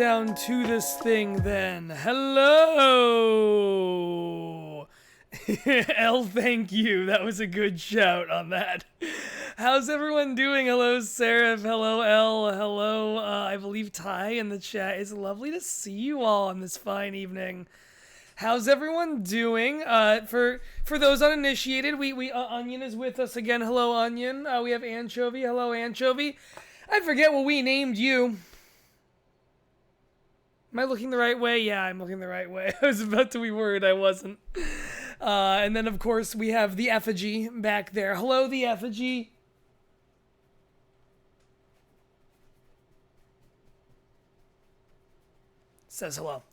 Down to this thing then. Hello! L, thank you. That was a good shout on that. How's everyone doing? Hello, Seraph. Hello, L. Hello, I believe Ty in the chat. It's lovely to see you all on this fine evening. How's everyone doing? For those uninitiated, Onion is with us again. Hello, Onion. We have Anchovy. Hello, Anchovy. I forget what we named you. Am I looking the right way? Yeah, I'm looking the right way. I was about to be worried I wasn't. And then, of course, we have the effigy back there. Hello, the effigy. Says hello.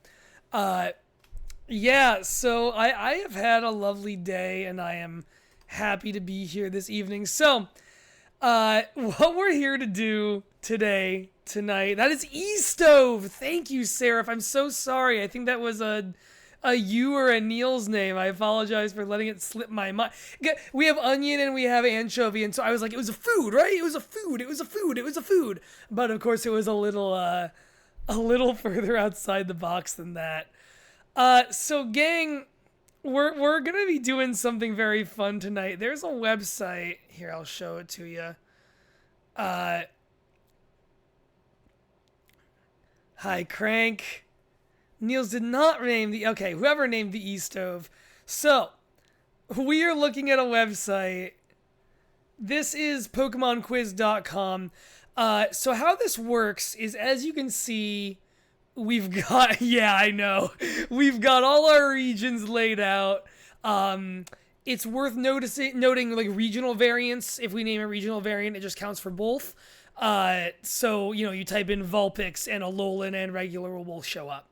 Yeah, so I have had a lovely day, and I am happy to be here this evening. So, what we're here to do tonight, that is E-Stove. Thank you, Seraph. I'm so sorry. I think that was a you or a Neil's name. I apologize for letting it slip my mind. We have Onion and we have Anchovy, and so I was like, it was a food, right? It was a food. It was a food. It was a food. But of course, it was a little further outside the box than that. So gang, we're gonna be doing something very fun tonight. There's a website here. I'll show it to you. Hi, Crank. Niels did not name the... Okay, whoever named the E-Stove. So, we are looking at a website. This is PokemonQuiz.com. So how this works is, as you can see, we've got... Yeah, I know. We've got all our regions laid out. It's worth noting like regional variants. If we name a regional variant, it just counts for both. So, you know, you type in Vulpix and Alolan and regular will both show up.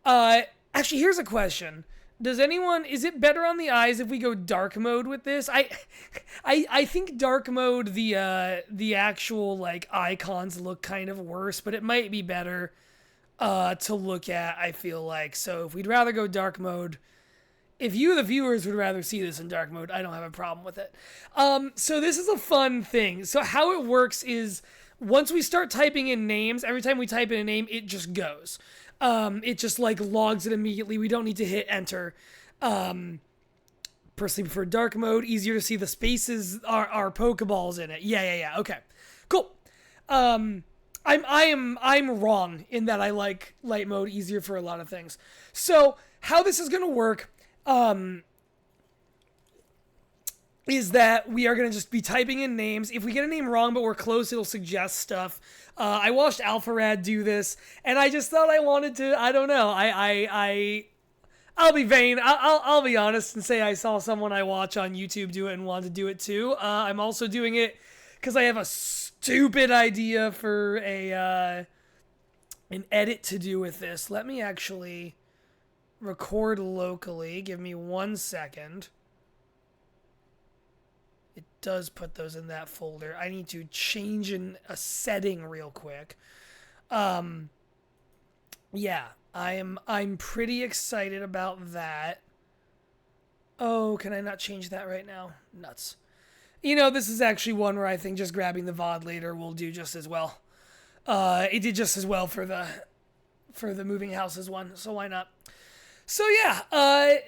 Actually, here's a question. Is it better on the eyes if we go dark mode with this? I think dark mode, the actual, like, icons look kind of worse, but it might be better, to look at, I feel like. So if we'd rather go dark mode, if you, the viewers, would rather see this in dark mode, I don't have a problem with it. So this is a fun thing. So how it works is, once we start typing in names, every time we type in a name, it just goes. It just, like, logs it immediately. We don't need to hit enter. Personally prefer dark mode. Easier to see the spaces are Pokeballs in it. Yeah. Okay. Cool. I'm wrong in that I like light mode easier for a lot of things. So how this is going to work is that we are going to just be typing in names. If we get a name wrong, but we're close, it'll suggest stuff. I watched AlphaRad do this, and I just thought I wanted to, I don't know, I'll be vain. I'll be honest and say I saw someone I watch on YouTube do it and wanted to do it too. I'm also doing it because I have a stupid idea for an edit to do with this. Let me actually record locally. Give me 1 second. It does put those in that folder. I need to change a setting real quick. Yeah, I'm pretty excited about that. Oh, can I not change that right now? Nuts. You know, this is actually one where I think just grabbing the VOD later will do just as well. It did just as well for the moving houses one, so why not? So yeah,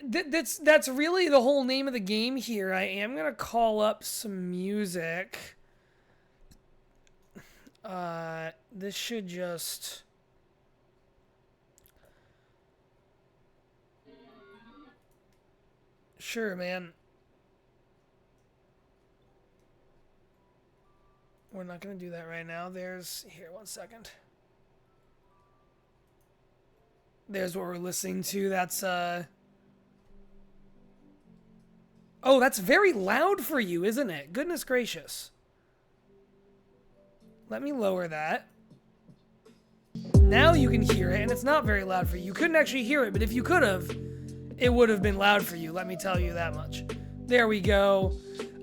that's really the whole name of the game here. I am gonna call up some music. This should just... Sure, man. We're not gonna do that right now. Here, 1 second. There's what we're listening to. That's, Oh, that's very loud for you, isn't it? Goodness gracious. Let me lower that. Now you can hear it, and it's not very loud for you. You couldn't actually hear it, but if you could have, it would have been loud for you. Let me tell you that much. There we go.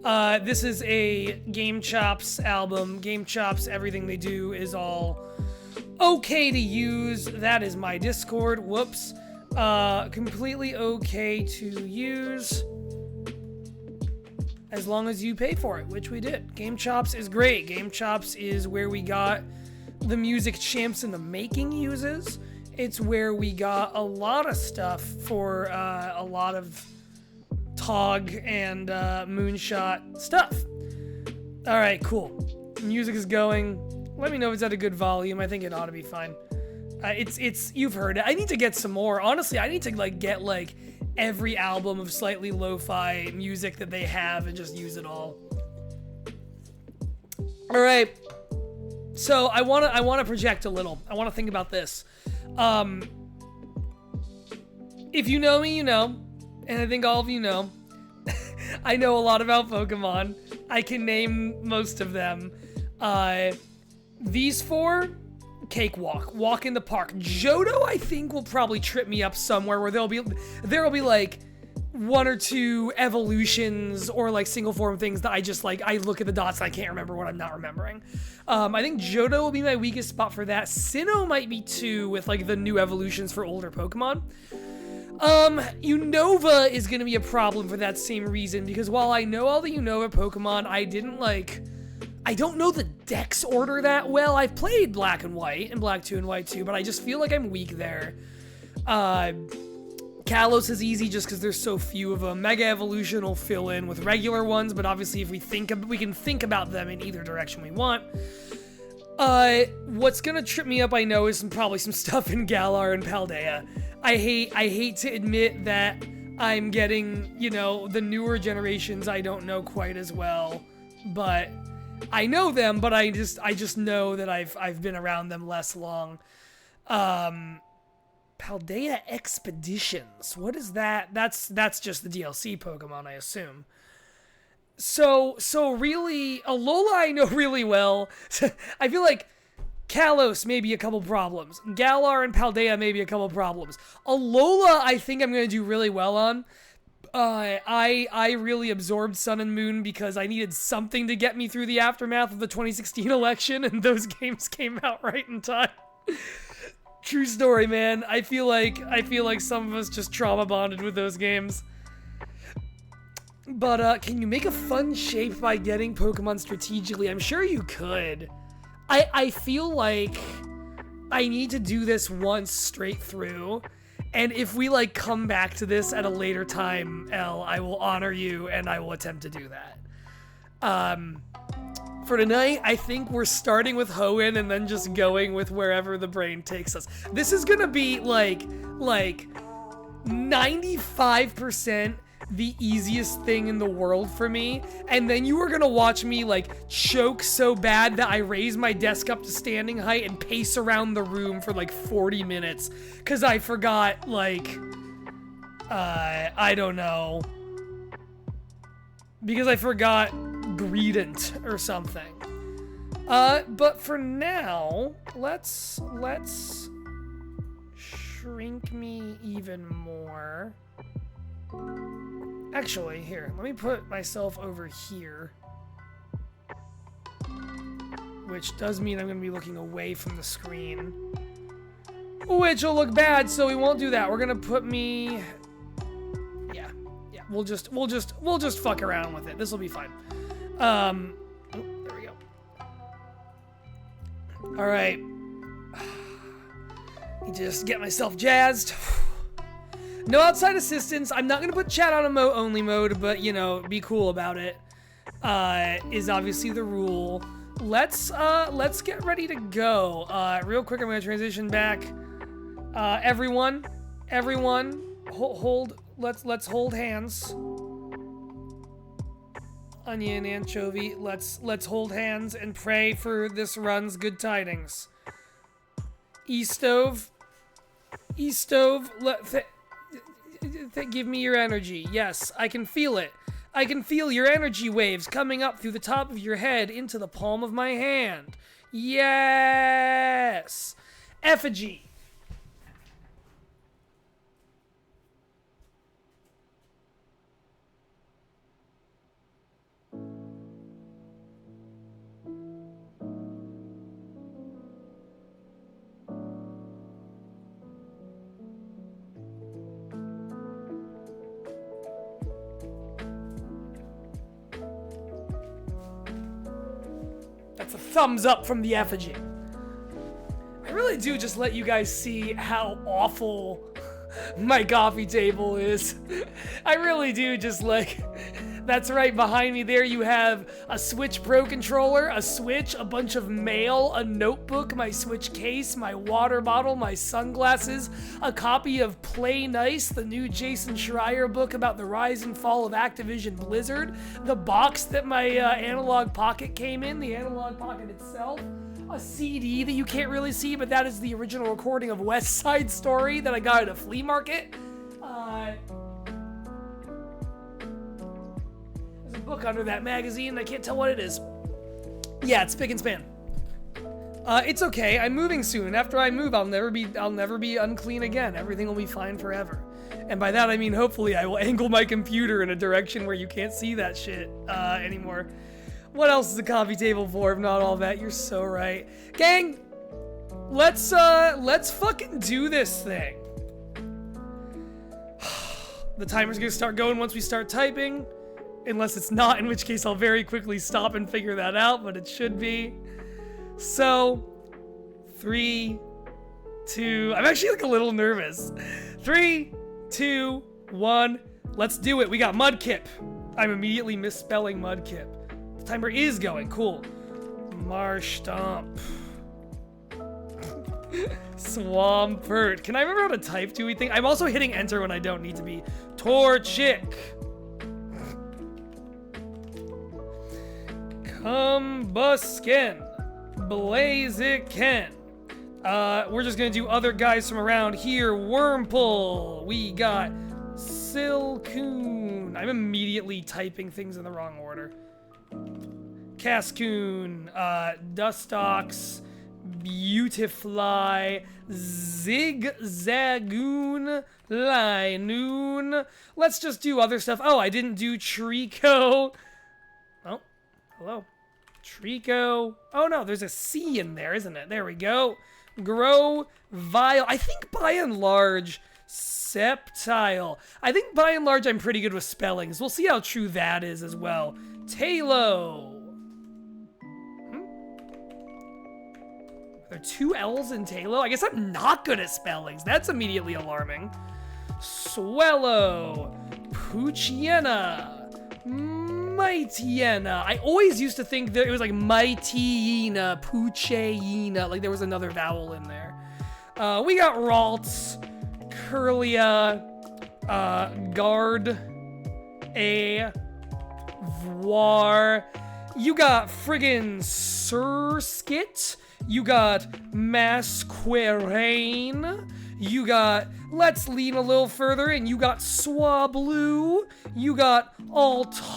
This is a Game Chops album. Game Chops, everything they do is all okay to use. That is my Discord. Whoops. Completely okay to use as long as you pay for it, which we did. Game Chops is great. Game Chops is where we got the music Champs in the Making uses. It's where we got a lot of stuff for a lot of Tog and Moonshot stuff. All right, cool. Music is going. Let me know if it's at a good volume. I think it ought to be fine. It's you've heard it. I need to get some more. Honestly, I need to like get like every album of slightly lo-fi music that they have and just use it all. All right. So I wanna project a little. I wanna think about this. If you know me, you know, and I think all of you know, I know a lot about Pokemon. I can name most of them. These four, cakewalk, walk in the park. Johto, I think, will probably trip me up somewhere where there'll be like one or two evolutions or like single form things that I just like, I look at the dots and I can't remember what I'm not remembering. I think Johto will be my weakest spot for that. Sinnoh might be 2 with like the new evolutions for older Pokemon. Unova is going to be a problem for that same reason, because while I know all the Unova Pokemon, I don't know the Dex order that well. I've played Black and White and Black 2 and White 2, but I just feel like I'm weak there. Kalos is easy just because there's so few of them. Mega Evolution will fill in with regular ones, but obviously if we can think about them in either direction we want. What's gonna trip me up, I know, is probably some stuff in Galar and Paldea. I hate to admit that I'm getting, you know, the newer generations I don't know quite as well, but I know them, but I just know that I've been around them less long. Paldea Expeditions. What is that? That's just the DLC Pokemon, I assume. So really, Alola I know really well. I feel like Kalos maybe a couple problems. Galar and Paldea maybe a couple problems. Alola I think I'm gonna do really well on. I really absorbed Sun and Moon because I needed something to get me through the aftermath of the 2016 election, and those games came out right in time. True story, man. I feel like some of us just trauma bonded with those games. But can you make a fun shape by getting Pokemon strategically? I'm sure you could. I feel like I need to do this once straight through. And if we like come back to this at a later time, Elle, I will honor you and I will attempt to do that. For tonight, I think we're starting with Hoenn and then just going with wherever the brain takes us. This is gonna be like 95% the easiest thing in the world for me, and then you are gonna watch me like choke so bad that I raise my desk up to standing height and pace around the room for like 40 minutes because I forgot like I don't know, because I forgot Greedent or something. But for now, let's shrink me even more. Actually, here, let me put myself over here. Which does mean I'm going to be looking away from the screen. Which will look bad, so we won't do that. We're going to put me... Yeah, we'll just fuck around with it. This will be fine. There we go. Alright. Just get myself jazzed. No outside assistance. I'm not gonna put chat on emote-only mode, but you know, be cool about it. Is obviously the rule. Let's get ready to go. Real quick, I'm gonna transition back. Everyone, hold. Let's hold hands. Onion, anchovy. Let's hold hands and pray for this run's good tidings. E-stove, give me your energy. Yes, I can feel it. I can feel your energy waves coming up through the top of your head into the palm of my hand. Yes! Effigy. That's a thumbs up from the effigy. really do just let you guys see how awful my coffee table is. I really do just like... That's right, behind me there you have a Switch Pro controller, a Switch, a bunch of mail, a notebook, my Switch case, my water bottle, my sunglasses, a copy of Play Nice, the new Jason Schreier book about the rise and fall of Activision Blizzard, the box that my Analog Pocket came in, the Analog Pocket itself, a CD that you can't really see, but that is the original recording of West Side Story that I got at a flea market. There's a book under that magazine. I can't tell what it is. Yeah, it's Spick and Span. It's okay. I'm moving soon. After I move, I'll never be unclean again. Everything will be fine forever. And by that I mean hopefully I will angle my computer in a direction where you can't see that shit anymore. What else is the coffee table for if not all that? You're so right. Gang, let's fucking do this thing. The timer's gonna start going once we start typing. Unless it's not, in which case I'll very quickly stop and figure that out, but it should be. So, 3, 2, I'm actually like a little nervous. 3, 2, 1, let's do it. We got Mudkip. I'm immediately misspelling Mudkip. The timer is going, cool. Marshtomp. Swampert. Can I remember how to type, do we think? I'm also hitting enter when I don't need to be. Torchic. Combusken. Blaziken. We're just gonna do other guys from around here. Wurmple. We got Silcoon. I'm immediately typing things in the wrong order. Cascoon. Dustox. Beautifly. Zigzagoon. Linoon. Let's just do other stuff. Oh, I didn't do Trico. Oh, hello. Trico. Oh no, there's a C in there, isn't it? There we go. Grow Vile. I think by and large, Septile. I think by and large I'm pretty good with spellings. We'll see how true that is as well. Talo. Are there 2 L's in Talo? I guess I'm not good at spellings. That's immediately alarming. Swellow. Puchiena. Mightyena. I always used to think that it was like Mightyena, Pucheena, like there was another vowel in there. We got Ralts, Curlia, Guard, A, Voir. You got friggin' Surskit. You got Masquerain. You got, let's lean a little further, and you got Swablu. You got Altaria.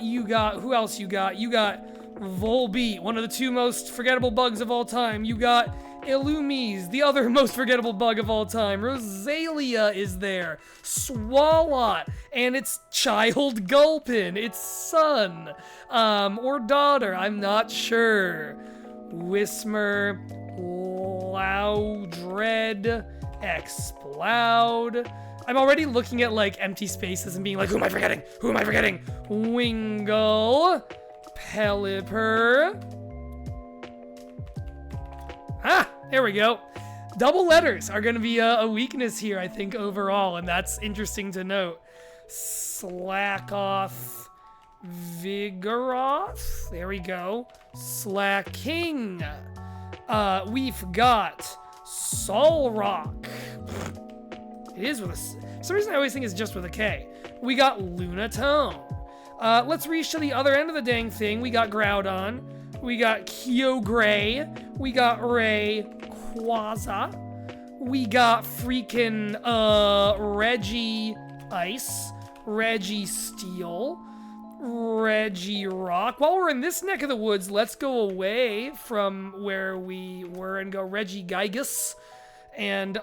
You got, who else you got? You got Volbeat, one of the 2 most forgettable bugs of all time. You got Illumies, the other most forgettable bug of all time. Rosalia is there. Swalot, and its child Gulpin, its son, or daughter, I'm not sure. Whismer, Loudred, Exploud. I'm already looking at like empty spaces and being like, who am I forgetting? Who am I forgetting? Wingle, Pelipper. Ah, there we go. Double letters are going to be a weakness here, I think, overall, and that's interesting to note. Slackoth, Vigoroth. There we go. Slacking. We've got Solrock. It is with a... For some reason I always think it's just with a K. We got Lunatone. Let's reach to the other end of the dang thing. We got Groudon. We got Kyogre. We got Rayquaza. We got freaking Reggie Ice. Reggie Steel. Reggie Rock. While we're in this neck of the woods, let's go away from where we were and go Reggie Gigas and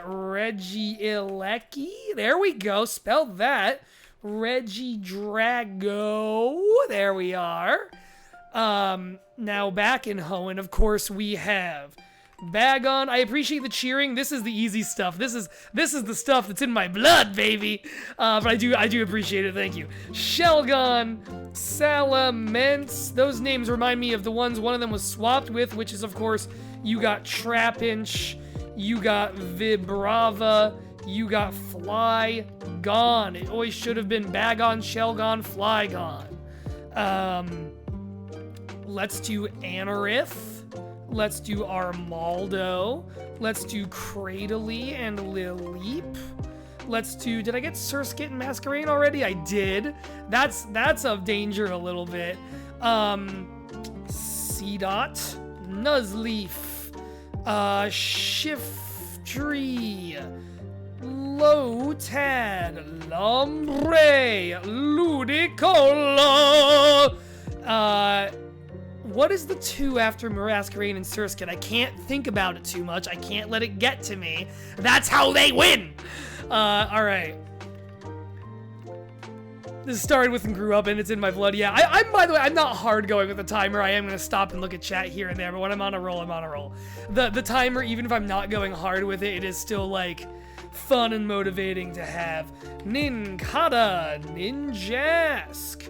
Reggie Ilecki. There we go. Spell that. Reggie Drago. There we are. Now back in Hoenn, of course, we have Bagon, I appreciate the cheering. This is the easy stuff. This is the stuff that's in my blood, baby. But I do appreciate it. Thank you. Shelgon, Salamence. Those names remind me of the ones one of them was swapped with, which is of course you got Trapinch, you got Vibrava, you got Flygon. It always should have been Bagon, Shelgon, Flygon. Let's do Anorith. Let's do Armaldo. Let's do Cradily and Lileep. Let's do, did I get Surskit and Masquerain already? I did. That's of danger a little bit. Seedot, Nuzleaf, Shiftry, Lotad, Lombre, Ludicolo. What is the 2 after Masquerain and Surskit? I can't think about it too much. I can't let it get to me. That's how they win! Alright. This started with and grew up and it's in my blood. Yeah, I'm, by the way, I'm not hard going with the timer. I am going to stop and look at chat here and there, but when I'm on a roll, I'm on a roll. The timer, even if I'm not going hard with it, it is still, like, fun and motivating to have. Nincada, Ninjask,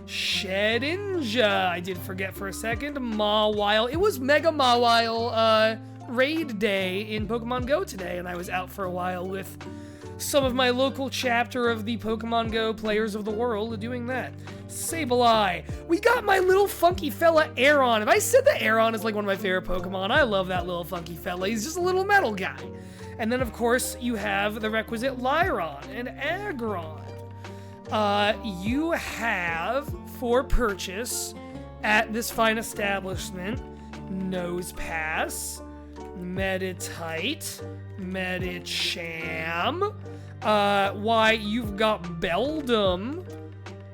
Shedinja, I did forget for a second. Mawile. It was Mega Mawile raid day in Pokemon Go today, and I was out for a while with some of my local chapter of the Pokemon Go Players of the World doing that. Sableye. We got my little funky fella Aeron. If I said that Aeron is like one of my favorite Pokemon, I love that little funky fella. He's just a little metal guy. And then, of course, you have the requisite Lyron and Aggron. You have, for purchase, at this fine establishment, Nosepass, Meditite, Medicham, why, you've got Beldum,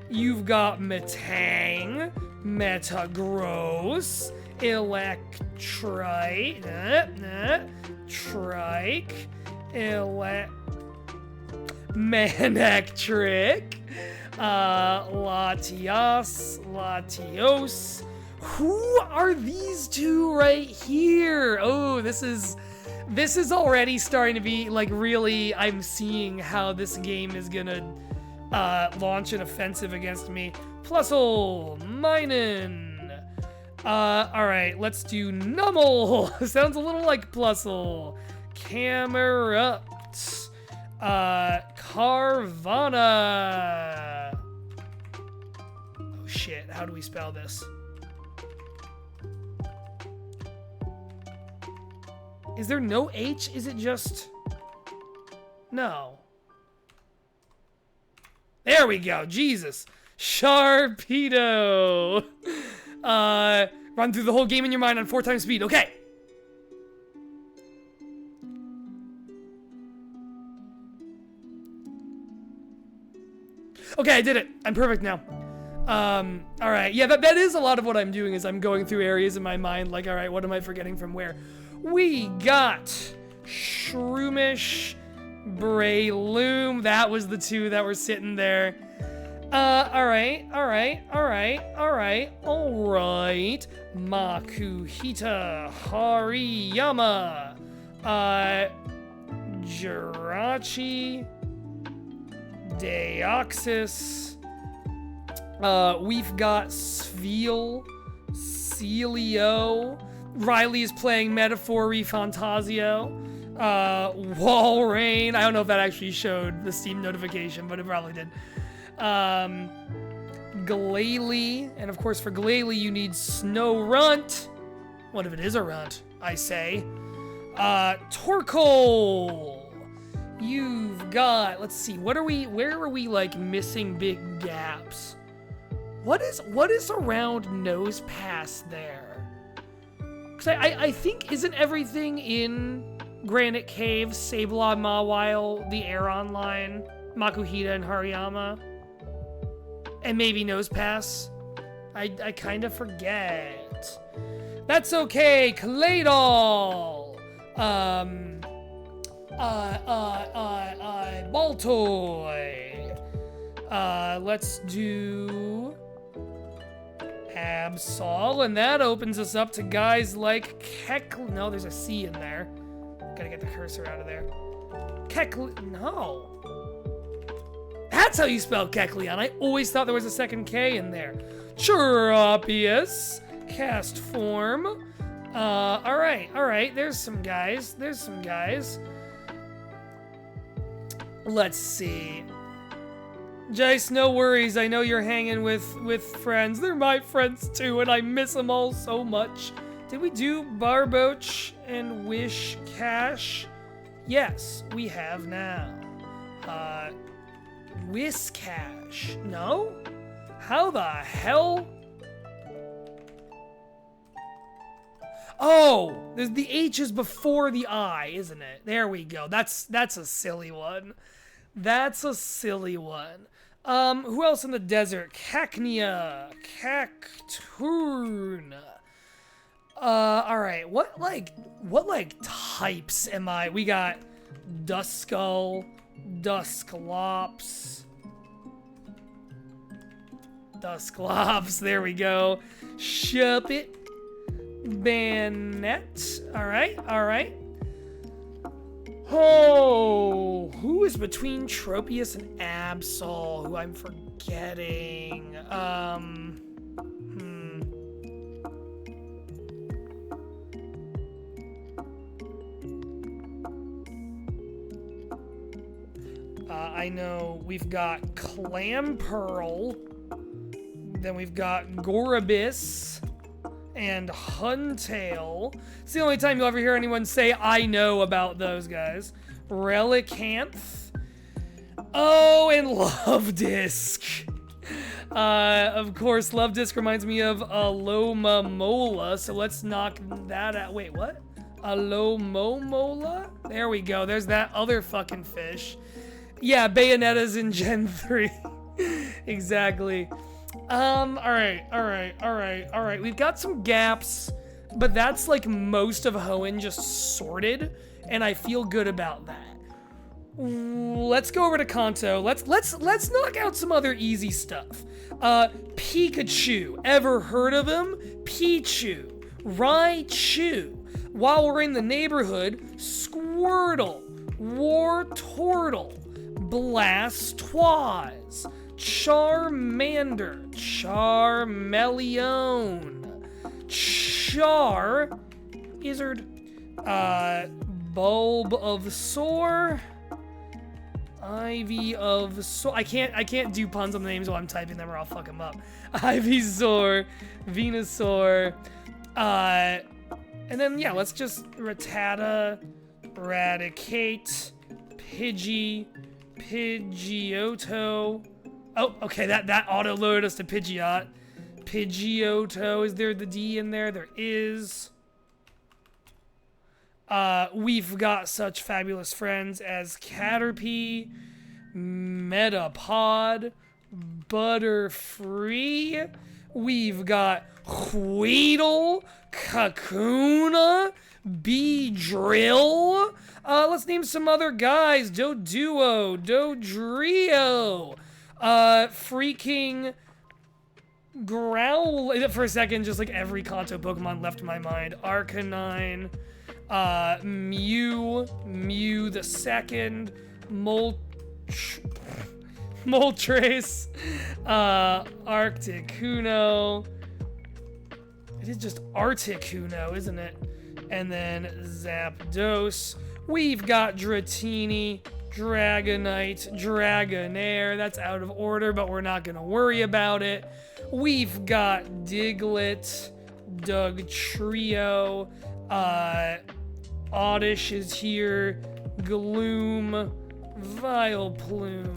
you've got Metang, Metagross, Electrike, Trike, Manectric, Latios. Who are these two right here? Oh, this is already starting to be like really, I'm seeing how this game is gonna launch an offensive against me. Plusle, Minun. Alright, let's do Nummel. Sounds a little like Plusle. Camerupt. Carvana. Oh shit, how do we spell this? Is there no H? Is it just... No. There we go, Jesus. Sharpedo. Run through the whole game in your mind on 4 times speed, okay. Okay, I did it. I'm perfect now. Alright. Yeah, that is a lot of what I'm doing is I'm going through areas in my mind like, alright, what am I forgetting from where? We got Shroomish, Breloom. That was the 2 that were sitting there. Alright. Makuhita, Hariyama, Jirachi, Deoxys, we've got Sveal, Celio, Riley is playing Metaphor Fantasio, Walrein, I don't know if that actually showed the Steam notification, but it probably did. Glalie, and of course for Glalie you need Snorunt. What if it is a runt, I say. Torkoal. You've got, let's see, where are we like missing big gaps? What is around Nosepass there? Cause I think, isn't everything in Granite Cave, Sableye, Mawile, the Aeron line, Makuhita and Hariyama? And maybe Nosepass? I kind of forget. That's okay, Claydol! Baltoy. Let's do Absol, and that opens us up to guys like no, there's a C in there. Gotta get the cursor out of there. No. That's how you spell Kecleon. I always thought there was a second K in there. Tropius, cast form. All right. There's some guys. Let's see. Jace, no worries. I know you're hanging with friends. They're my friends too, and I miss them all so much. Did we do Barboach and Wish Cash? Yes, we have now. Whiskash. No? How the hell? Oh, there's the H is before the I, isn't it? There we go. That's a silly one. That's a silly one. Who else in the desert? Cacnea. Cacturn. Alright. What types am I? We got Duskull, Dusklops, there we go. Shuppet, Banet. Alright. Oh, who is between Tropius and Absol, who I'm forgetting? I know we've got Clampearl, then we've got Gorabis, and Huntail. It's the only time you'll ever hear anyone say I know about those guys. Relicanth. Oh, and Love Disc. Of course, Love Disc reminds me of Alomomola, so let's knock that out. Wait, what? Alomomola? There we go. There's that other fucking fish. Yeah, Bayonetta's in Gen 3. Exactly. Alright. We've got some gaps, but that's like most of Hoenn just sorted, and I feel good about that. Let's go over to Kanto. Let's knock out some other easy stuff. Pikachu. Ever heard of him? Pichu. Raichu. While we're in the neighborhood, Squirtle. Wartortle. Blastoise, Charmander, Charmeleon, Izzard, Bulbasaur, Ivysaur. I can't do puns on the names while I'm typing them or I'll fuck them up. Ivysaur, Venusaur, and then yeah, let's just Rattata, Raticate, Pidgeotto. Oh, okay, that auto-loaded us to Pidgeot. Pidgeotto, is there the D in there? There is. We've got such fabulous friends as Caterpie, Metapod, Butterfree. We've got Weedle, Kakuna, Beedrill. Let's name some other guys. Doduo, Dodrio, freaking Growl. For a second, just like every Kanto Pokemon left my mind. Arcanine, Mew the second, Moltres, Articuno. It is just Articuno, isn't it? And then Zapdos. We've got Dratini, Dragonite, Dragonair. That's out of order, but we're not going to worry about it. We've got Diglett, Dugtrio, Oddish is here, Gloom, Vileplume.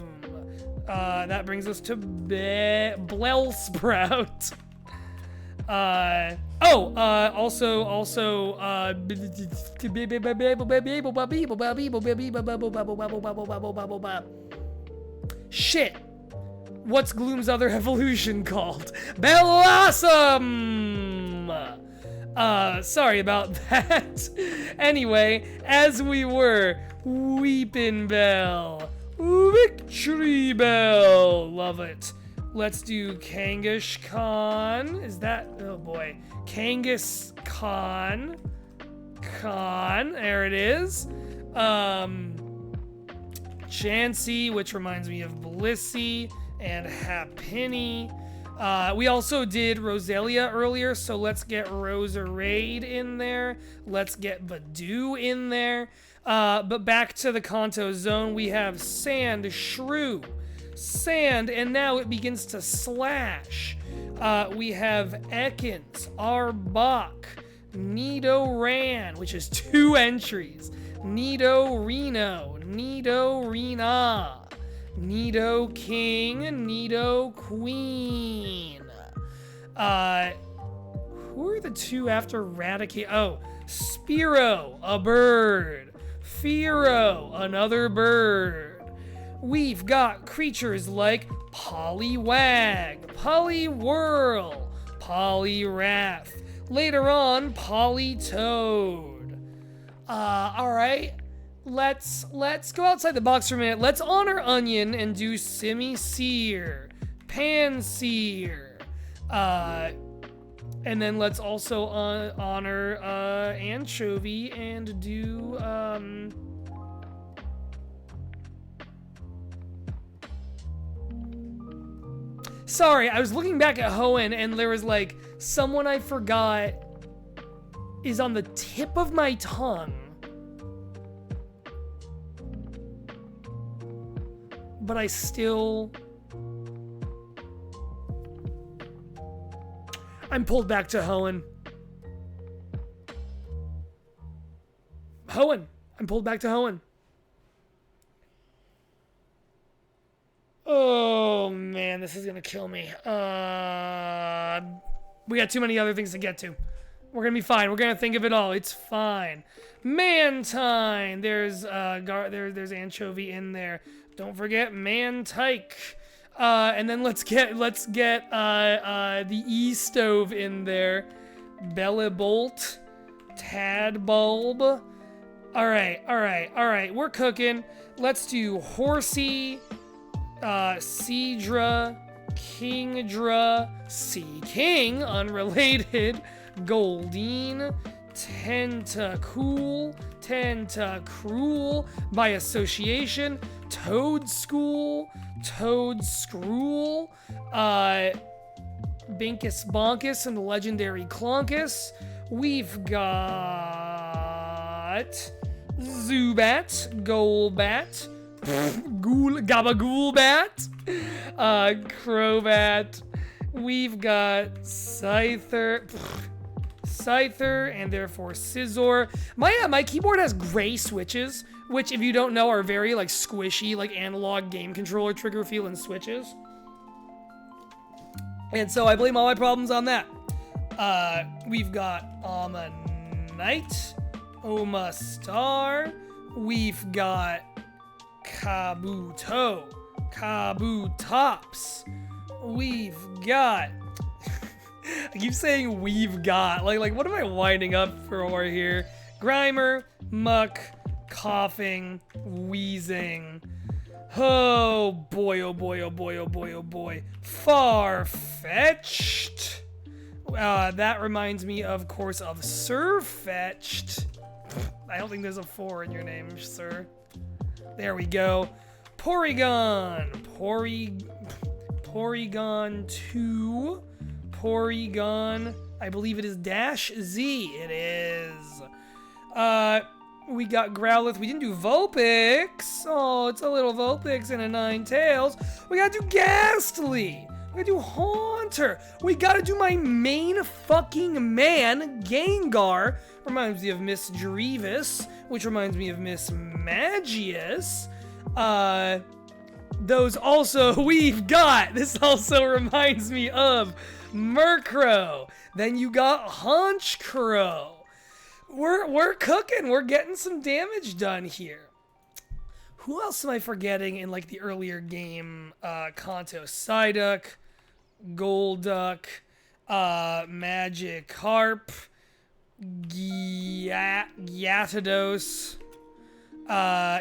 That brings us to Blellsprout. Shit. What's Gloom's other evolution called? Blossom! Sorry about that. Anyway, as we were, Weepin' Bell, Victory Bell, love it. Let's do Kangash Khan. Is that, oh boy. Kangas Khan. There it is. Chansey, which reminds me of Blissey, and Happiny. We also did Roselia earlier, so let's get Roserade in there. Let's get Badoo in there. But back to the Kanto zone, we have Sand, Shrew, Sand, and now it begins to slash. We have Ekans, Arbok, Nidoran, which is 2 entries. Nidorino, Nidorina, Nidoking, Nidoqueen. Who are the 2 after Raticate? Oh, Spearow, a bird. Fearow, another bird. We've got creatures like Poliwag, Poliwhirl, Poliwrath. Later on, Politoad. Alright. Let's go outside the box for a minute. Let's honor Onion and do Simisear, Pansear. And then let's also honor Anchovy and do Sorry, I was looking back at Hoenn and there was like someone I forgot is on the tip of my tongue. But I still... I'm pulled back to Hoenn. I'm pulled back to Hoenn. Oh, man, this is gonna kill me. We got too many other things to get to. We're gonna be fine. We're gonna think of it all. It's fine. Mantine. There's Anchovy in there. Don't forget Mantike. And then let's get the E-Stove in there. Bellibolt. Tadbulb. Alright. We're cooking. Let's do Horsey. Seadra. Kingdra. Sea King. Unrelated. Goldeen. Tentacruel. By association. Toadskruel. Binkus Bonkus and the legendary Clonkus. We've got Zubat, Golbat, Gabagoolbat, Crobat. We've got Scyther, and therefore Scizor. My keyboard has gray switches, which, if you don't know, are very like squishy, like analog game controller trigger feeling switches. And so I blame all my problems on that. We've got Omanyte, Omastar. We've got Kabutops. We've got... I keep saying we've got. Like what am I winding up for here? Grimer, Muck, Coughing, Wheezing. Oh boy. Farfetch'd. That reminds me, of course, of Surfetch'd. I don't think there's a 4 in your name, sir. There we go. Porygon. Porygon 2. Porygon. I believe it is -Z. It is. We got Growlithe. We didn't do Vulpix. Oh, it's a little Vulpix and a 9-tails. We gotta do Ghastly. We gotta do Haunter. We gotta do my main fucking man, Gengar. Reminds me of Miss Drevis, which reminds me of Miss Magius. Those also we've got. This also reminds me of Murkrow. Then you got Honchkrow. We're cooking. We're getting some damage done here. Who else am I forgetting in like the earlier game? Kanto, Psyduck, Golduck, Magikarp, Gyarados.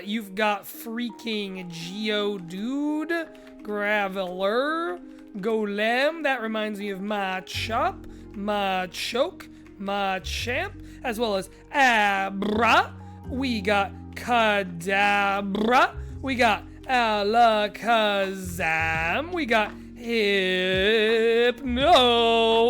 You've got freaking Geodude, Graveler, Golem, that reminds me of Machop, Machoke, Machamp, as well as Abra. We got Kadabra. We got Alakazam. We got Hypno.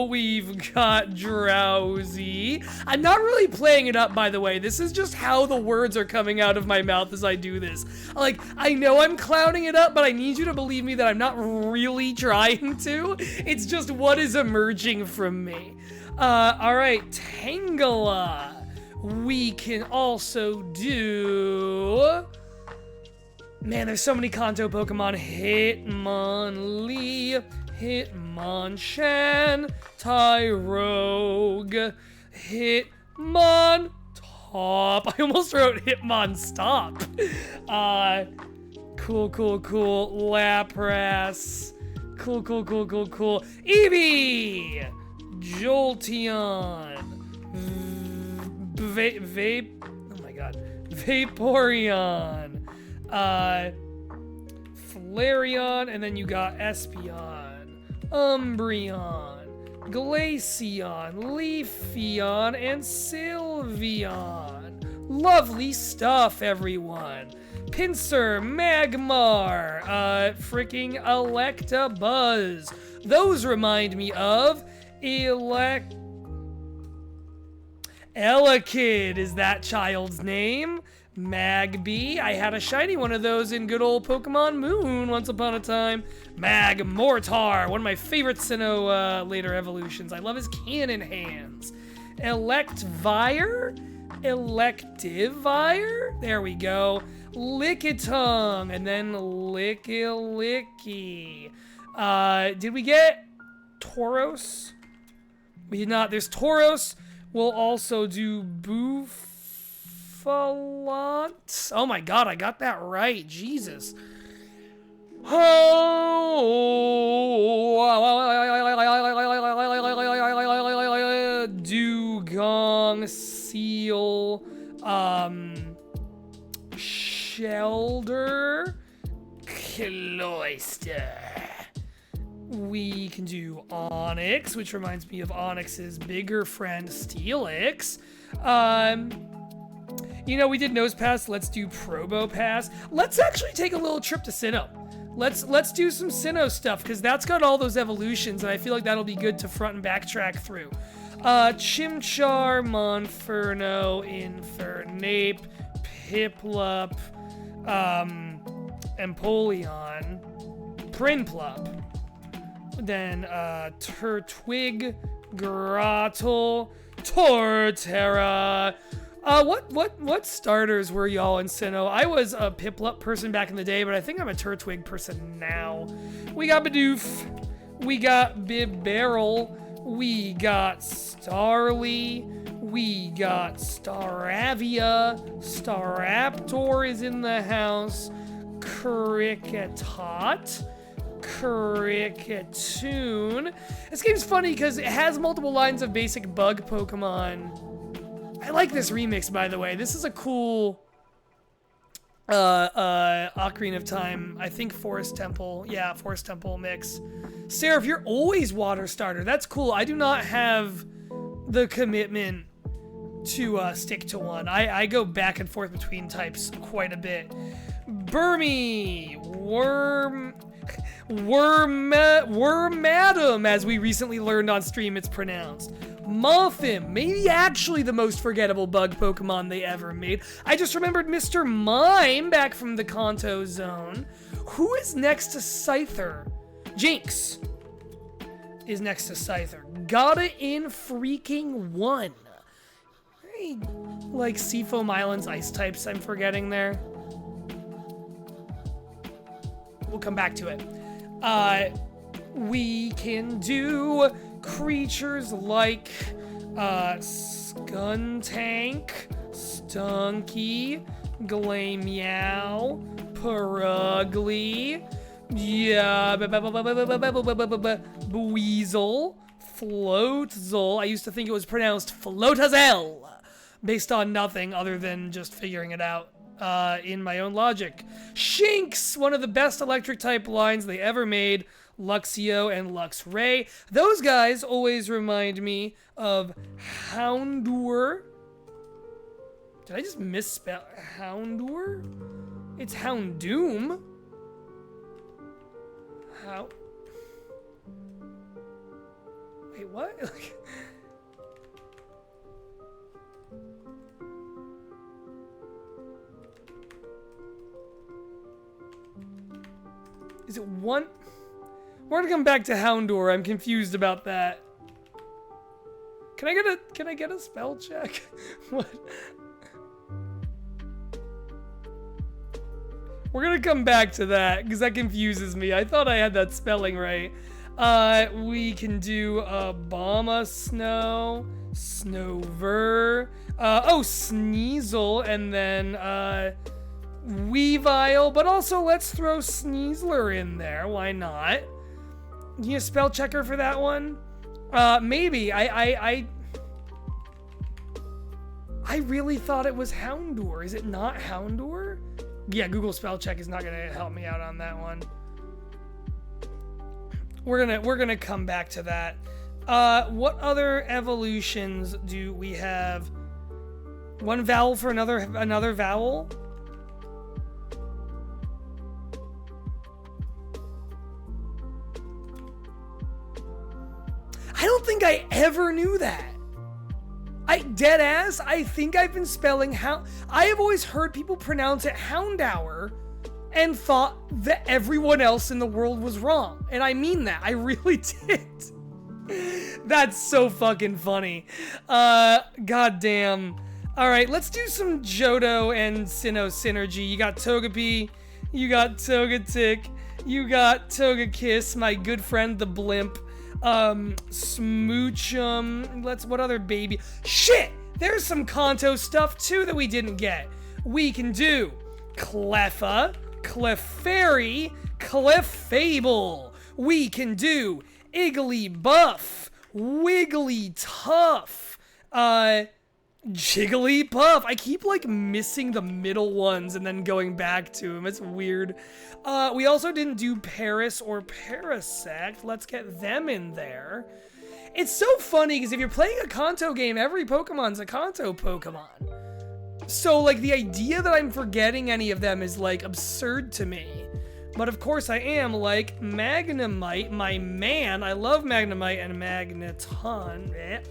We've got Drowsy. I'm not really playing it up, by the way. This is just how the words are coming out of my mouth as I do this. Like, I know I'm clowning it up, but I need you to believe me that I'm not really trying to. It's just what is emerging from me. Alright, Tangela. We can also do... Man, there's so many Kanto Pokemon. Hitmonlee, Hitmonchan, Tyrogue, Hitmontop. I almost wrote Hitmonstop. Cool. Lapras. Cool. Eevee! Jolteon. Oh my god. Vaporeon. Flareon, and then you got Espeon, Umbreon, Glaceon, Leafeon, and Sylveon. Lovely stuff, everyone. Pinsir, Magmar, freaking Electabuzz. Those remind me of Elekid is that child's name. Magby, I had a shiny one of those in good old Pokemon Moon once upon a time. Magmortar, one of my favorite Sinnoh later evolutions. I love his cannon hands. Electivire, there we go. Lickitung, and then Licky. Did we get Tauros? We did not. There's Tauros. We'll also do Buffalant. Oh my god, I got that right. Jesus. Dugong, Seal, Shelder, Cloyster. We can do Onix, which reminds me of Onix's bigger friend, Steelix. You know, we did Nosepass, let's do Probopass. Let's actually take a little trip to Sinnoh. Let's do some Sinnoh stuff, because that's got all those evolutions, and I feel like that'll be good to front and backtrack through. Chimchar, Monferno, Infernape, Piplup, Empoleon, Prinplup. Then, Turtwig, Grottle, Torterra. What starters were y'all in Sinnoh? I was a Piplup person back in the day, but I think I'm a Turtwig person now. We got Bidoof. We got Bibarel. We got Starly. We got Staravia. Staraptor is in the house. Kricketot. Cricketune. This game's funny because it has multiple lines of basic bug Pokemon. I like this remix, by the way. This is a cool Ocarina of Time, I think Forest Temple. Yeah, Forest Temple mix. Sarah, you're always water starter. That's cool. I do not have the commitment to stick to one. I go back and forth between types quite a bit. Burmy, Wormadam, as we recently learned on stream it's pronounced. Muffin, maybe actually the most forgettable bug Pokemon they ever made. I just remembered Mr. Mime back from the Kanto Zone. Who is next to Scyther? Jinx is next to Scyther. Gotta in freaking one. Very, like Seafoam Island's ice types I'm forgetting there. We'll come back to it. We can do creatures like Skuntank, Stunky, Glameow, Purugly, yeah, Buizel, Floatzel. I used to think it was pronounced Floatazel, based on nothing other than just figuring it out in my own logic. Shinx, one of the best electric type lines they ever made. Luxio, and Luxray. Those guys always remind me of Houndour. Did I just misspell Houndour? It's Houndoom. How? Wait, what? Is it one? We're gonna come back to Houndour. I'm confused about that. Can I get a spell check? What? We're gonna come back to that because that confuses me. I thought I had that spelling right. We can do Obama Snow, Snover, Sneasel, and then Weavile, but also let's throw Sneasler in there. Why not? Can you spell checker for that one? Maybe. I really thought it was Houndour. Is it not Houndour? Yeah, Google spell check is not gonna help me out on that one. We're gonna come back to that. What other evolutions do we have? One vowel for another vowel? I don't think I ever knew that. Dead ass, I think I've been spelling I have always heard people pronounce it Houndour and thought that everyone else in the world was wrong. And I mean that. I really did. That's so fucking funny. God damn. All right, let's do some Johto and Sinnoh synergy. You got Togepi, you got Togetic, you got Togekiss, my good friend the Blimp. Smoochum. What other baby? Shit! There's some Kanto stuff too that we didn't get. We can do Cleffa, Clefairy, Clefable. We can do Igglybuff, Wigglytuff, Jigglypuff. I keep like missing the middle ones and then going back to them. It's weird. We also didn't do Paris or Parasect. Let's get them in there. It's so funny because if you're playing a Kanto game, every Pokemon's a Kanto Pokemon. So like the idea that I'm forgetting any of them is like absurd to me. But of course I am, like Magnemite, my man. I love Magnemite and Magneton.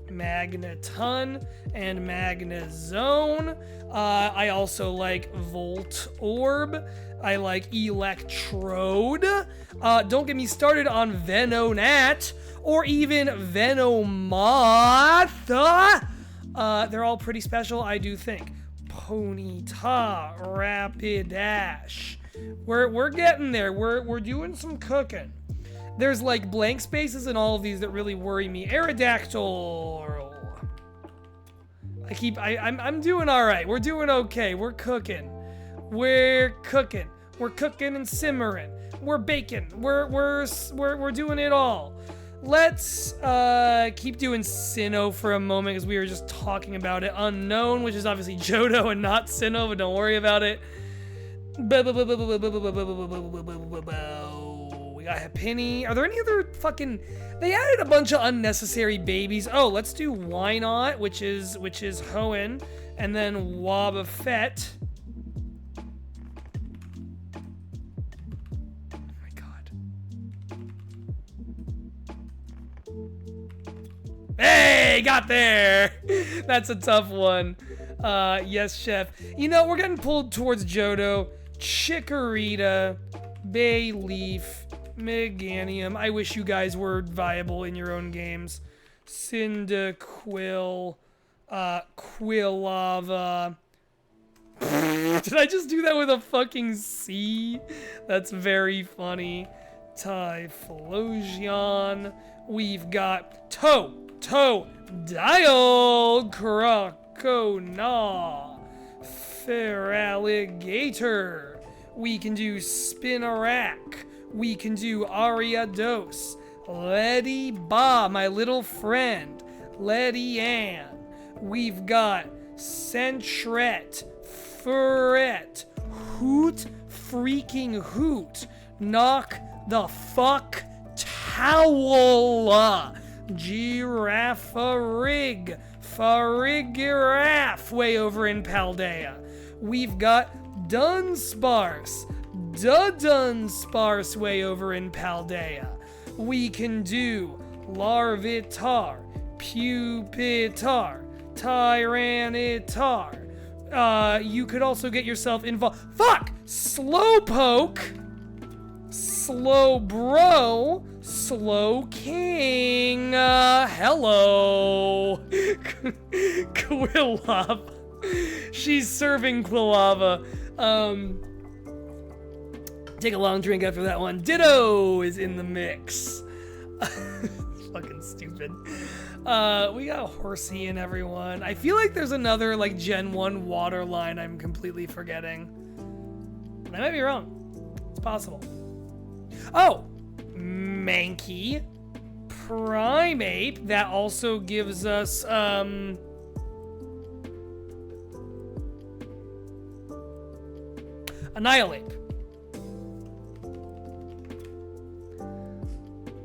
Magneton and Magnezone. I also like Voltorb. I like Electrode. Don't get me started on Venonat or even Venomoth. They're all pretty special, I do think. Ponyta, Rapidash. We're getting there. We're doing some cooking. There's like blank spaces in all of these that really worry me. Aerodactyl. I'm doing all right. We're doing okay. We're cooking. We're cooking. We're cooking and simmering. We're baking. We're doing it all. Let's keep doing Sinnoh for a moment because we were just talking about it. Unknown, which is obviously Johto and not Sinnoh, but don't worry about it. We got Happiny. Are there any other fucking... They added a bunch of unnecessary babies. Oh, let's do Wynot, which is Hoenn, and then Wobbuffet. Oh my god. Hey, got there. That's a tough one. Yes, chef. You know, we're getting pulled towards Johto, Chikorita, Bayleaf, Meganium. I wish you guys were viable in your own games. Cyndaquil, Quilava. Did I just do that with a fucking C? That's very funny. Typhlosion. We've got Dial, Crocona, Feraligatr. We can do Spinarak. We can do Ariados. Letty Ba, my little friend. Letty Ann. We've got Sentret, Furret, Hoot freaking Hoot, Knock the fuck towel. Giraffe-a-rig. Farigiraffe way over in Paldea. We've got Dunsparce. Dunsparce way over in Paldea. We can do Larvitar, Pupitar, Tyranitar. You could also get yourself involved. Fuck! Slowpoke, Slowbro, Slowking. Hello. Quilava. She's serving Quilava. Take a long drink after that one. Ditto is in the mix. Fucking stupid. We got Horsey and everyone. I feel like there's another like Gen 1 water line I'm completely forgetting. I might be wrong. It's possible. Oh! Mankey. Primeape. That also gives us, Annihilate.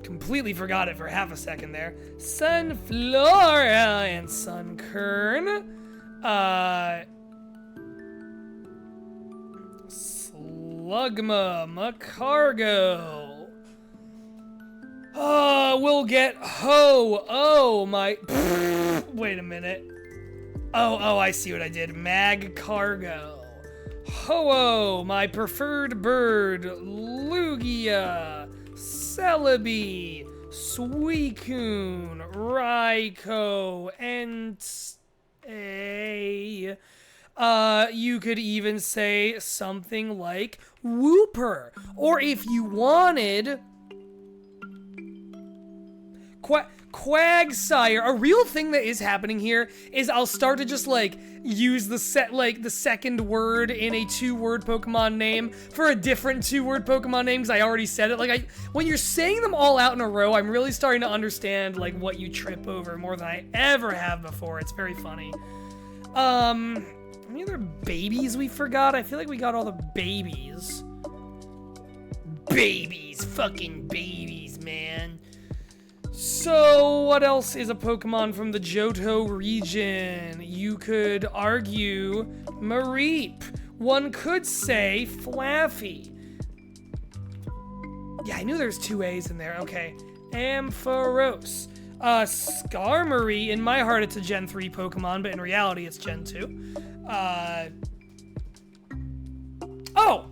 Completely forgot it for half a second there. Sunflora and Sunkern. Slugma, Macargo. We'll get Ho. Oh, my. Wait a minute. Oh, I see what I did. Magcargo. Ho-Oh, my preferred bird. Lugia. Celebi, Suicune, Raikou, and you could even say something like Wooper. Or if you wanted, Quagsire. A real thing that is happening here is I'll start to just like use the second word in a 2-word Pokemon name for a different 2-word Pokemon name because I already said it. Like when you're saying them all out in a row, I'm really starting to understand like what you trip over more than I ever have before. It's very funny. Any other babies we forgot? I feel like we got all the babies. Babies, fucking babies, man. So, what else is a Pokemon from the Johto region? You could argue Mareep. One could say Flaffy. Yeah, I knew there's 2 A's in there. Okay. Ampharos. Skarmory. In my heart, it's a Gen 3 Pokemon, but in reality, it's Gen 2. Oh!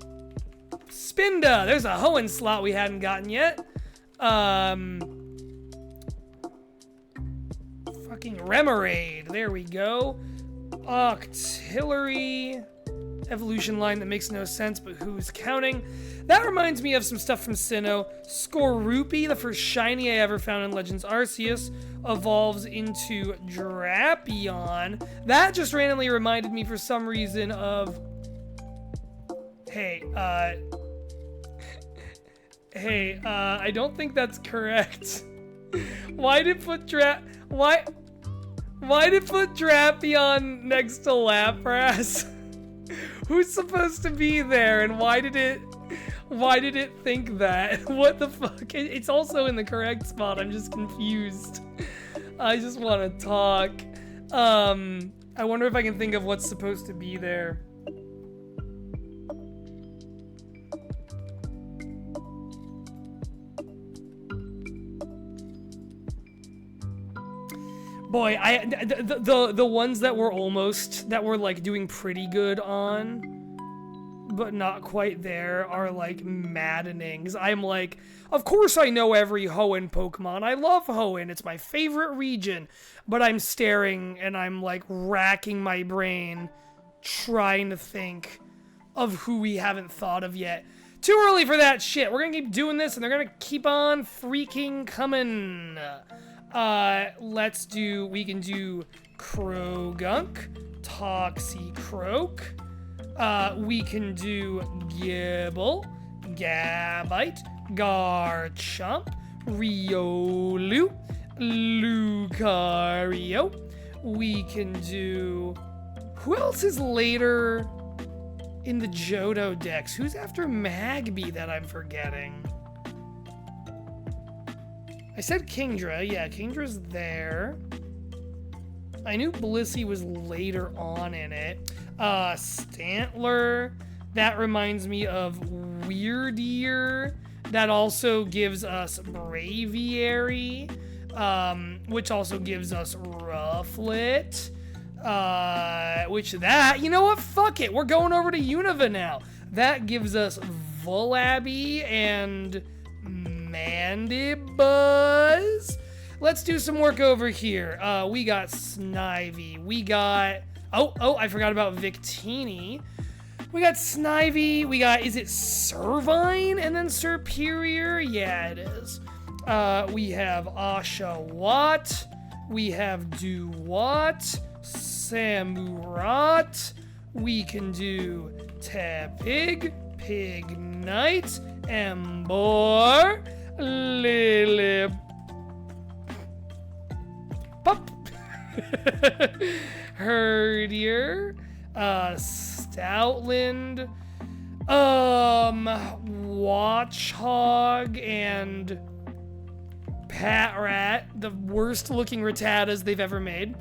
Spinda. There's a Hoenn slot we hadn't gotten yet. Fucking Remoraid. There we go. Octillery. Evolution line that makes no sense, but who's counting? That reminds me of some stuff from Sinnoh. Skorupi, the first shiny I ever found in Legends Arceus, evolves into Drapion. That just randomly reminded me for some reason of... Hey, I don't think that's correct. Why did put Drapion next to Lapras? Who's supposed to be there, and why did it think that? What the fuck? It's also in the correct spot. I'm just confused. I just want to talk. I wonder if I can think of what's supposed to be there. Boy, the ones that were like doing pretty good on, but not quite there, are like maddening. 'Cause I'm like, of course I know every Hoenn Pokemon. I love Hoenn. It's my favorite region. But I'm staring and I'm like racking my brain, trying to think of who we haven't thought of yet. Too early for that shit. We're gonna keep doing this and they're gonna keep on freaking coming. We can do Krogunk, Toxicroak. We can do Gibble, Gabite, Garchomp, Riolu, Lucario. We can do... Who else is later in the Johto decks? Who's after Magby that I'm forgetting? I said Kingdra. Yeah, Kingdra's there. I knew Blissey was later on in it. Stantler. That reminds me of Weirdier. That also gives us Braviary. Which also gives us Rufflet. You know what? Fuck it. We're going over to Unova now. That gives us Vullaby and Mandibuzz. Let's do some work over here. We got Snivy. We got... Oh, I forgot about Victini. We got Snivy. We got... Is it Servine and then Superior? Yeah, it is. We have Oshawott. We have Duwat. Samurat. We can do Tepig. Pignite. Embor. Lilip. Pup. Herdier. Stoutland. Watchhog and Patrat, the worst looking Rattatas they've ever made.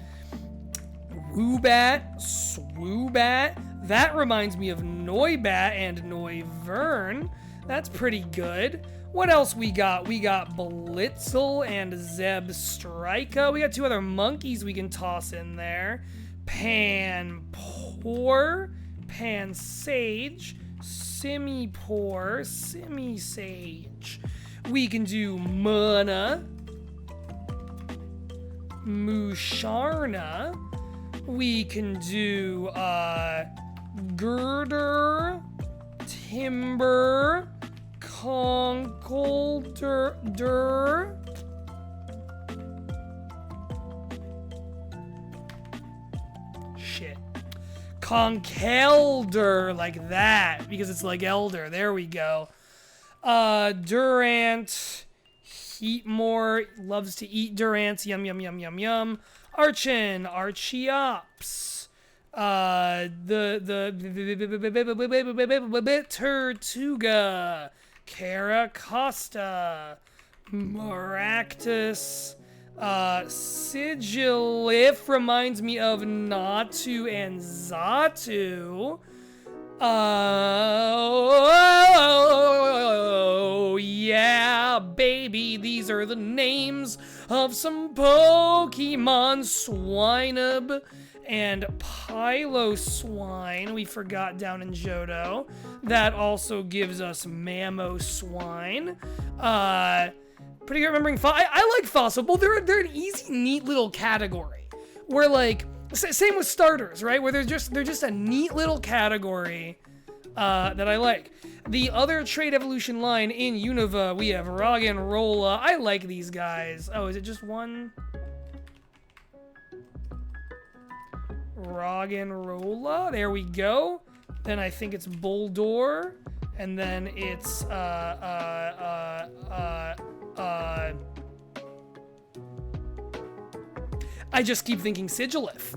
Woobat, Swoobat. That reminds me of Noibat and Noivern. That's pretty good. What else we got? We got Blitzel and Zebstrika. We got two other monkeys we can toss in there. Panpour, Pansage, Simipour, Simisage. We can do Munna, Musharna. We can do Girder, Timber, Conkeldurr. Shit. Conkeldurr, like that, because it's like Elder. There we go. Durant, Heatmore, loves to eat Durants, yum, yum, yum, yum, yum. Archon, Archeops, Tortuga, Caracosta, Maractus, Sigilif reminds me of Natu and Zatu. Oh, yeah, baby, these are the names of some Pokemon. Swinub and Piloswine, we forgot down in Johto. That also gives us Mamoswine. Pretty good remembering I like Fossil. Well, they're an easy, neat little category. Where, like, same with starters, right? Where they're just a neat little category that I like. The other trait evolution line in Unova, we have Roggenrola. I like these guys. Oh, is it just one? Roggenrola. There we go. Then I think it's Boldor, and then it's I just keep thinking Sigilif.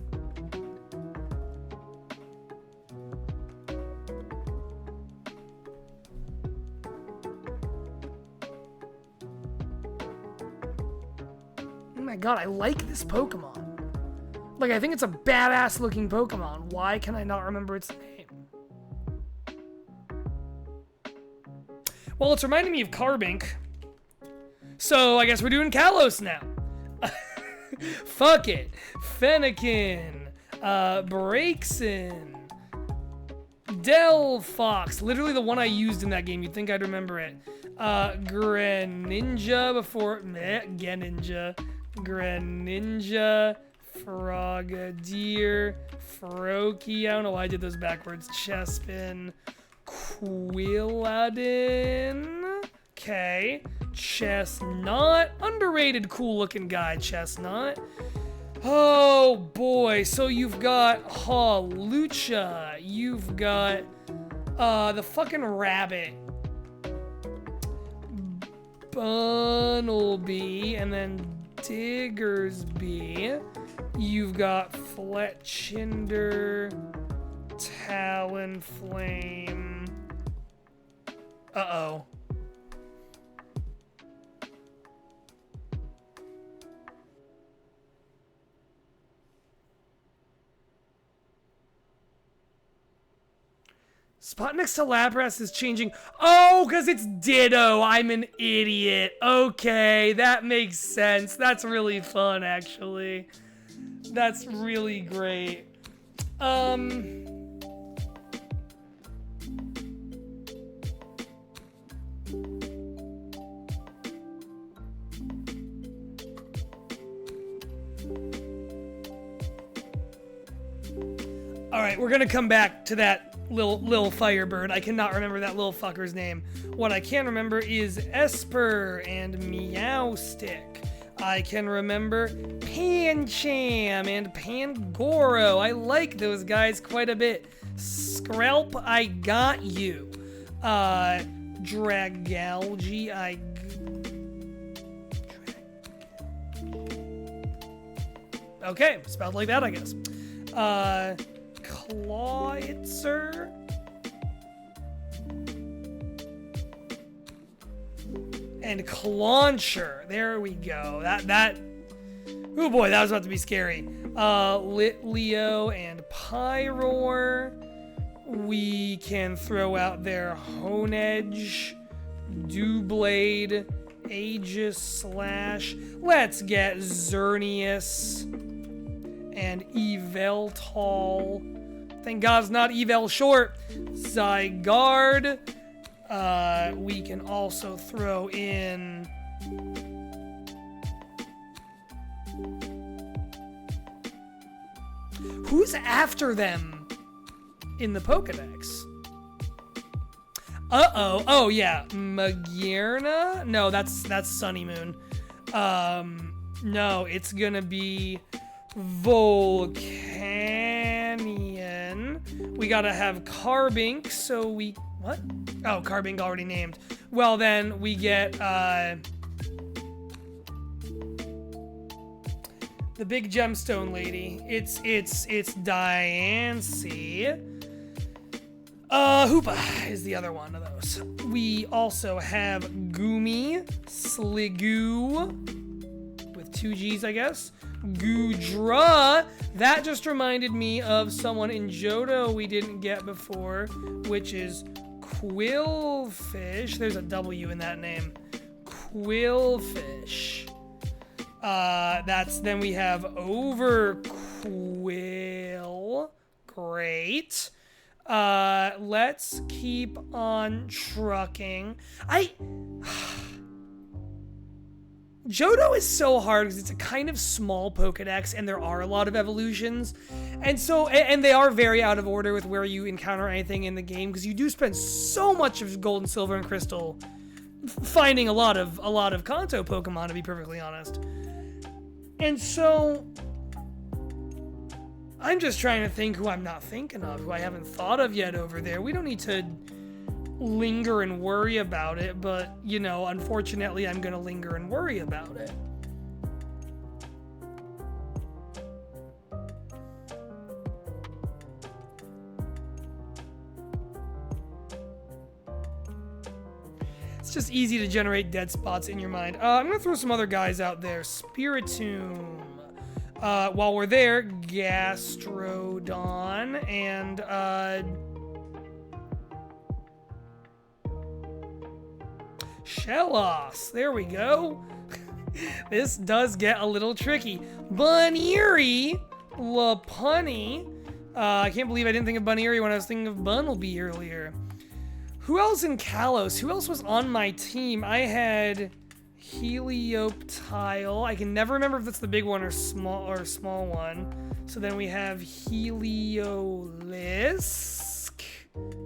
Oh my god, I like this Pokemon. Like, I think it's a badass looking Pokemon. Why can I not remember its name? Well, it's reminding me of Carbink. So I guess we're doing Kalos now. Fuck it. Fennekin. Braixen. Delphox. Literally the one I used in that game. You'd think I'd remember it. Greninja before... Geninja. Greninja. Frogadier. Froakie. I don't know why I did those backwards. Chespin. Quilladin. Okay. Chestnut. Underrated, cool looking guy, Chestnut. Oh boy. So you've got Hawlucha. You've got the fucking rabbit. Bunnelby. And then Diggersby. You've got Fletchinder. Talonflame. Uh-oh. Spot next to Lapras is changing. Oh, because it's Ditto. I'm an idiot. Okay, that makes sense. That's really fun, actually. That's really great. All right, we're gonna come back to that little Firebird. I cannot remember that little fucker's name. What I can remember is Esper and Meowstick. I can remember Pancham and Pangoro. I like those guys quite a bit. Skrelp, I got you. Dragalge, okay, spelled like that, I guess. Clawitzer. And Clauncher. There we go. Oh boy, that was about to be scary. Litleo and Pyroar. We can throw out their Honedge, Doublade, Aegis Slash. Let's get Xerneas and Yveltal. Thank God it's not Evel Short. Zygarde. We can also throw in... Who's after them in the Pokedex? Uh-oh. Oh, yeah. Magearna? No, that's Sunny Moon. No, it's gonna be Volcanion. We gotta have Carbink, so we... What? Oh, Carbink already named. Well, then we get, the big gemstone lady. It's Diancie. Hoopa is the other one of those. We also have Goomy, Sliggoo, with 2 G's, I guess. Goodra. That just reminded me of someone in Johto we didn't get before, which is Quillfish. There's a W in that name. Quillfish. Then we have Overquill. Great. Let's keep on trucking. Johto is so hard because it's a kind of small Pokedex and there are a lot of evolutions. And they are very out of order with where you encounter anything in the game because you do spend so much of Gold and Silver and Crystal finding a lot of Kanto Pokemon, to be perfectly honest. And so I'm just trying to think who I'm not thinking of, who I haven't thought of yet over there. We don't need to linger and worry about it, but, you know, unfortunately, I'm going to linger and worry about it. It's just easy to generate dead spots in your mind. I'm going to throw some other guys out there. Spiritomb. While we're there, Gastrodon and, Shellos. There we go. This does get a little tricky. Buneary. Lopunny. I can't believe I didn't think of Buneary when I was thinking of Bunnelby earlier. Who else in Kalos? Who else was on my team? I had Helioptile. I can never remember if that's the big one or small one. So then we have Heliolisk.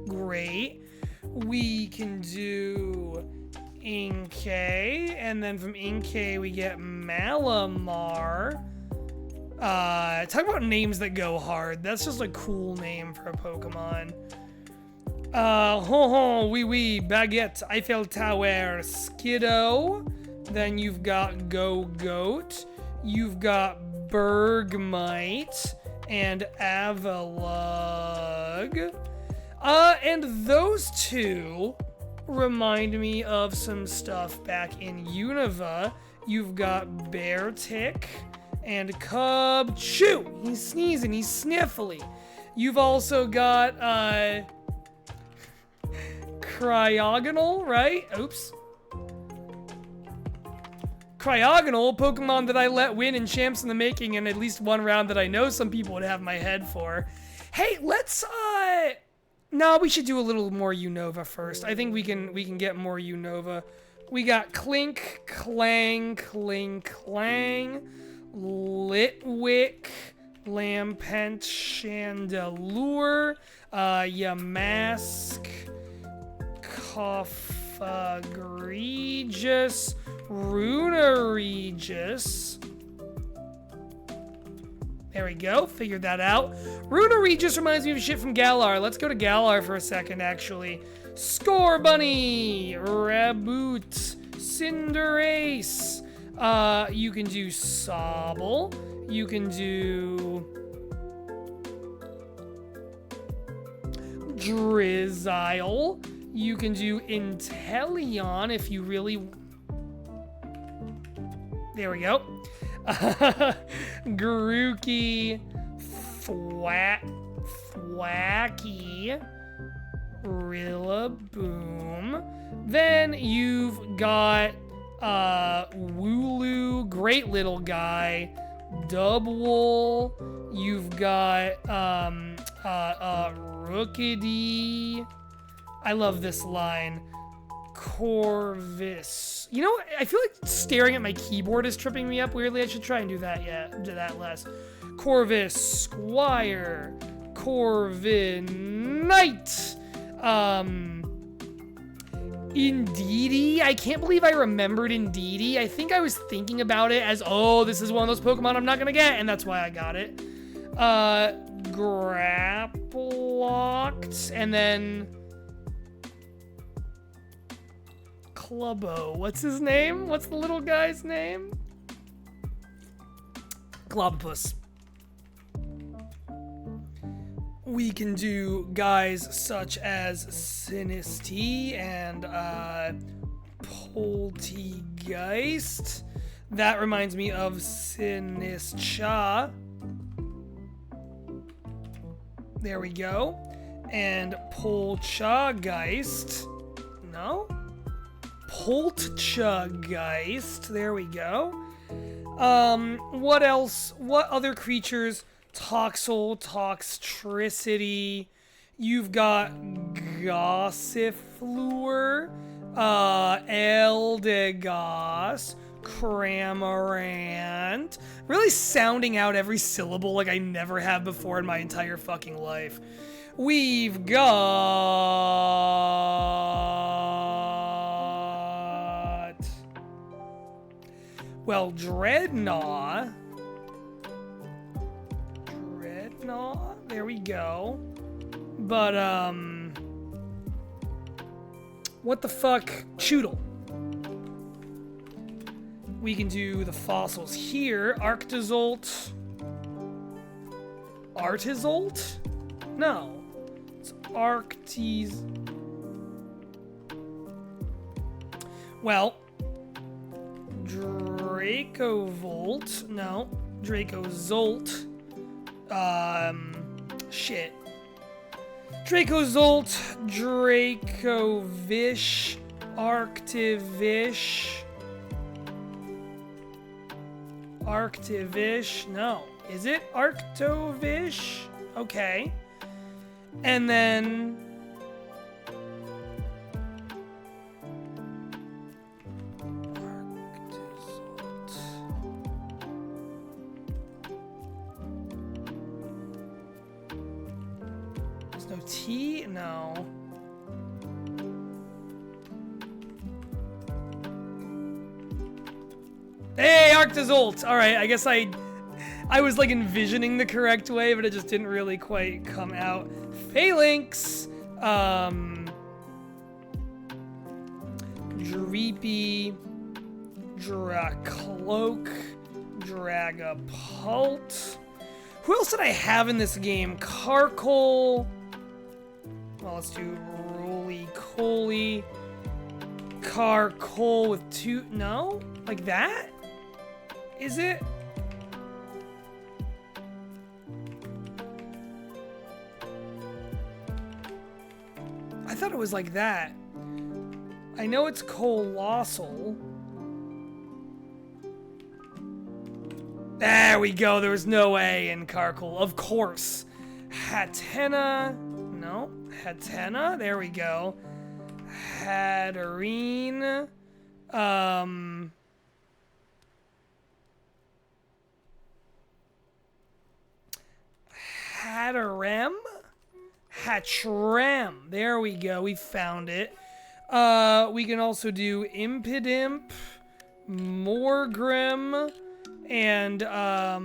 Great. We can do Inkay, and then from Inkay we get Malamar. Talk about names that go hard. That's just a cool name for a Pokemon. Wee, Baguette, Eiffel Tower, Skiddo. Then you've got Goat. You've got Bergmite and Avalugg. And those two remind me of some stuff back in Unova. You've got Beartick and Cubchoo. He's sneezing, he's sniffly. You've also got, Cryogonal, right? Oops. Cryogonal, Pokemon that I let win in Champs in the Making and at least one round that I know some people would have my head for. Hey, let's, no, we should do a little more Unova first. I think we can get more Unova. We got Clink, Clang, Clink, Clang, Litwick, Lampent, Chandelure, Yamask, Coffagregis, Runaregis. There we go. Figured that out. Runaregis reminds me of shit from Galar. Let's go to Galar for a second, actually. Scorbunny, Raboot, Cinderace. You can do Sobble. You can do Drizzile. You can do Inteleon if you really... There we go. Grookey, Thwacky, Rillaboom. Then you've got Wooloo, great little guy, Dubwool. You've got Rookidee. I love this line. Corvus. You know, I feel like staring at my keyboard is tripping me up weirdly. I should try and do that, do that less. Corvus, Squire, Corviknight, Indeedee. I can't believe I remembered Indeedee. I think I was thinking about it as, oh, this is one of those Pokemon I'm not gonna get, and that's why I got it. Grapploct, and then Clubbo. What's his name? What's the little guy's name? Globopus. We can do guys such as Sinistea and Poltegeist. That reminds me of Sinischa. There we go. And Polchageist. No? Poltchageist. There we go. What else? What other creatures? Toxel, Toxtricity. You've got Gossifleur, Eldegoss, Cramorant. Really sounding out every syllable like I never have before in my entire fucking life. We've got... Well, Dreadnought. There we go. But, what the fuck? Choodle. We can do the fossils here. Arctozolt. Artizolt? No. It's Arctis. Well, Dracovolt. No. Dracozolt. Shit. Dracozolt, Dracovish, Arctivish, no. Is it Arctovish? Okay. And then... T? No. Hey, Arctozolt! Alright, I guess I was like envisioning the correct way, but it just didn't really quite come out. Phalanx! Dreepy, Dracloak, Dragapult. Who else did I have in this game? Carkol. Well, let's do Roly-Coly. Carkol with two... No? Like that? Is it? I thought it was like that. I know it's colossal. There we go. There was no A in Carkle. Of course. Hatena. No. Hatena. There we go. Hatterene. Hatterem? Hatrem. There we go. We found it. We can also do Impidimp, Morgrim, and, oh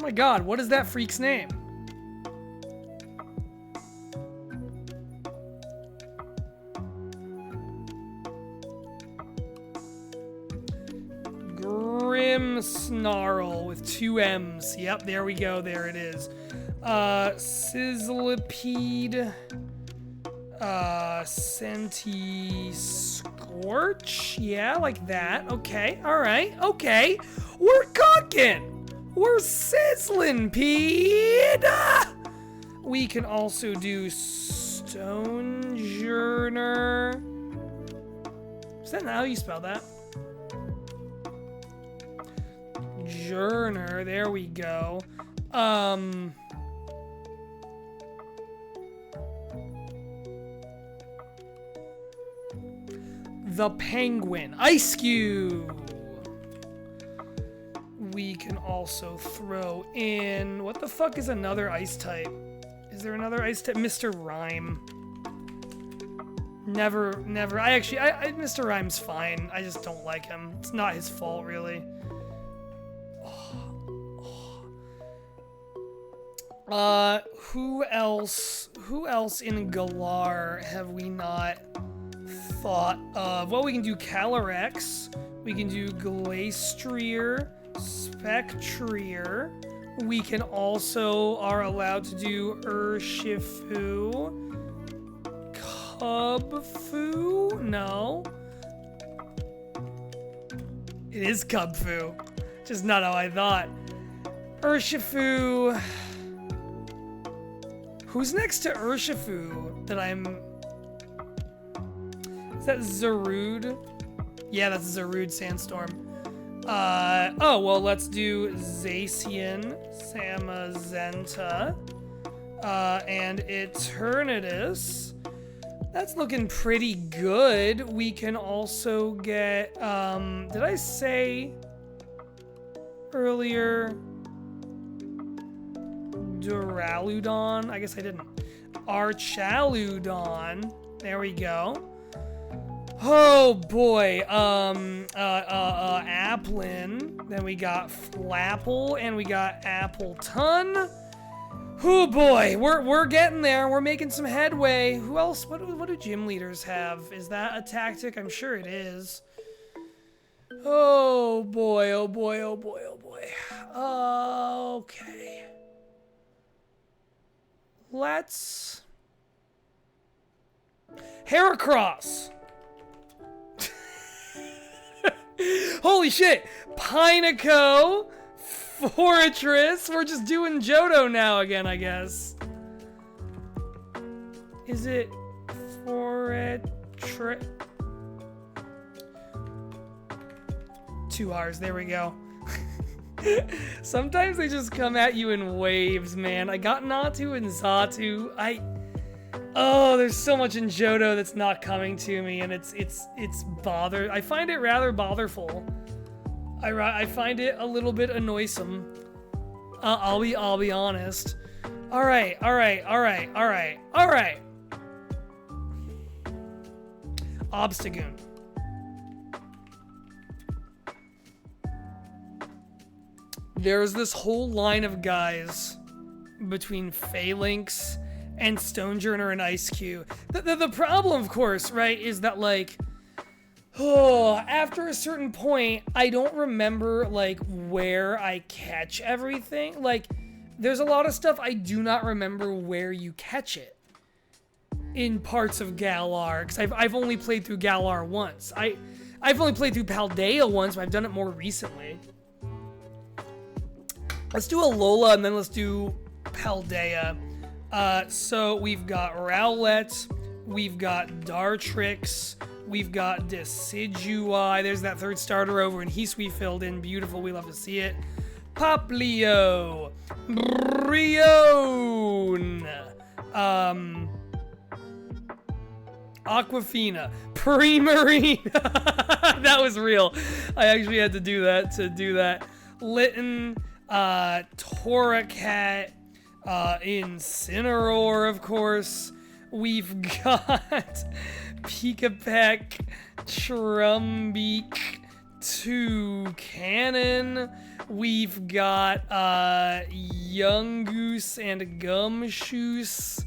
my god, what is that freak's name? Grimmsnarl with 2 M's. Yep, there we go. There it is. Sizzlipede. Senti-Scorch? Yeah, like that. Okay, alright, okay. We're cooking! We're sizzling, Pete! We can also do Stonejourner. Is that how you spell that? Journer, there we go. The Penguin. Ice Cube. We can also throw in... What the fuck is another ice type? Is there another ice type? Mr. Rhyme. Never. Mr. Rhyme's fine. I just don't like him. It's not his fault, really. Who else in Galar have we not thought of? Well, we can do Calyrex, we can do Glastrier, Spectrier, we can also are allowed to do Urshifu, Cubfu, no. It is Cubfu, just not how I thought. Urshifu. Who's next to Urshifu that I'm... Is that Zarude? Yeah, that's Zarude Sandstorm. Oh, well, let's do Zacian, Samazenta, and Eternatus. That's looking pretty good. We can also get, did I say earlier Duraludon? I guess I didn't. Archaludon. There we go. Oh boy. Applin. Then we got Flapple and we got Appleton. Oh boy, we're getting there. We're making some headway. Who else? What do gym leaders have? Is that a tactic? I'm sure it is. Oh boy, oh boy, oh boy, oh boy. Okay. Let's... Heracross! Holy shit! Pineco! Fortress! We're just doing Johto now again, I guess. Is it... Fortress... 2 R's, there we go. Sometimes they just come at you in waves, man. I got Natu and Xatu. Oh, there's so much in Johto that's not coming to me, and it's bother. I find it rather botherful. I find it a little bit annoysome. I'll be honest. All right. Obstagoon. There's this whole line of guys between Phalanx and Stonejourner and Ice-Q. The problem, of course, right, is that, like, after a certain point, I don't remember, like, where I catch everything. Like, there's a lot of stuff I do not remember where you catch it in parts of Galar, because I've only played through Galar once. I've only played through Paldea once, but I've done it more recently. Let's do Alola, and then let's do Paldea. So we've got Rowlet, We've got Dartrix. We've got Decidui. There's that third starter over in Hisui filled in. Beautiful. We love to see it. Poplio. Brion. Aquafina. Primarine. That was real. I actually had to do that Litten. Torracat. Incineroar, of course. We've got Pikapeck, Trumbeak, Toucannon. We've got Yungoos and Gumshoos.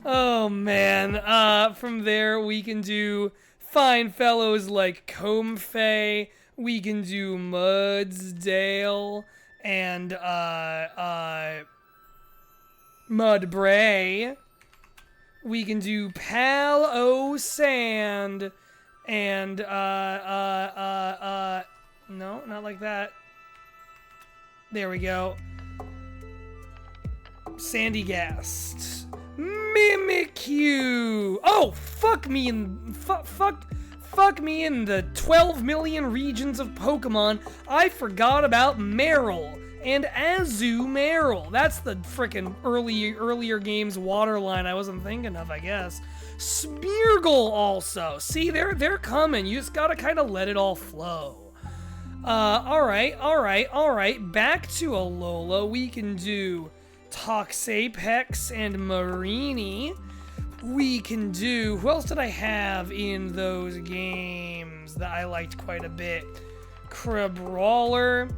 Oh man. From there we can do fine fellows like Comfey. We can do Mudsdale and Mudbray. We can do Palo Sand and no, not like that. There we go. Sandygast. Mimikyu. Oh, fuck me in fuck me in the 12 million regions of Pokemon. I forgot about Meryl. And Azumarill. That's the frickin' earlier games waterline I wasn't thinking of, I guess. Smeargle also. See, they're coming. You just gotta kind of let it all flow. Alright. Back to Alola. We can do Toxapex and Marini. We can do... Who else did I have in those games that I liked quite a bit? Crabrawler.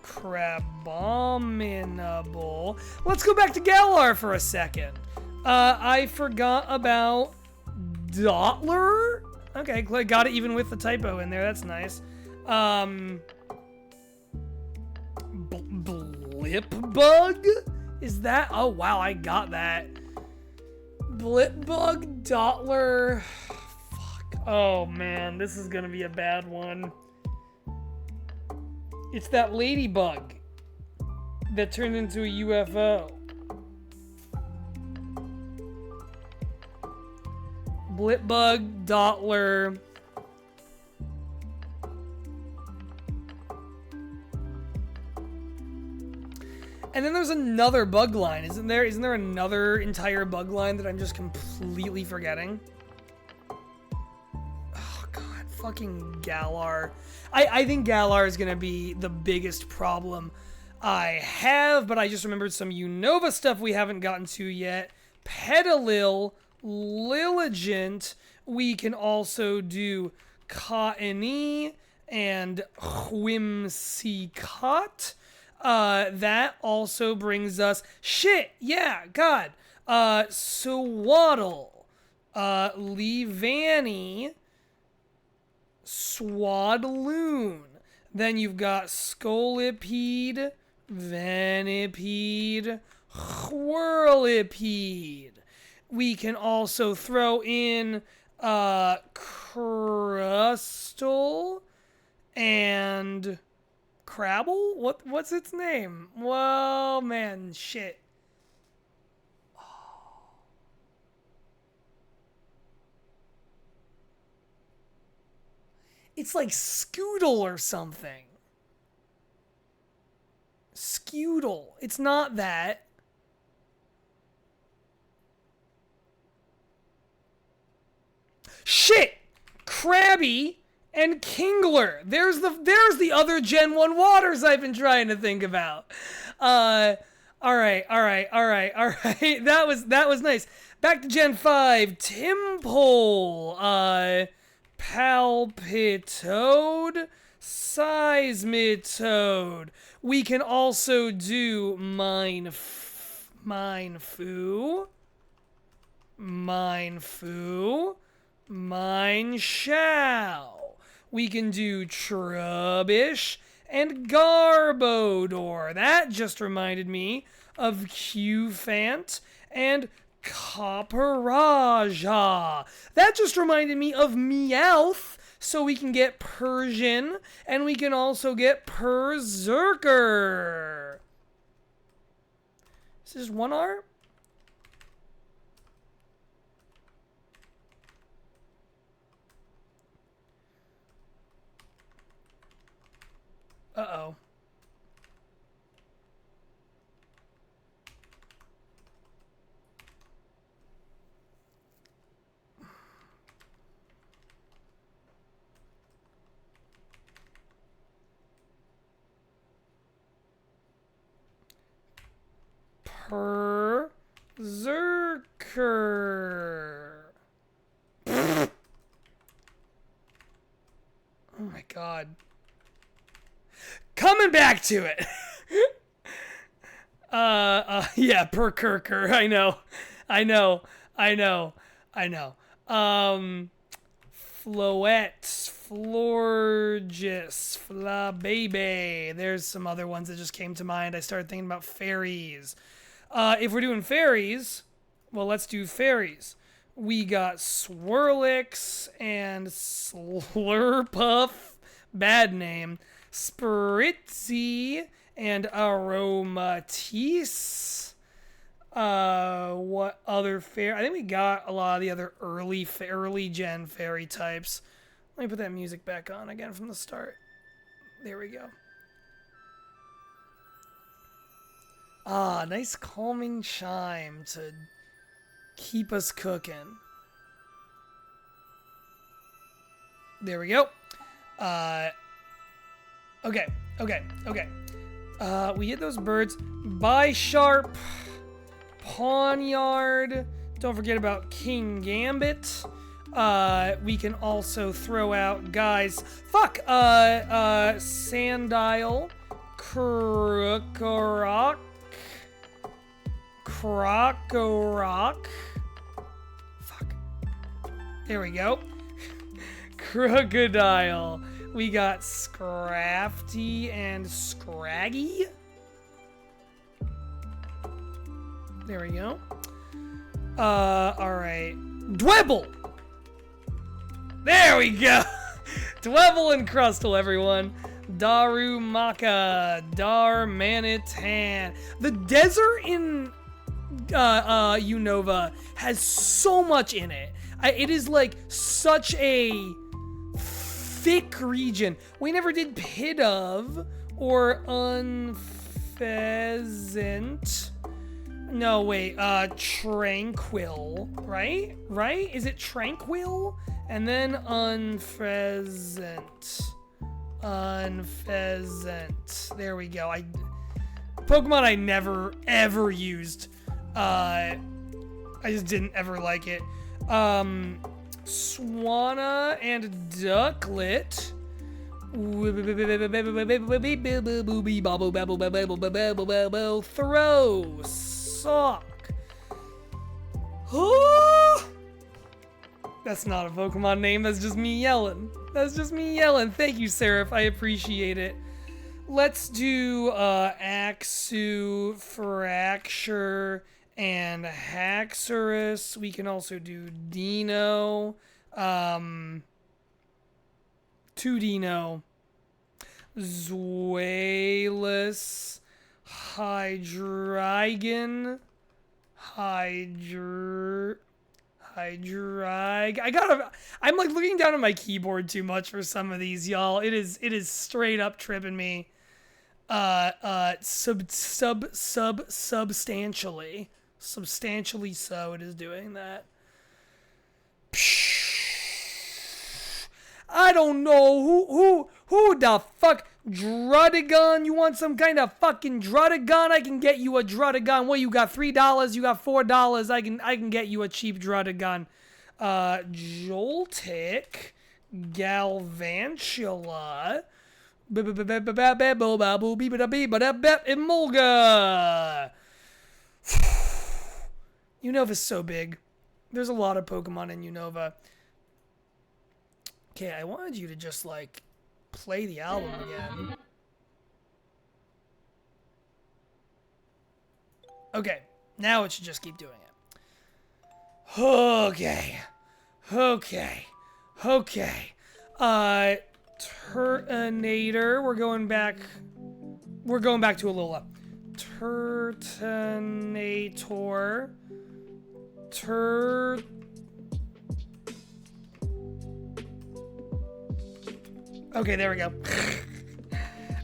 Crabominable. Let's go back to Galar for a second. I forgot about Dottler. Okay, got it even with the typo in there. That's nice. Blipbug? Is that? Oh, wow, I got that. Blipbug, Dottler. Fuck. Oh, man, this is gonna be a bad one. It's that ladybug that turned into a UFO. Blipbug, Dottler. And then there's another bug line, isn't there? Isn't there another entire bug line that I'm just completely forgetting? Oh god, fucking Galar. I think Galar is gonna be the biggest problem I have, but I just remembered some Unova stuff we haven't gotten to yet. Petalil, Lilligant. We can also do Cottony and Whimsicott. That also brings us... Shit! Yeah, God! Swaddle. Leavanny. Swadloon. Then you've got Scolipede, Venipede, Whirlipede. We can also throw in Crustle and Crabble? What's its name? Well, man, shit. It's like Scoodle or something. Scoodle. It's not that. Shit! Krabby and Kingler. There's the other Gen 1 waters I've been trying to think about. All right. That was nice. Back to Gen 5. Timpole. Palpitoad, Seismitoad. We can also do Minefu, Mineshao. We can do Trubbish and Garbodor. That just reminded me of Qfant and Copperaja. That just reminded me of Meowth, so we can get Persian, and we can also get Berserker. Is this one R? Uh-oh. Berserker. Oh my god. Coming back to it. Yeah, Berserker. I know. Floettes, Florges, Flabebe. There's some other ones that just came to mind. I started thinking about fairies. If we're doing fairies, well, let's do fairies. We got Swirlix and Slurpuff, bad name, Spritzy and Aromatisse. What other I think we got a lot of the other early gen fairy types. Let me put that music back on again from the start. There we go. Ah, nice calming chime to keep us cooking. There we go. Okay. We get those birds. Bisharp, Pawnyard. Don't forget about King Gambit. We can also throw out guys. Sandile, Krokorok. Fuck. There we go. Crocodile. We got Scrafty and Scraggy. There we go. Alright. Dwebble! There we go! Dwebble and Crustle, everyone. Darumaka. Darmanitan. The desert in Unova has so much in it. It is like such a thick region. We never did Pidove or Unpheasant. No, wait, Tranquil, right? Right? Is it Tranquil? And then Unpheasant. Unpheasant. There we go. Pokemon I never, ever used. I just didn't ever like it. Swanna and Ducklet. Throw. Sock. That's not a Pokemon name. That's just me yelling. Thank you, Seraph. I appreciate it. Let's do Axu, Fracture, and Haxorus. We can also do Dino. 2 Dino. Zweilous. Hydreigon. I'm like looking down at my keyboard too much for some of these, y'all. It is straight up tripping me. Substantially so it is doing that. I don't know who the fuck. Drudigon, you want some kind of fucking Drudigon? I can get you a Drudigon. What, you got $3? You got $4? I can get you a cheap Drudigon. Joltik, Galvantula, Emolga. Unova's so big. There's a lot of Pokemon in Unova. Okay, I wanted you to just like play the album again. Okay, now it should just keep doing it. Okay. Turtonator, we're going back to Alola. Turtonator. Okay, there we go.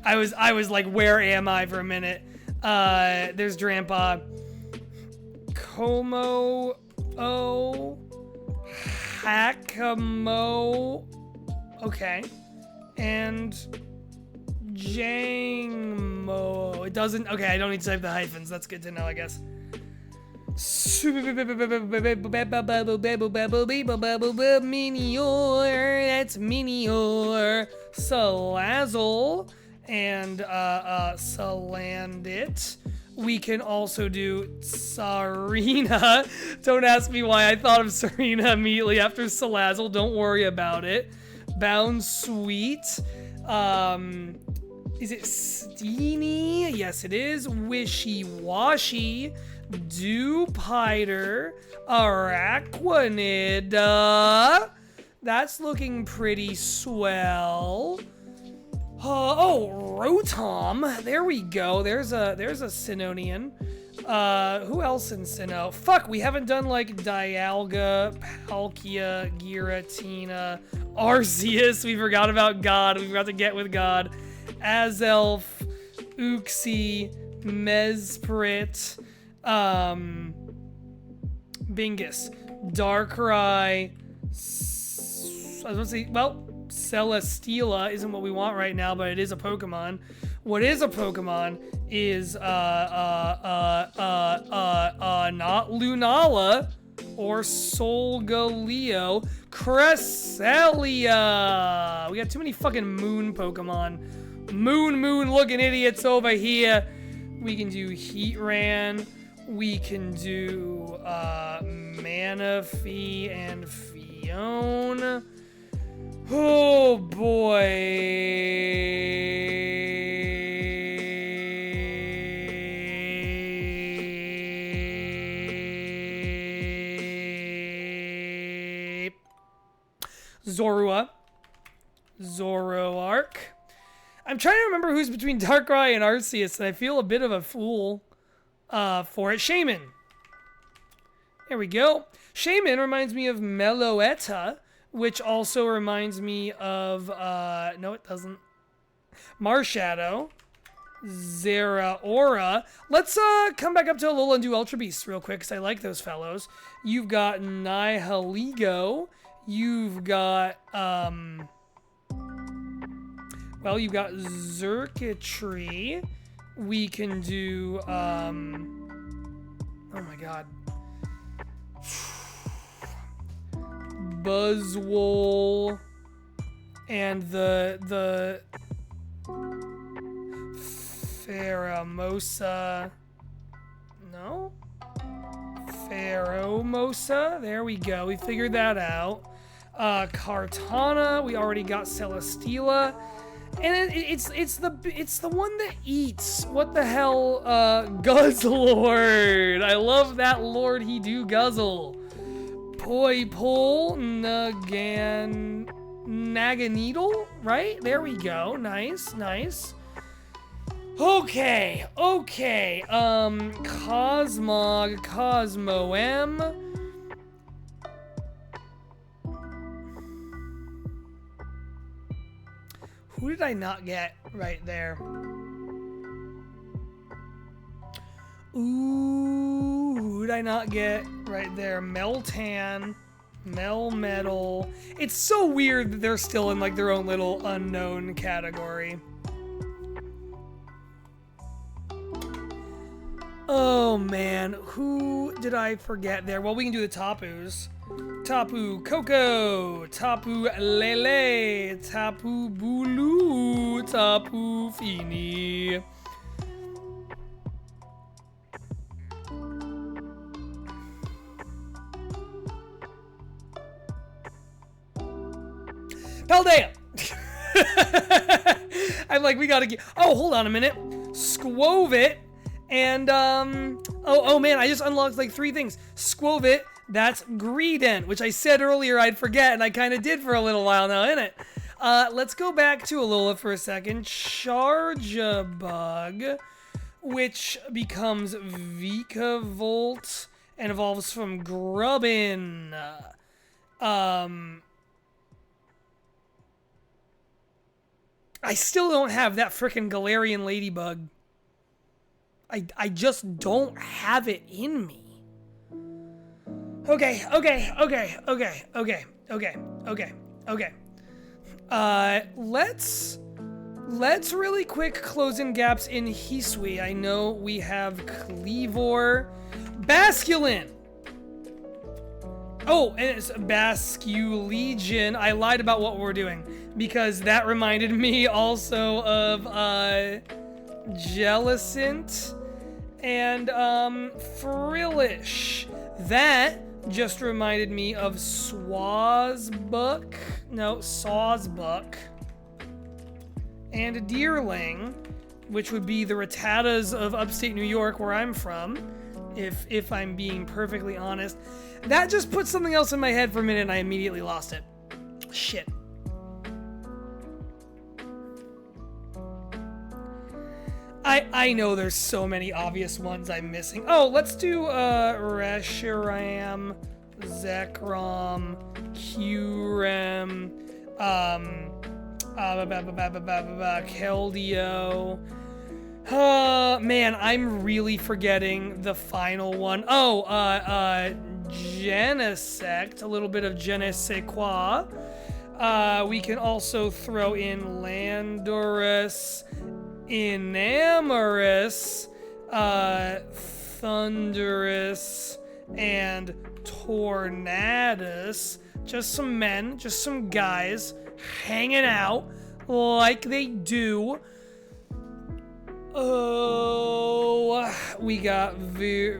I was like, where am I for a minute? There's Drampa. Como O Hakamo. Okay. And Jangmo. It doesn't. Okay, I don't need to type the hyphens. That's good to know, I guess. Meteor. That's Meteor. Salazzle. And Salandit. We can also do Sarina. Don't ask me why I thought of Sarina immediately after Salazzle. Don't worry about it. Bound Sweet. Is it Steenie? Yes, it is. Wishy Washy. Dewpider. Araquanid. That's looking pretty swell. Oh, Rotom. There we go. There's a Sinonian. Who else in Sinnoh? Fuck, we haven't done like Dialga, Palkia, Giratina, Arceus. We forgot about God. We forgot to get with God. Azelf, Uxie, Mesprit, Bingus, Darkrai. I was going to say, well, Celesteela isn't what we want right now, but it is a Pokemon. What is a Pokemon is not Lunala or Solgaleo, Cresselia. We got too many fucking moon Pokemon. Moon looking idiots over here. We can do Heatran. We can do Manaphy and Fiona. Oh boy. Zorua. Zoroark. I'm trying to remember who's between Darkrai and Arceus, and I feel a bit of a fool for it. Shaman. There we go. Shaman reminds me of Meloetta, which also reminds me of, no it doesn't, Marshadow, Zeraora. Let's come back up to Alola and do Ultra Beasts real quick, because I like those fellows. You've got Nihilego. You've got, well, you've got Xurkitree. We can do, oh my god. Buzzwole and the Pheromosa. No? Pheromosa. There we go. We figured that out. Kartana. We already got Celesteela. And it's the one that eats. What the hell? Guzzlord. I love that Lord he do guzzle. Poipole, Naganeedle, right? There we go. Nice. Okay. Cosmog, Cosmoem. Who did I not get right there? Ooh, who did I not get right there? Meltan, Melmetal. It's so weird that they're still in like their own little unknown category. Oh man, who did I forget there? Well, we can do the Tapus. Tapu Koko, Tapu Lele, Tapu Bulu, Tapu Fini. Paldea! I'm like, we gotta get... Oh, hold on a minute. Squovit and, oh man, I just unlocked like 3 things. Squovit, that's Greedent, which I said earlier I'd forget, and I kind of did for a little while now, innit? Let's go back to Alola for a second. Charjabug, which becomes Vikavolt and evolves from Grubbin. I still don't have that frickin' Galarian ladybug. I just don't have it in me. Okay. Let's really quick close in gaps in Hisui. I know we have Cleavor. Basculin! Oh, and it's Basculegion. I lied about what we're doing because that reminded me also of Jellicent and Frillish. That just reminded me of Swazbuck. No, Sawsbuck. And a Deerling, which would be the Rattatas of upstate New York, where I'm from, if I'm being perfectly honest. That just put something else in my head for a minute and I immediately lost it. Shit. I know there's so many obvious ones I'm missing. Oh, let's do Reshiram, Zekrom, Qrem, Keldeo. Man, I'm really forgetting the final one. Oh, Genesect, a little bit of Je ne sais quoi. We can also throw in Landorus, Enamorous, Thunderous, and Tornadus. Just some men, just some guys hanging out like they do. Oh, we got Virizion,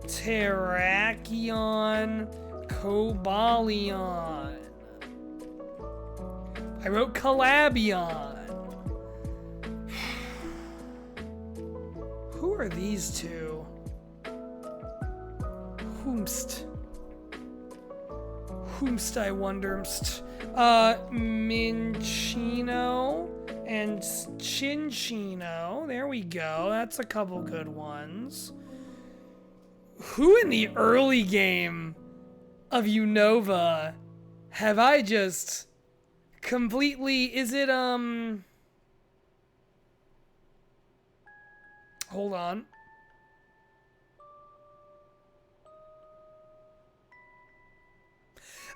Terrakion, Cobalion. I wrote Calabion. Who are these two? Whomst, I wonderst. Minchino and Chinchino. There we go. That's a couple good ones. Who in the early game of Unova have I just completely... Is it, Hold on.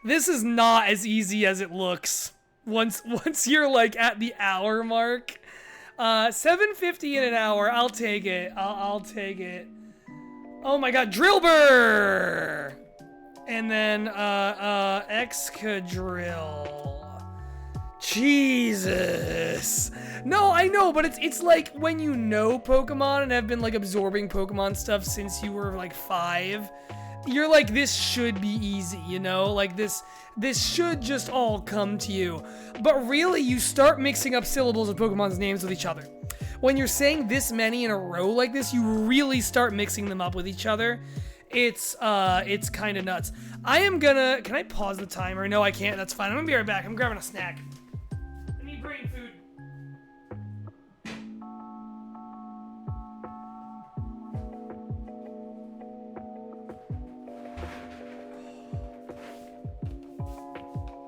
This is not as easy as it looks. Once you're like at the hour mark. 750 in an hour. I'll take it. I'll take it. Oh my god, Drillbur! And then Excadrill. Jesus. No, I know, but it's like when you know Pokemon and have been like absorbing Pokemon stuff since you were like 5, you're like, this should be easy, you know? Like this should just all come to you. But really, you start mixing up syllables of Pokemon's names with each other. When you're saying this many in a row like this, you really start mixing them up with each other. It's kind of nuts. Can I pause the timer? No, I can't. That's fine. I'm gonna be right back. I'm grabbing a snack. I need brain food.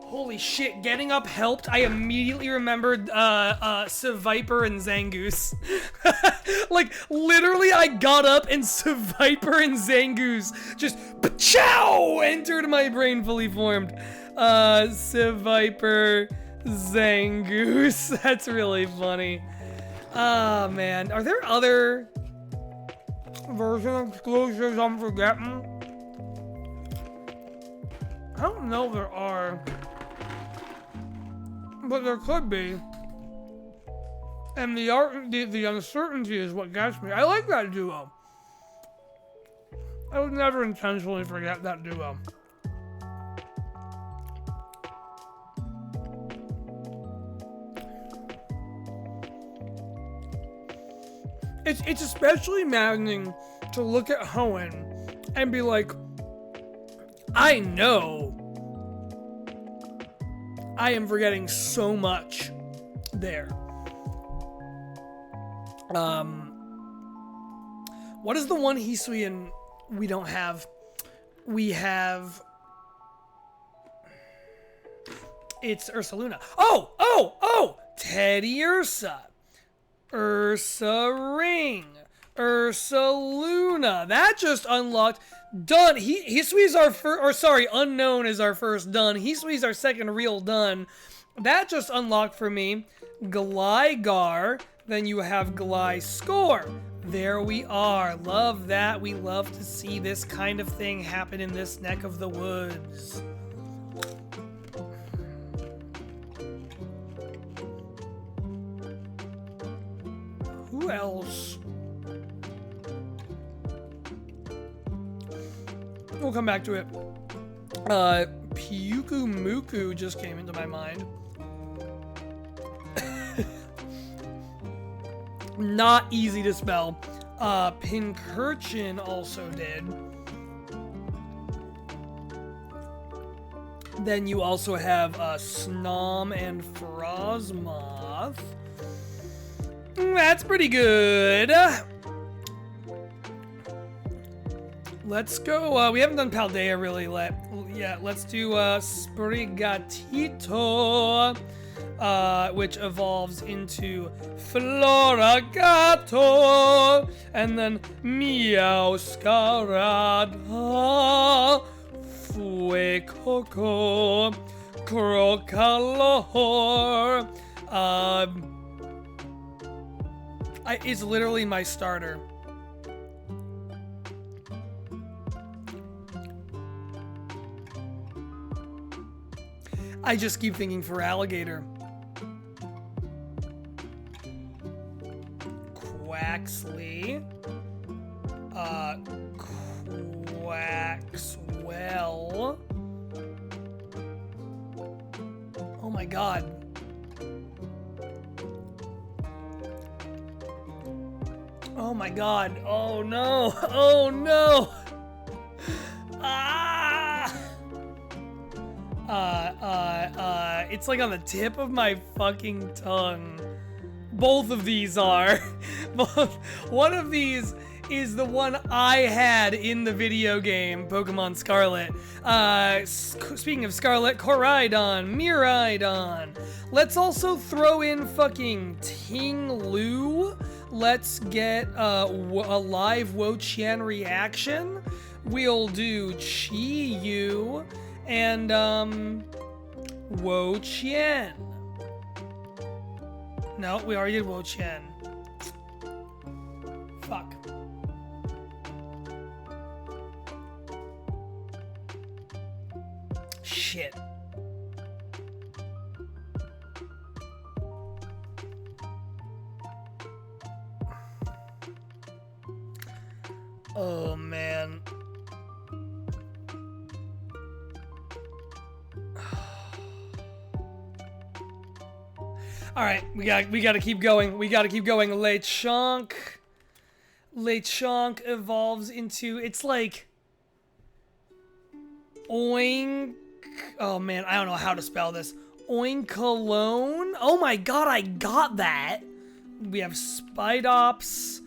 Holy shit, getting up helped. I immediately remembered Seviper and Zangoose. Like, literally, I got up and Seviper and Zangoose just pa-chow entered my brain fully formed. Seviper, Zangoose. That's really funny. Ah, man. Are there other version exclusives I'm forgetting? I don't know if there are. But there could be. And the uncertainty is what gets me. I like that duo. I would never intentionally forget that duo. It's especially maddening to look at Hoenn and be like, I know I am forgetting so much there. What is the one Hisuian we don't have? We have... It's Ursaluna. Oh! Teddy Ursa. Ursa Ring. Ursaluna. That just unlocked. Done. Hisui's our first, or sorry, Unknown is our first done. Hisui's our second real done. That just unlocked for me Gligar. Then you have Gliscor. There we are. Love that. We love to see this kind of thing happen in this neck of the woods. Who else? We'll come back to it. Pyuku Muku just came into my mind. Not easy to spell. Pincurchin also did. Then you also have Snom and Frosmoth. That's pretty good. Let's go. We haven't done Paldea really yet. Let's do Sprigatito, which evolves into Floragato, and then Meowscarada, Fuecoco, Crocalor. It's literally my starter. I just keep thinking for alligator. Quaxley. Quaxwell. Oh my god. Oh my god. Oh no. Oh no. It's like on the tip of my fucking tongue. Both of these are. One of these is the one I had in the video game, Pokemon Scarlet. Speaking of Scarlet, Koraidon, Miraidon. Let's also throw in fucking Ting-Lu. Let's get a live Wo-Chien reaction. We'll do Chi-Yu and Wo-Chien. No, we already did Wo-Chien. Fuck. Shit. Oh man. All right, we gotta keep going. We gotta keep going. Lechonk evolves into, it's like Oink. Oh man, I don't know how to spell this. Oinkalone. Oh my god, I got that. We have Spidops.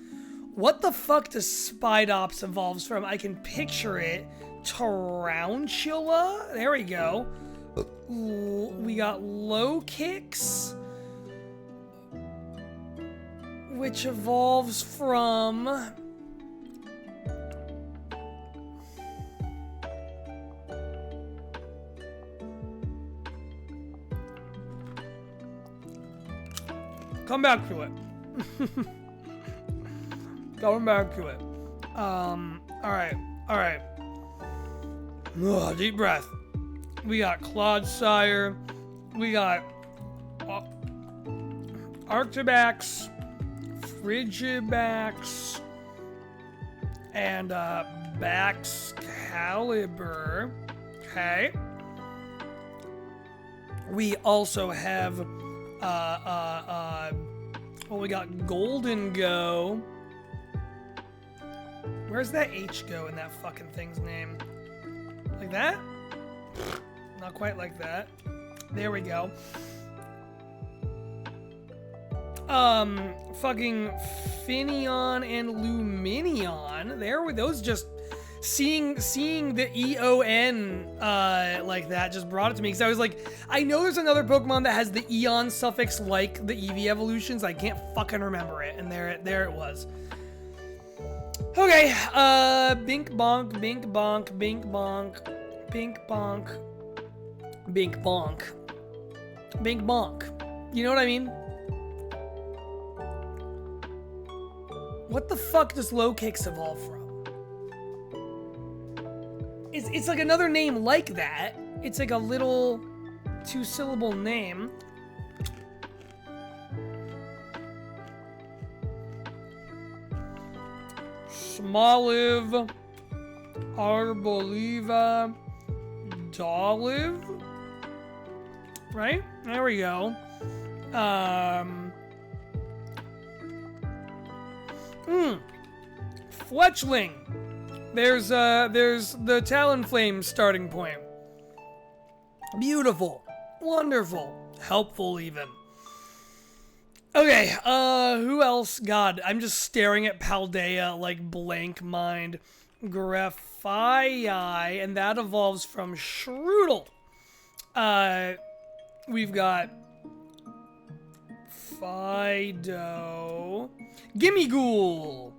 What the fuck does Spidops evolves from? I can picture it. Tarantula. There we go. We got Low Kicks, which evolves from come back to it. Going back to it. All right. Ugh, deep breath. We got Clodsire. We got Arctibax, Frigibax, and Baxcalibur. Okay. We also have we got Golden Go. Where's that H go in that fucking thing's name? Like that? Not quite like that. There we go. Fucking Finneon and Luminion. There were those just seeing the EON like that just brought it to me, because I was like, I know there's another Pokemon that has the Eon suffix like the Eevee evolutions. I can't fucking remember it, and there it was. Okay, bink bonk, bink bonk, bink bonk, bink bonk, bink bonk, bink bonk. You know what I mean? What the fuck does low kicks evolve from? It's like another name like that. It's like a little 2-syllable name. Smoliv, Arboliva, Doliv. Right? There we go. Fletchling. There's the Talonflame starting point. Beautiful. Wonderful. Helpful even. Okay, who else? God, I'm just staring at Paldea like blank mind. Grafii, and that evolves from Shroodle. We've got Fido. Gimmighoul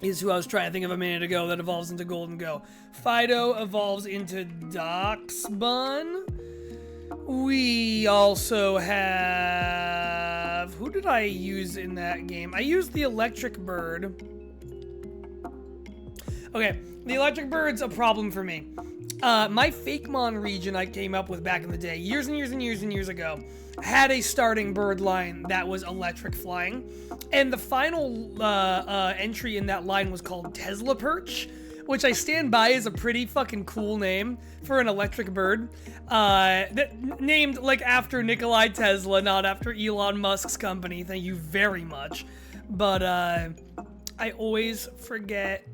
is who I was trying to think of a minute ago that evolves into Golden Go. Fido evolves into Doxbun. We also have... Who did I use in that game? I used the Electric Bird. Okay, the Electric Bird's a problem for me. My Fakemon region I came up with back in the day, years and years and years and years ago, had a starting bird line that was electric flying. And the final entry in that line was called Tesla Perch, which I stand by as a pretty fucking cool name for an electric bird. That named like after Nikolai Tesla, not after Elon Musk's company. Thank you very much. But I always forget.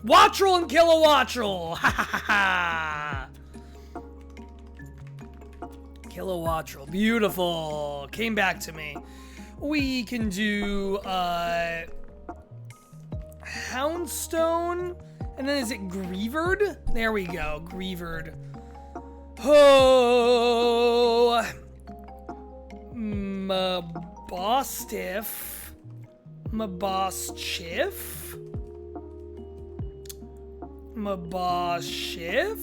Wattrel and Kilowattrel! Ha ha ha ha! Kilowattrel. Beautiful. Came back to me. We can do Houndstone. And then is it Greavard? There we go. Greavard. Oh! Mabostiff. Maboschiff. Mabostiff.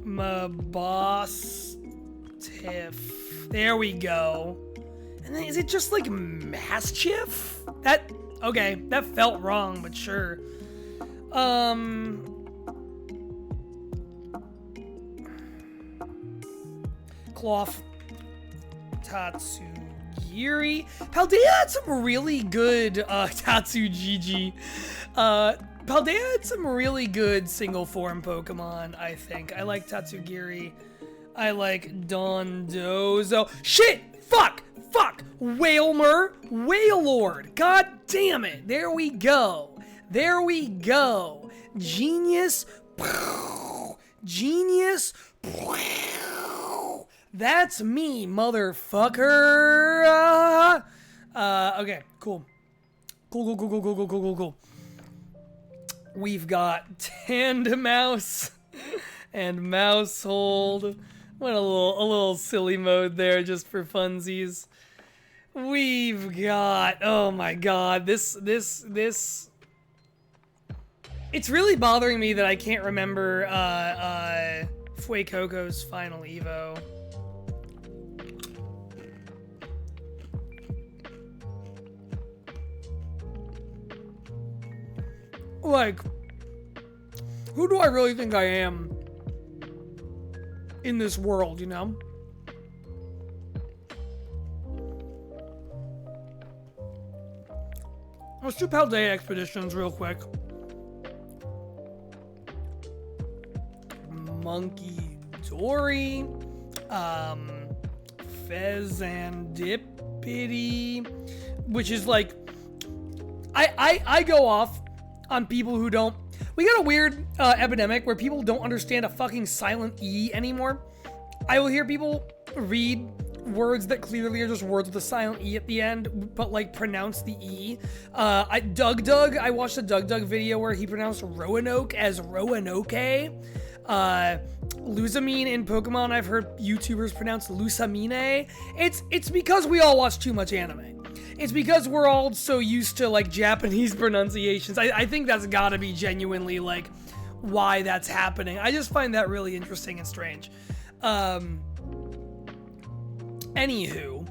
Mabostiff. There we go. And then is it just like Mastiff? That, okay, that felt wrong, but sure. Cloth. Tatsugiri. Paldea had some really good, Tatsugigi. Paldea had some really good single form Pokemon, I think. I like Tatsugiri. I like Dondozo. Shit! Fuck! Wailmer! Wailord! God damn it! There we go! There we go! Genius! Genius! That's me, motherfucker! Okay, cool. Cool. We've got Tandemouse and Mousehold. Went a little silly mode there just for funsies. We've got, oh my god, this. It's really bothering me that I can't remember Fuecoco's final Evo. Like, who do I really think I am in this world, you know? Let's do Paldea expeditions real quick. Monkey Dory, Fezandipity, which is like, I go off on people who don't. We got a weird epidemic where people don't understand a fucking silent E anymore. I will hear people read words that clearly are just words with a silent E at the end, but like pronounce the E. Doug, I watched a Doug video where he pronounced Roanoke as Roanoke. Lusamine in Pokemon, I've heard YouTubers pronounce Lusamine. It's because we all watch too much anime. It's because we're all so used to like Japanese pronunciations. I think that's gotta be genuinely like why that's happening. I just find that really interesting and strange. Anywho,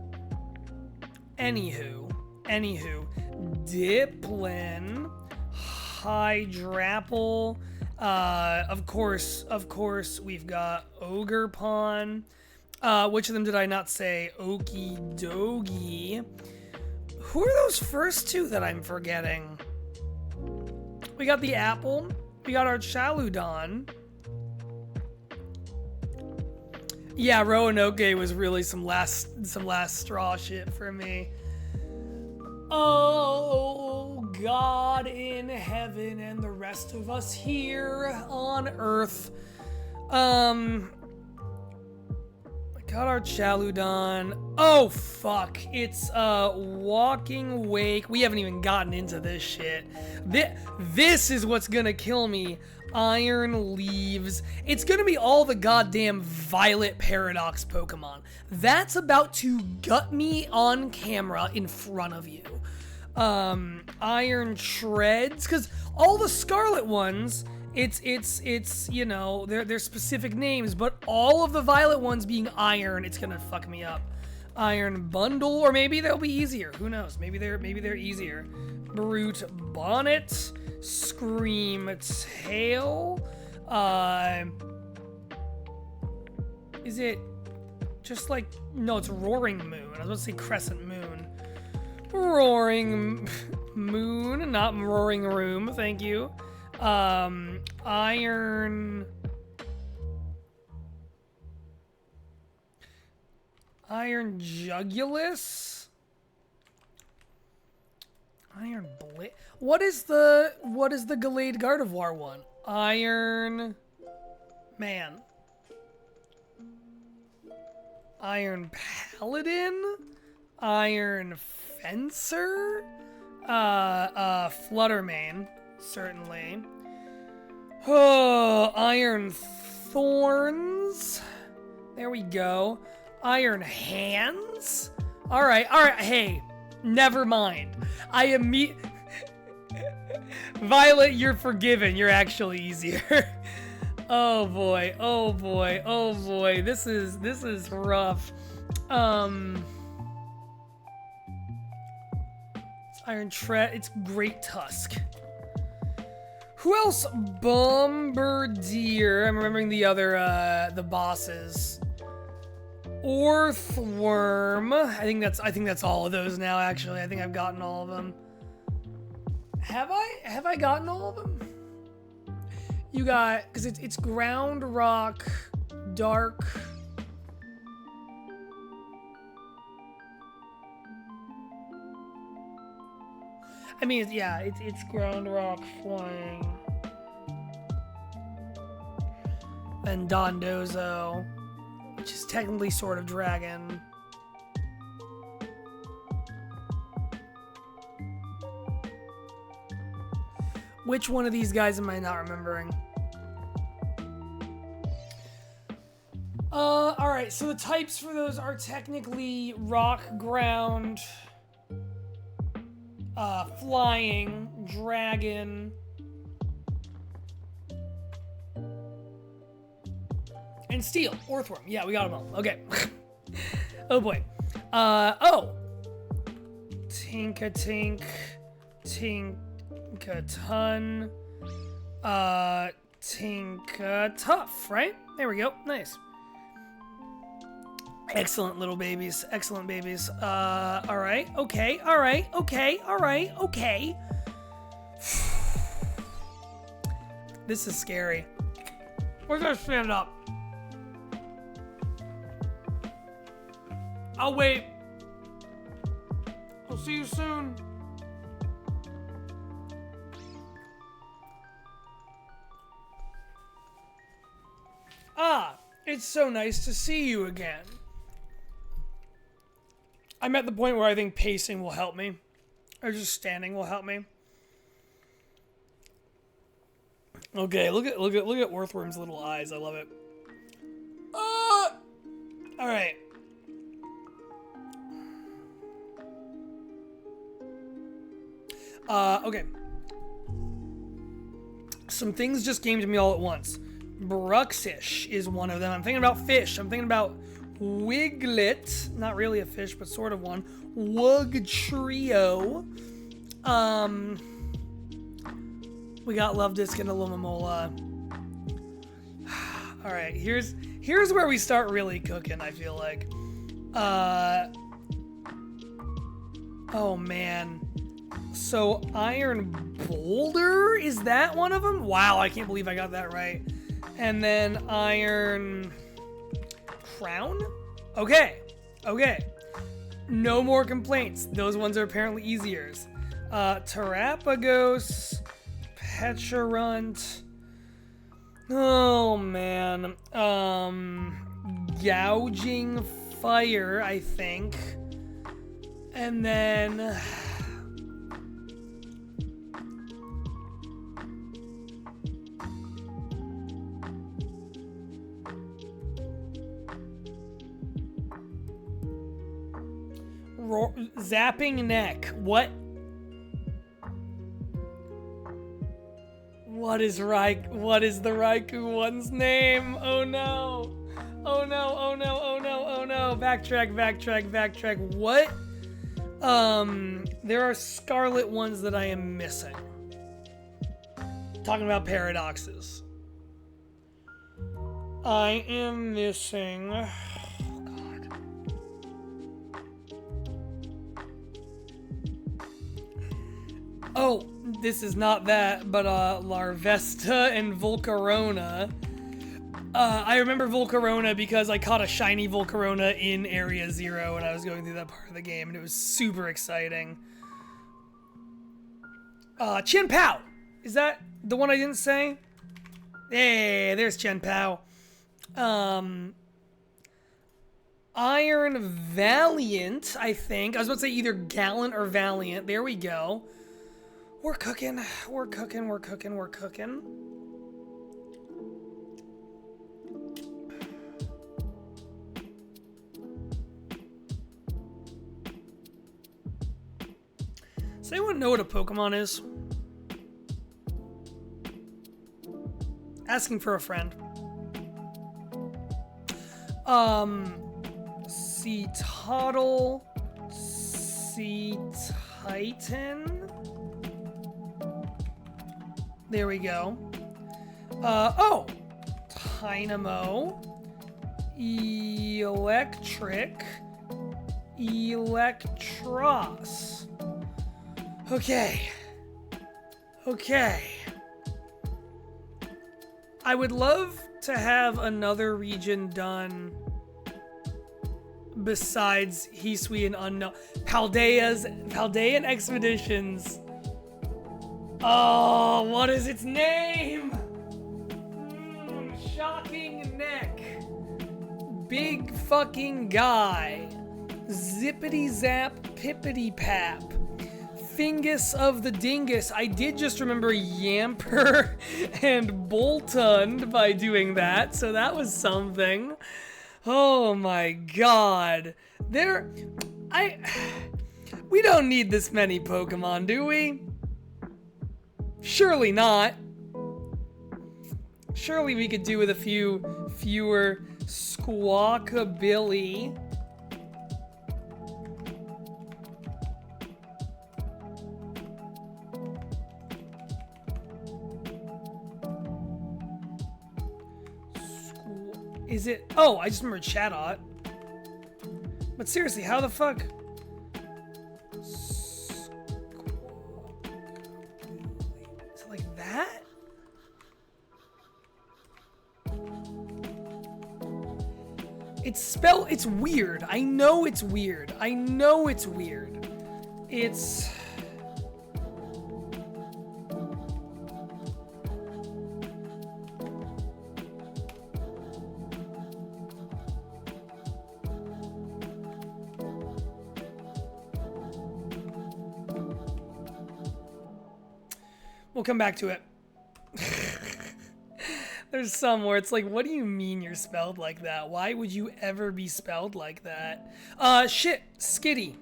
Diplin, Hydrapple, of course, we've got Ogerpon. Which of them did I not say? Okie dokie. Who are those first two that I'm forgetting? We got the apple. We got our Chaludon. Yeah, Roanoke was really some last straw shit for me. Oh, God in heaven and the rest of us here on Earth. Got our Chaludon. Oh, fuck. It's, Walking Wake. We haven't even gotten into this shit. This is what's gonna kill me. Iron Leaves. It's gonna be all the goddamn Violet Paradox Pokemon. That's about to gut me on camera in front of you. Iron Treads, because all the Scarlet ones, it's you know, they're specific names, but all of the Violet ones being Iron, it's gonna fuck me up. Iron Bundle, or maybe they'll be easier. Who knows? Maybe they're easier. Brute Bonnet, Scream Tail. Is it just like, no, it's Roaring Moon. I was about to say Crescent Moon. Roaring Moon, not Roaring Room. Thank you. Iron Jugulus. Iron Blade. What is the Gallade Gardevoir one? Iron Man. Iron Paladin. Iron Fencer. Fluttermane, certainly. Oh, Iron Thorns. There we go. Iron Hands. All right. Hey, never mind. Violet, you're forgiven. You're actually easier. Oh boy. This is rough. Iron Tread. It's Great Tusk. Who else? Bombardier. I'm remembering the other the bosses. Orthworm. I think that's all of those now, actually. I think I've gotten all of them. Have I gotten all of them? You got, because it's Ground Rock, Dark. I mean, it's Ground Rock, Flying. Then Dondozo, which is technically sort of Dragon. Which one of these guys am I not remembering? Alright, so the types for those are technically Rock, Ground, Flying, Dragon, and Steel, Orthworm. Yeah, we got them all. Okay. Oh boy. Tinkatink, Tinkaton, Tinkatuff, right? There we go. Nice. Excellent little babies. Excellent babies. Alright. Okay. Alright. This is scary. We're gonna stand up. I'll wait. I'll see you soon. Ah, it's so nice to see you again. I'm at the point where I think pacing will help me. Or just standing will help me. Okay, look at Earthworm's little eyes. I love it. All right. Okay. Some things just came to me all at once. Bruxish is one of them. I'm thinking about fish. I'm thinking about Wiglet. Not really a fish, but sort of one. Wug Trio. We got Love Disc and Alumamola. All right, here's where we start really cooking, I feel like. Oh man. So Iron Boulder, is that one of them? Wow, I can't believe I got that right. And then Iron Crown? Okay. No more complaints. Those ones are apparently easier. Terrapagos, Pecharunt. Oh man. Gouging Fire, I think. And then Zapping Neck. What is the Raikou one's name? Oh no. Backtrack. What? There are Scarlet ones that I am missing. Talking about paradoxes. I am missing. Oh, this is not that, but Larvesta and Volcarona. I remember Volcarona because I caught a shiny Volcarona in Area 0 when I was going through that part of the game, and it was super exciting. Chen Pao! Is that the one I didn't say? Hey, there's Chen Pao. Iron Valiant, I think. I was about to say either Gallant or Valiant. There we go. We're cooking. Does anyone know what a Pokemon is? Asking for a friend. Seatottle, Titan. There we go. Dynamo, Electric, Electros. Okay. I would love to have another region done besides Hisui and Unknown. Paldean Expeditions. Oh, what is its name? Shocking Neck. Big fucking guy. Zippity Zap Pippity Pap. Fingus of the Dingus. I did just remember Yamper and Boltund by doing that, so that was something. Oh my god. We don't need this many Pokemon, do we? Surely not. Surely we could do with a few fewer. Squawkabilly. Is it? Oh, I just remembered Chatot. But seriously, how the fuck? Is it like that? It's weird. I know it's weird. It's... We'll come back to it. There's some where it's like, what do you mean you're spelled like that? Why would you ever be spelled like that? Shit. Skitty.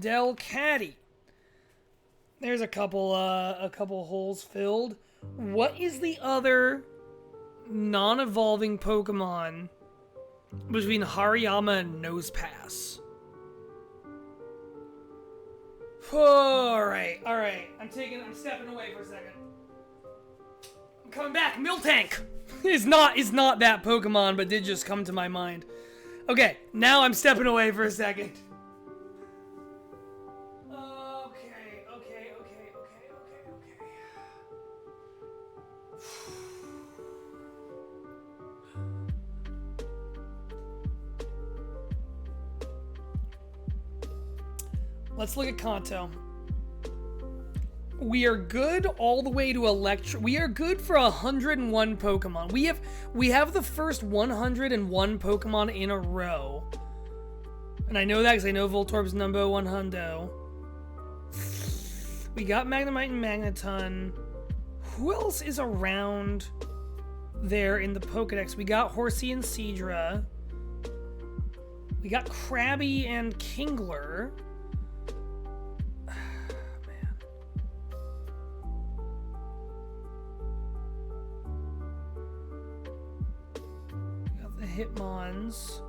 Delcatty. There's a couple holes filled. What is the other non-evolving Pokemon between Hariyama and Nosepass? Alright. I'm stepping away for a second. I'm coming back. Miltank is not that Pokemon, but did just come to my mind. Okay, now I'm stepping away for a second. Okay. Let's look at Kanto. We are good all the way to Electro. We are good for 101 Pokemon. We have the first 101 Pokemon in a row. And I know that because I know Voltorb's number 100. We got Magnemite and Magneton. Who else is around there in the Pokedex? We got Horsey and Seadra. We got Krabby and Kingler. Hitmons.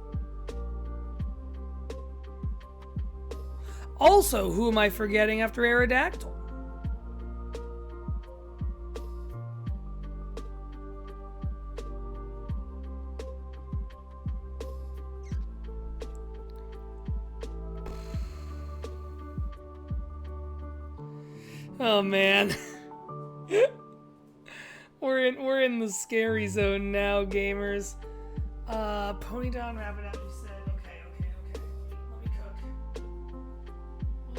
Also, who am I forgetting after Aerodactyl? Oh man. We're in the scary zone now, gamers. Ponydown Rabbit, you said. Okay.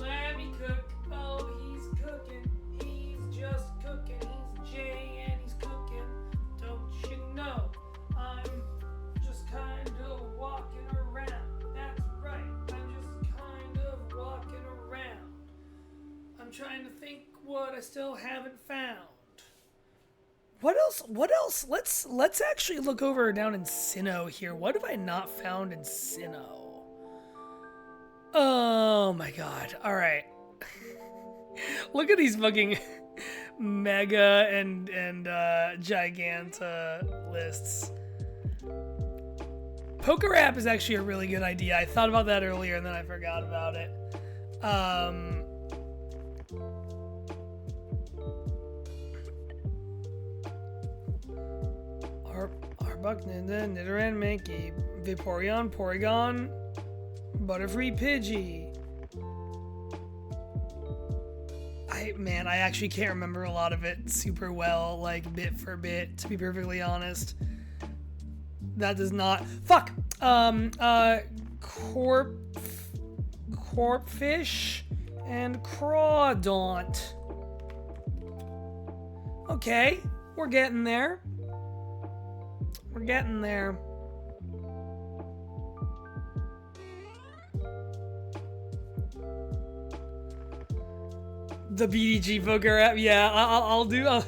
Let me cook. Oh, he's cooking. He's just cooking. He's Jay and he's cooking. Don't you know? I'm just kind of walking around. That's right. I'm just kind of walking around. I'm trying to think what I still haven't found. What else? Let's actually look over down in Sinnoh here. What have I not found in Sinnoh? Oh my god. Alright. Look at these fucking Mega and Giganta lists. Pokerap is actually a really good idea. I thought about that earlier and then I forgot about it. Arbok, Nidoran, Mankey, Vaporeon, Porygon, Butterfree, Pidgey. I actually can't remember a lot of it super well, like bit for bit, to be perfectly honest. That does not... Fuck! Corpfish and Crawdaunt. Okay, we're getting there. We're getting there. The BDG poker app, yeah, I'll do.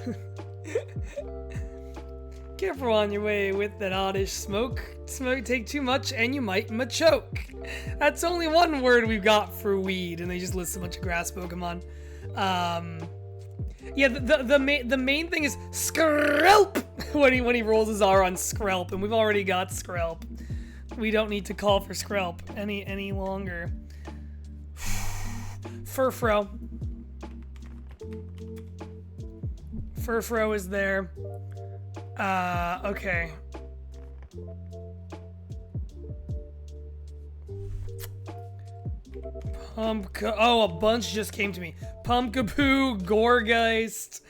Careful on your way with that oddish smoke. Smoke take too much and you might choke. That's only one word we've got for weed, and they just list a bunch of grass Pokemon. Yeah, the main thing is Skrelp when he rolls his R on Skrelp, and we've already got Skrelp. We don't need to call for Skrelp any longer. Furfrou. Furfrou is there. Okay. Oh, a bunch just came to me. Pumpkaboo, Gourgeist,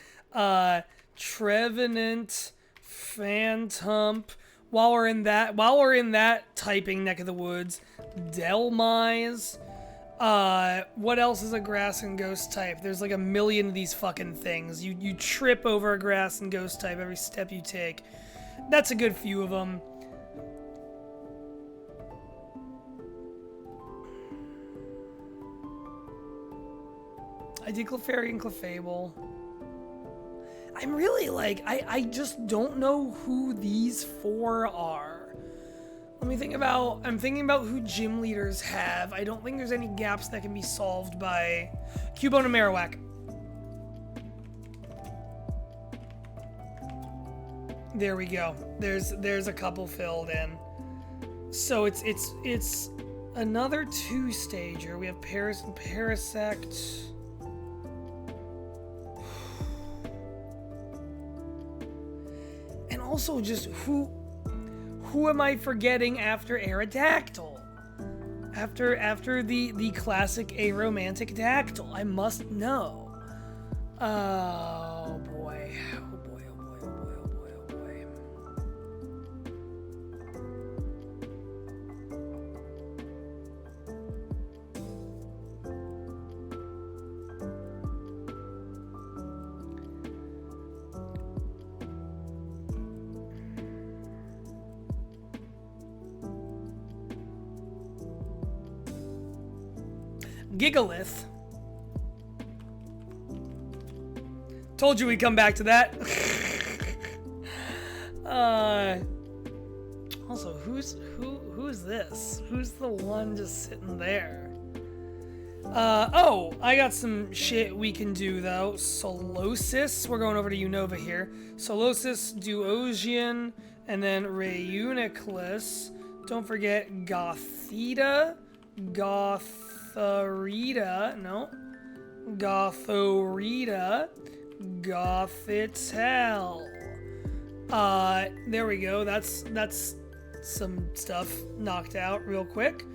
Trevenant, Phantump. While we're in that typing neck of the woods, Delmise. What else is a grass and ghost type? There's like a million of these fucking things. You trip over a grass and ghost type every step you take. That's a good few of them. I did Clefairy and Clefable. I'm really like, I just don't know who these 4 are. I'm thinking about who gym leaders have. I don't think there's any gaps that can be solved by Cubone and Marowak. There we go. There's a couple filled in. So it's another 2-stager. We have Paris and Parasect. And also just who am I forgetting after Aerodactyl? After the classic aromantic dactyl. I must know. Oh boy. Oh boy, oh boy, oh boy, oh boy, oh boy. Gigalith. Told you we'd come back to that. Also, who is this? Who's the one just sitting there? Oh, I got some shit we can do though. Solosis. We're going over to Unova here. Solosis, Duosian, and then Reuniclus. Don't forget Gothita. Gothorita, no. Gothorita, Gothitelle. There we go. That's some stuff knocked out real quick.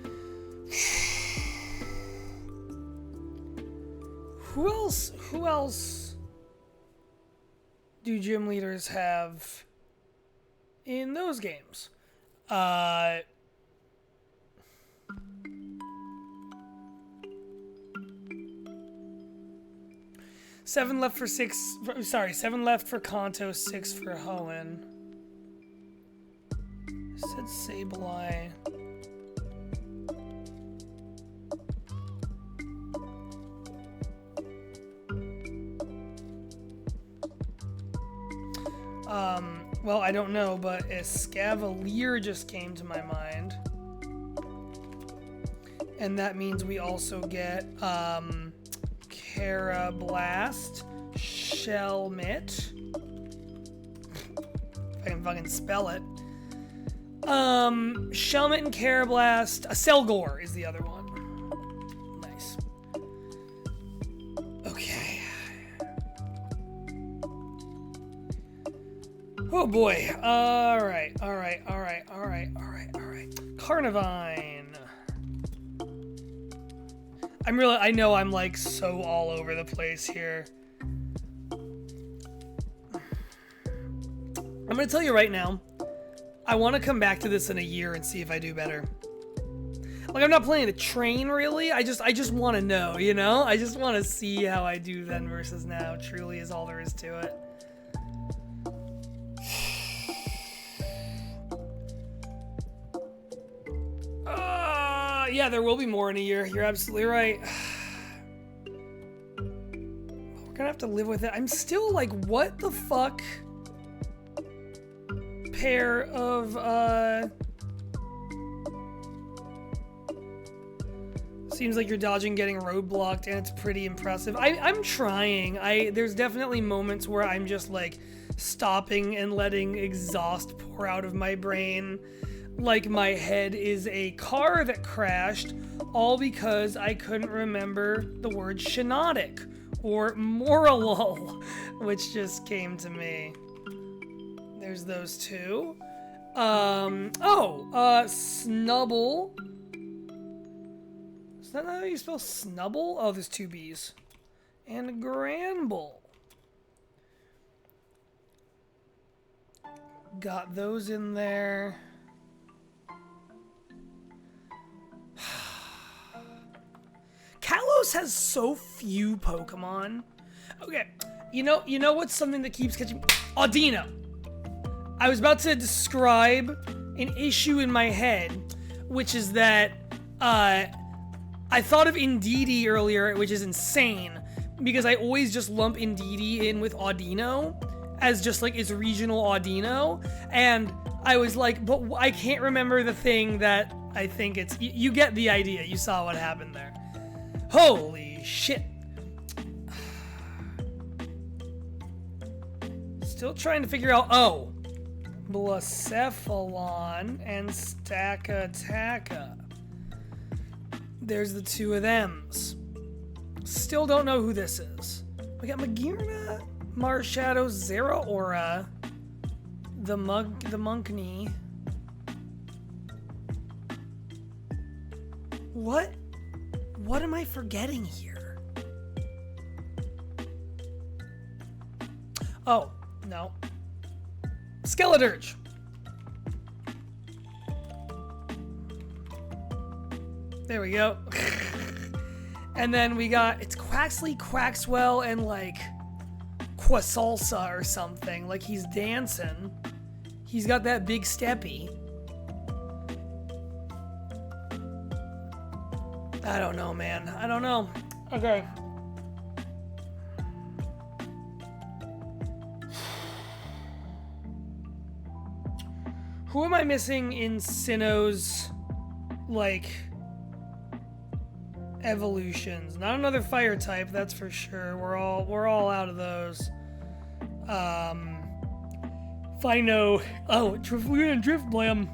Who else do gym leaders have in those games? 7 left for 6. Sorry, 7 left for Kanto, 6 for Hoenn. I said Sableye. Well, I don't know, but Escavalier just came to my mind. And that means we also get, Carablast, Shelmet. If I can fucking spell it. Shelmet and Carablast. Selgor is the other one. Nice. Okay. Oh boy. Alright. Carnivine. I know I'm like so all over the place here. I'm gonna tell you right now, I want to come back to this in a year and see if I do better. Like, I'm not playing to train really, I just want to know, you know? I just want to see how I do then versus now, truly is all there is to it. Yeah, there will be more in a year. You're absolutely right. We're gonna have to live with it. I'm still like, what the fuck? Pair of, seems like you're dodging getting roadblocked, and it's pretty impressive. I'm trying. There's definitely moments where I'm just like stopping and letting exhaust pour out of my brain. Like my head is a car that crashed, all because I couldn't remember the word Shinotic or Moralol, which just came to me. There's those two. Snubble. Is that how you spell Snubble? Oh, there's 2 B's. And Granbull. Got those in there. Kalos has so few Pokemon. Okay, you know what's something that keeps catching? Audino. I was about to describe an issue in my head, which is that I thought of Indeedee earlier, which is insane because I always just lump Indeedee in with Audino, as just like its regional Audino, and I was like, but I can't remember the thing that I think it's. You get the idea. You saw what happened there. Holy shit. Still trying to figure out. Oh, Blacephalon and Stakataka. There's the two of thems. Still don't know who this is. We got Magirna, Marshadow, Zeraora, the Monkney. What am I forgetting here? Oh, no. Skeledirge. There we go. And then we got, it's Quaxley, Quaxwell, and like Quasalsa or something. Like he's dancing. He's got that big steppy. I don't know, man. I don't know. Okay. Who am I missing in Sinnoh's, like, evolutions? Not another fire type, that's for sure. We're all out of those. Fino. Oh, we're gonna Drift Blam.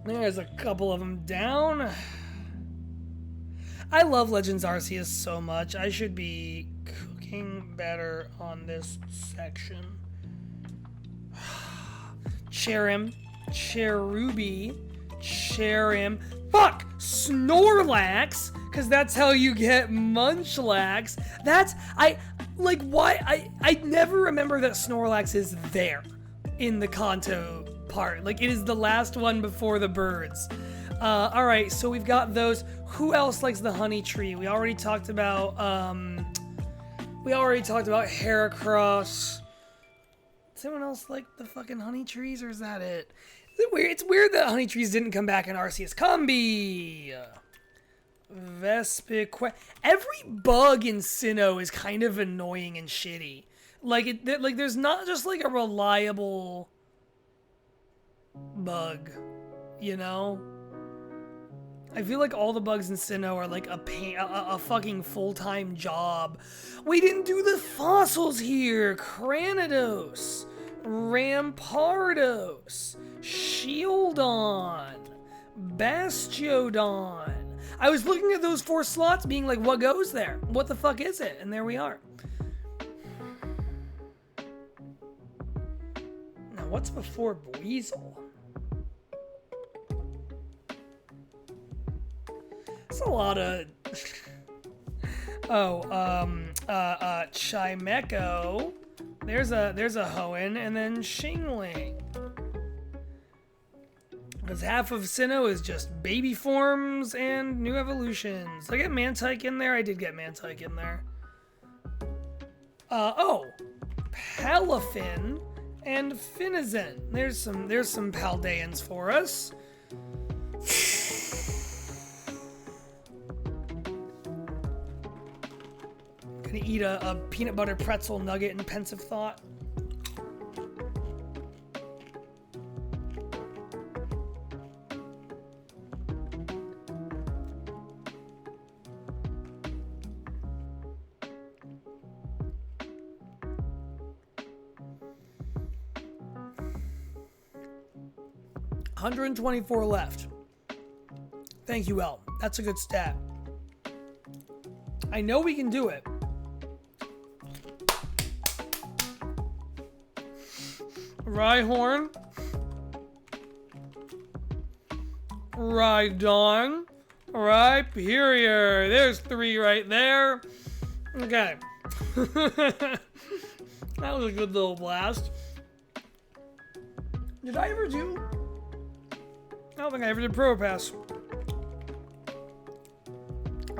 There's a couple of them down. I love Legends Arceus so much. I should be cooking better on this section. Cherim, Cherubi, Cherim. Fuck! Snorlax! Because that's how you get Munchlax. I never remember that Snorlax is there in the Kanto part. Like, it is the last one before the birds. Alright, so we've got those. Who else likes the honey tree? We already talked about, Heracross. Does anyone else like the fucking honey trees, or is that it? Is it weird? It's weird that honey trees didn't come back in Arceus Combi. Vespiquen. Every bug in Sinnoh is kind of annoying and shitty. Like, there's not just like a reliable bug, you know? I feel like all the bugs in Sinnoh are like a fucking full-time job. We didn't do the fossils here. Cranidos, Rampardos, Shieldon, Bastiodon. I was looking at those 4 slots being like, what goes there? What the fuck is it? And there we are. Now, what's before Buizel? That's a lot of... Chimecho. There's a Hoenn, and then Xingling. Because half of Sinnoh is just baby forms and new evolutions. Did I get Mantike in there? I did get Mantike in there. Palafin and Finizen. There's some Paldeans for us. Gonna eat a peanut butter pretzel nugget in pensive thought. $124 left. Thank you, El. That's a good stat. I know we can do it. Rhyhorn, Rhydon, Rhyperior. There's 3 right there. Okay. That was a good little blast. Did I ever do? I don't think I ever did Probopass.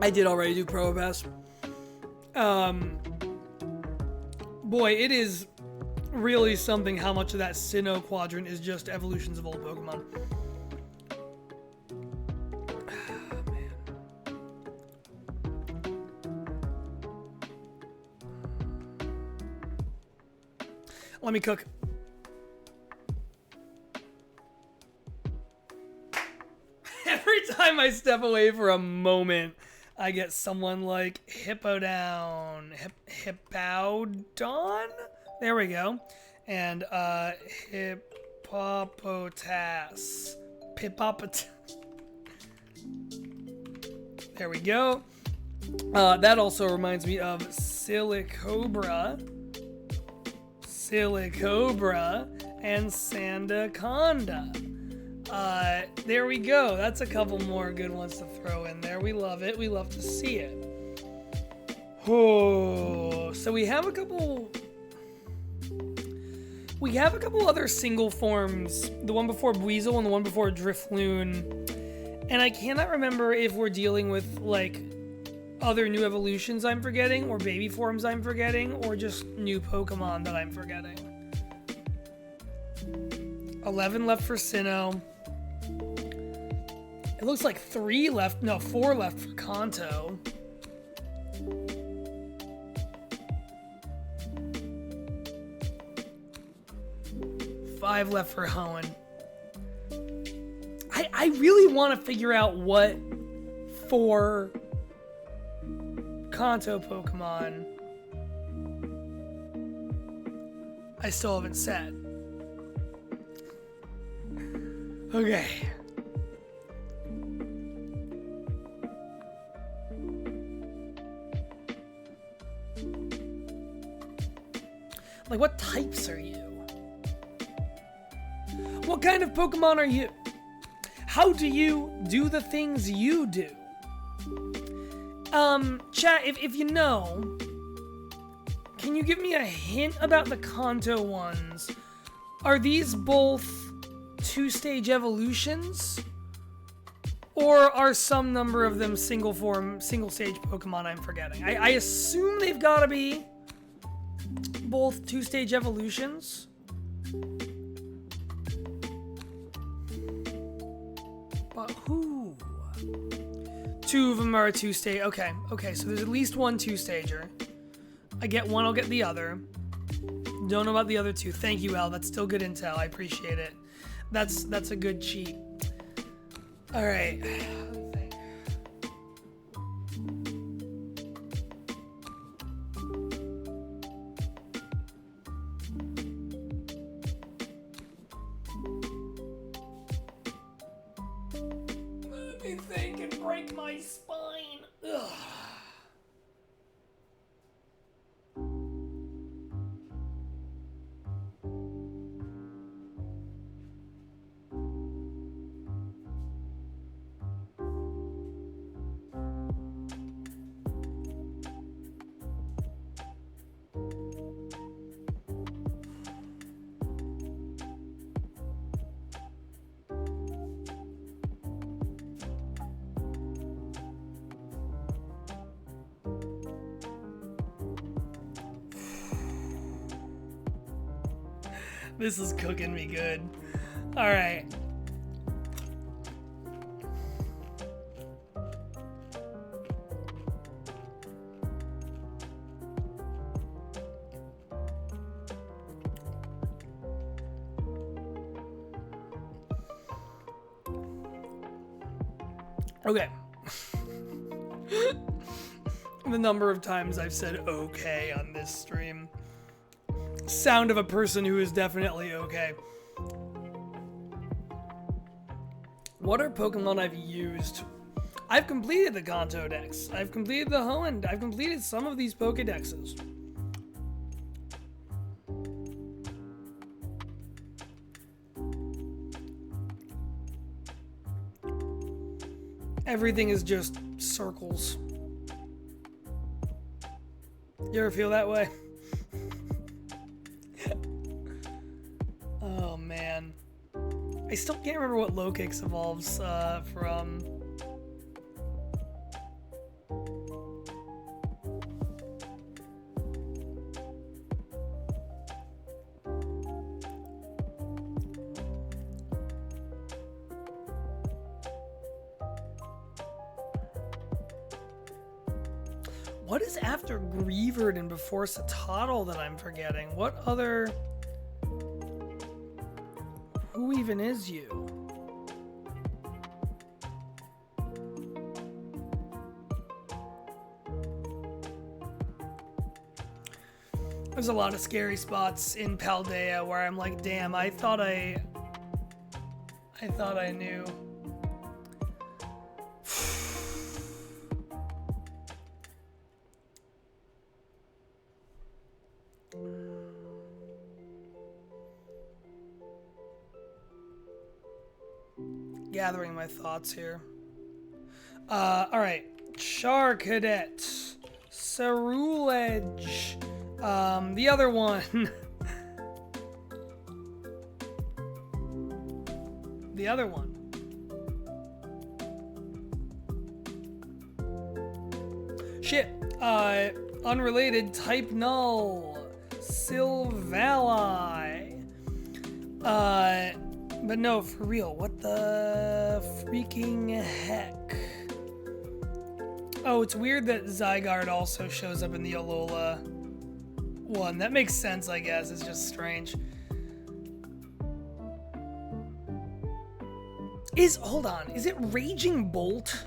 I did already do Probopass. Boy, it is really something how much of that Sinnoh quadrant is just evolutions of old Pokemon. Man. Let me cook. Every time I step away for a moment, I get someone like Hippodon. Hippowdon? There we go. And Hippopotas. Pippopotas. There we go. That also reminds me of Silicobra, and Sandaconda. There we go. That's a couple more good ones to throw in there. We love it. We love to see it. Oh, so we have a couple other single forms. The one before Buizel and the one before Drifloon. And I cannot remember if we're dealing with, like, other new evolutions I'm forgetting, or baby forms I'm forgetting, or just new Pokemon that I'm forgetting. 11 left for Sinnoh. It looks like 4 left for Kanto. Five left for Hoenn. I really want to figure out what 4 Kanto Pokemon I still haven't said. Okay. Like, what types are you? What kind of Pokemon are you? How do you do the things you do? Chat, if you know, can you give me a hint about the Kanto ones? Are these both 2-stage evolutions? Or are some number of them single stage Pokemon I'm forgetting? I assume they've got to be both 2-stage evolutions. But who? 2 of them are a 2-stage. Okay, so there's at least one 2-stager. I get one, I'll get the other. Don't know about the other 2. Thank you, Al. That's still good intel. I appreciate it. That's a good cheat. All right. Let me think and break my spine. Ugh. This is cooking me good. All right. Okay. The number of times I've said okay on this stream. Sound of a person who is definitely okay. What are Pokemon I've used? I've completed the Kanto Dex. I've completed the Hoenn. I've completed some of these Pokedexes. Everything is just circles. You ever feel that way? Oh man, I still can't remember what Lokix evolves from. What is after Greavard and before Satotl that I'm forgetting? What other Who even is you? There's a lot of scary spots in Paldea where I'm like, damn, I thought I knew. Gathering my thoughts here. Alright. Char Cadet. Cerulege. The other one. The other one. Shit. Unrelated. Type null. Silvali. But no, for real. What the freaking heck? Oh, it's weird that Zygarde also shows up in the Alola one. That makes sense, I guess. It's just strange. Hold on. Is it Raging Bolt?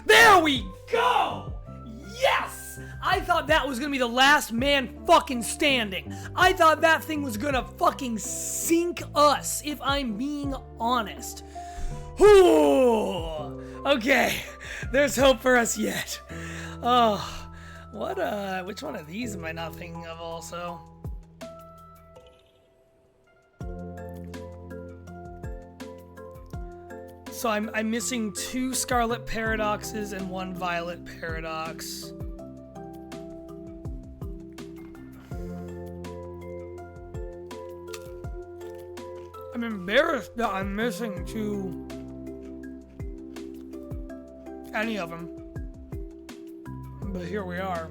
There we go! Yes! I thought that was gonna be the last man fucking standing. I thought that thing was gonna fucking sink us, if I'm being honest. Whew! Okay, there's hope for us yet. Oh, which one of these am I not thinking of also? So I'm missing 2 Scarlet Paradoxes and 1 Violet Paradox. I'm embarrassed that I'm missing 2. Any of them. But here we are.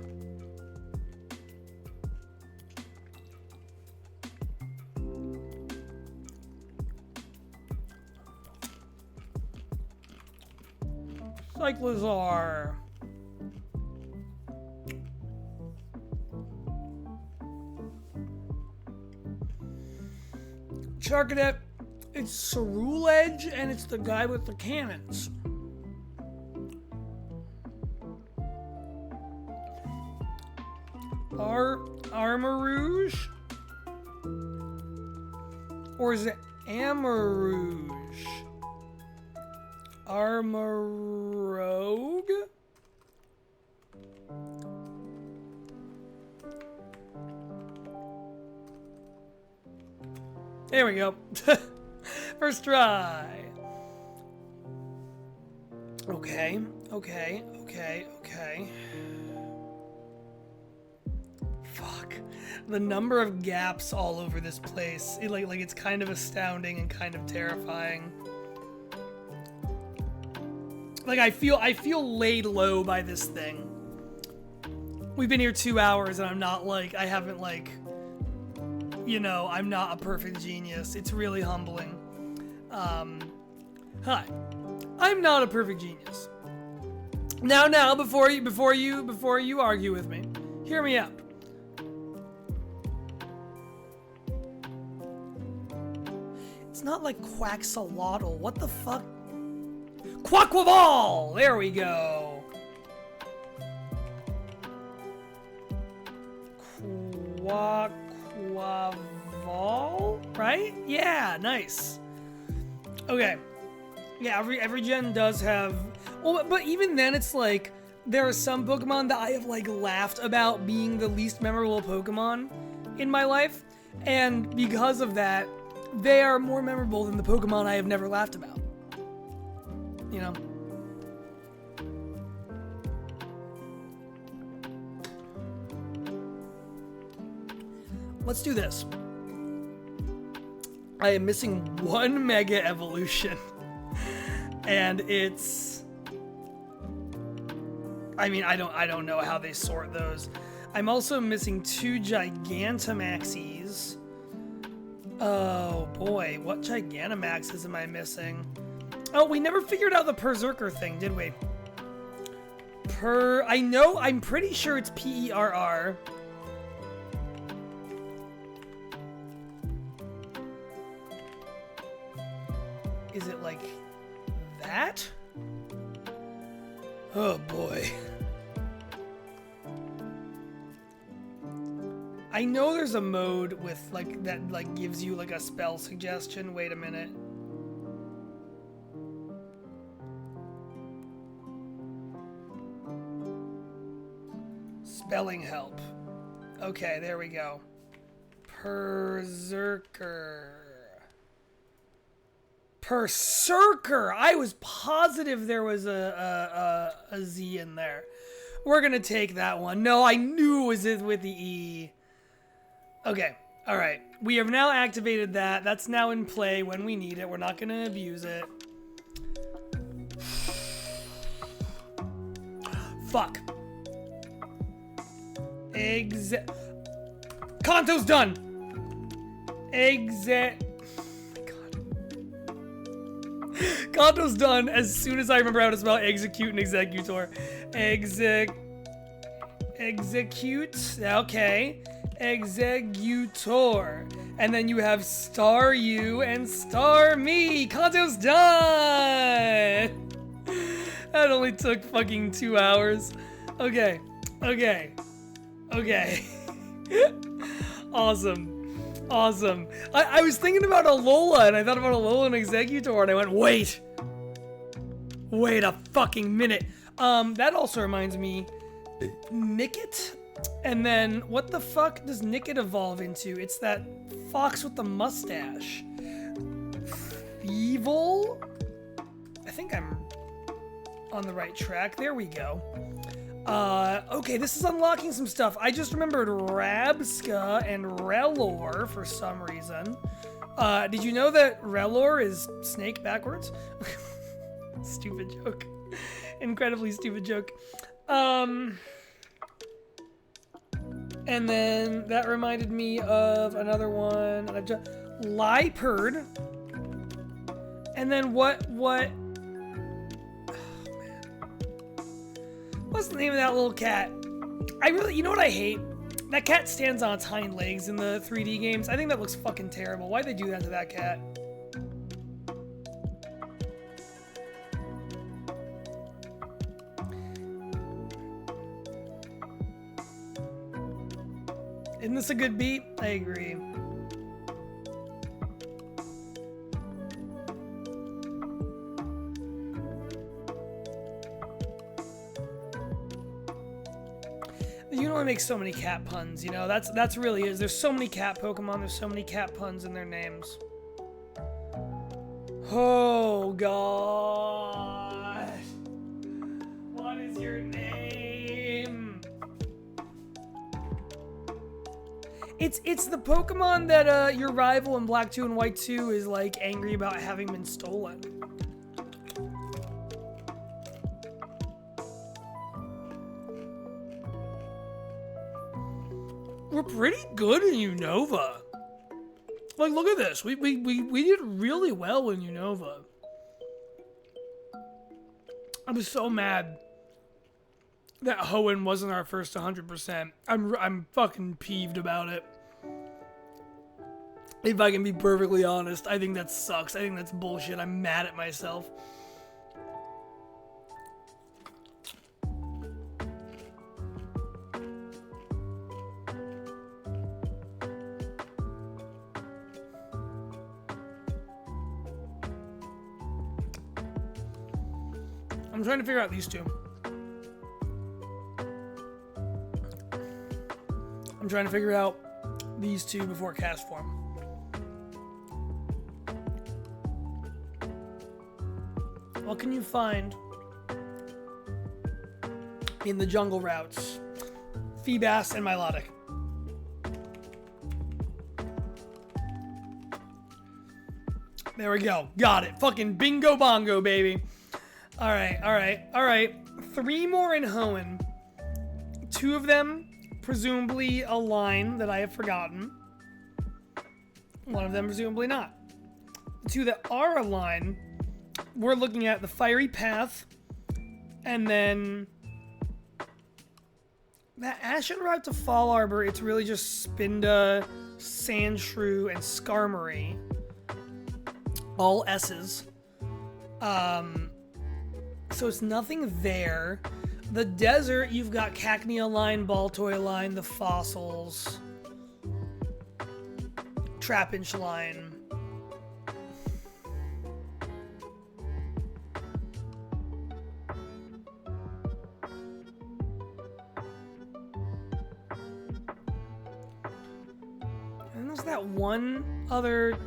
Cyclizar. Charcadet, it's Cerulege, and it's the guy with the cannons. Armarouge? Or is it Amarouge? Armarogue? There we go. First try. Okay. Fuck. The number of gaps all over this place. Like it's kind of astounding and kind of terrifying. Like I feel laid low by this thing. We've been here 2 hours and I'm not like, I haven't like, you know, I'm not a perfect genius. It's really humbling. Hi. I'm not a perfect genius. Now, before you argue with me, hear me out. It's not like Quaxolotl. What the fuck? Quaquaval! There we go. Quaquaval? Right? Yeah, nice. Okay. Yeah, every gen does have... Well, but even then, it's like, there are some Pokemon that I have, like, laughed about being the least memorable Pokemon in my life. And because of that, they are more memorable than the Pokemon I have never laughed about. You know? Let's do this. I am missing 1 Mega Evolution. And it's... I mean, I don't know how they sort those. I'm also missing 2 Gigantamaxes. Oh boy, what Gigantamaxes am I missing? Oh, we never figured out the Berserker thing, did we? I'm pretty sure it's Perr. Is it like that? Oh boy. I know there's a mode with like that like gives you like a spell suggestion. Wait a minute. Spelling help. Okay, there we go. Berserker. Berserker! I was positive there was a Z in there. We're gonna take that one. No, I knew it was with the E. Okay, alright. We have now activated that. That's now in play when we need it. We're not gonna abuse it. Fuck. Kanto's done! Kanto's done as soon as I remember how to spell execute and executor. Execute. Okay. Executor. And then you have star you and star me. Kanto's done! That only took fucking 2 hours. Okay. Awesome. I was thinking about Alola, and I thought about Alola and Executor, and I went, wait a fucking minute. That also reminds me, Nickit? And then, what the fuck does Nickit evolve into? It's that fox with the mustache. Evil? I think I'm on the right track. There we go. Okay, this is unlocking some stuff. I just remembered Rabska and Relor for some reason. Did you know that Relor is snake backwards? Stupid joke. Incredibly stupid joke. And then that reminded me of another one. Liepard. And then what? What's the name of that little cat? You know what I hate? That cat stands on its hind legs in the 3D games. I think that looks fucking terrible. Why'd they do that to that cat? Isn't this a good beat? I agree. You can only make so many cat puns, you know? That's really is. There's so many cat Pokemon, there's so many cat puns in their names. Oh god. What is your name? It's the Pokemon that your rival in Black 2 and White 2 is like angry about having been stolen. We're pretty good in Unova. Like, look at this. We did really well in Unova. I was so mad that Hoenn wasn't our first 100%. I'm fucking peeved about it. If I can be perfectly honest, I think that sucks. I think that's bullshit. I'm mad at myself. I'm trying to figure out these two. I'm trying to figure out these two before cast form. What can you find in the jungle routes? Feebas and Milotic. There we go. Got it. Fucking bingo bongo, baby. Alright. 3 more in Hoenn. 2 of them, presumably a line that I have forgotten. 1 of them, presumably not. The 2 that are a line, we're looking at the Fiery Path, and then that Ashen Route to Fall Arbor, it's really just Spinda, Sandshrew, and Skarmory. All S's. So it's nothing there. The desert, you've got Cacnea line, Baltoy line, the fossils, Trapinch line. And there's that one other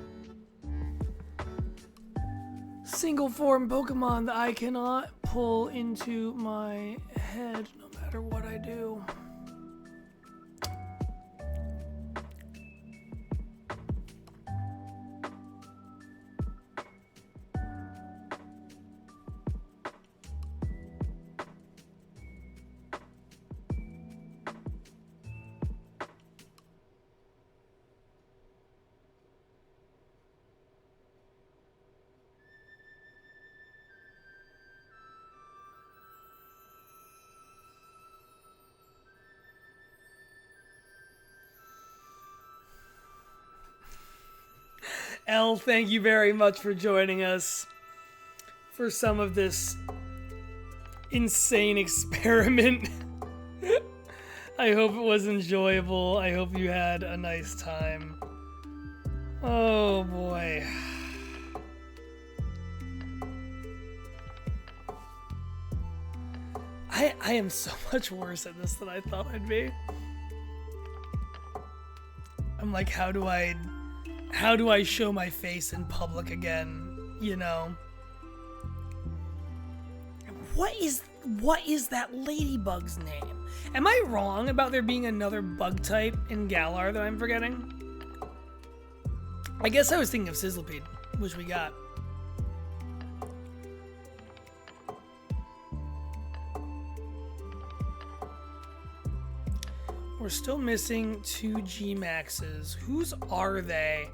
single form Pokemon that I cannot pull into my head no matter what I do. Elle, thank you very much for joining us for some of this insane experiment. I hope it was enjoyable. I hope you had a nice time. Oh boy. I am so much worse at this than I thought I'd be. I'm like, how do I show my face in public again, you know? What is that ladybug's name? Am I wrong about there being another bug type in Galar that I'm forgetting? I guess I was thinking of Sizzlipede, which we got. We're still missing 2 G-Maxes. Whose are they?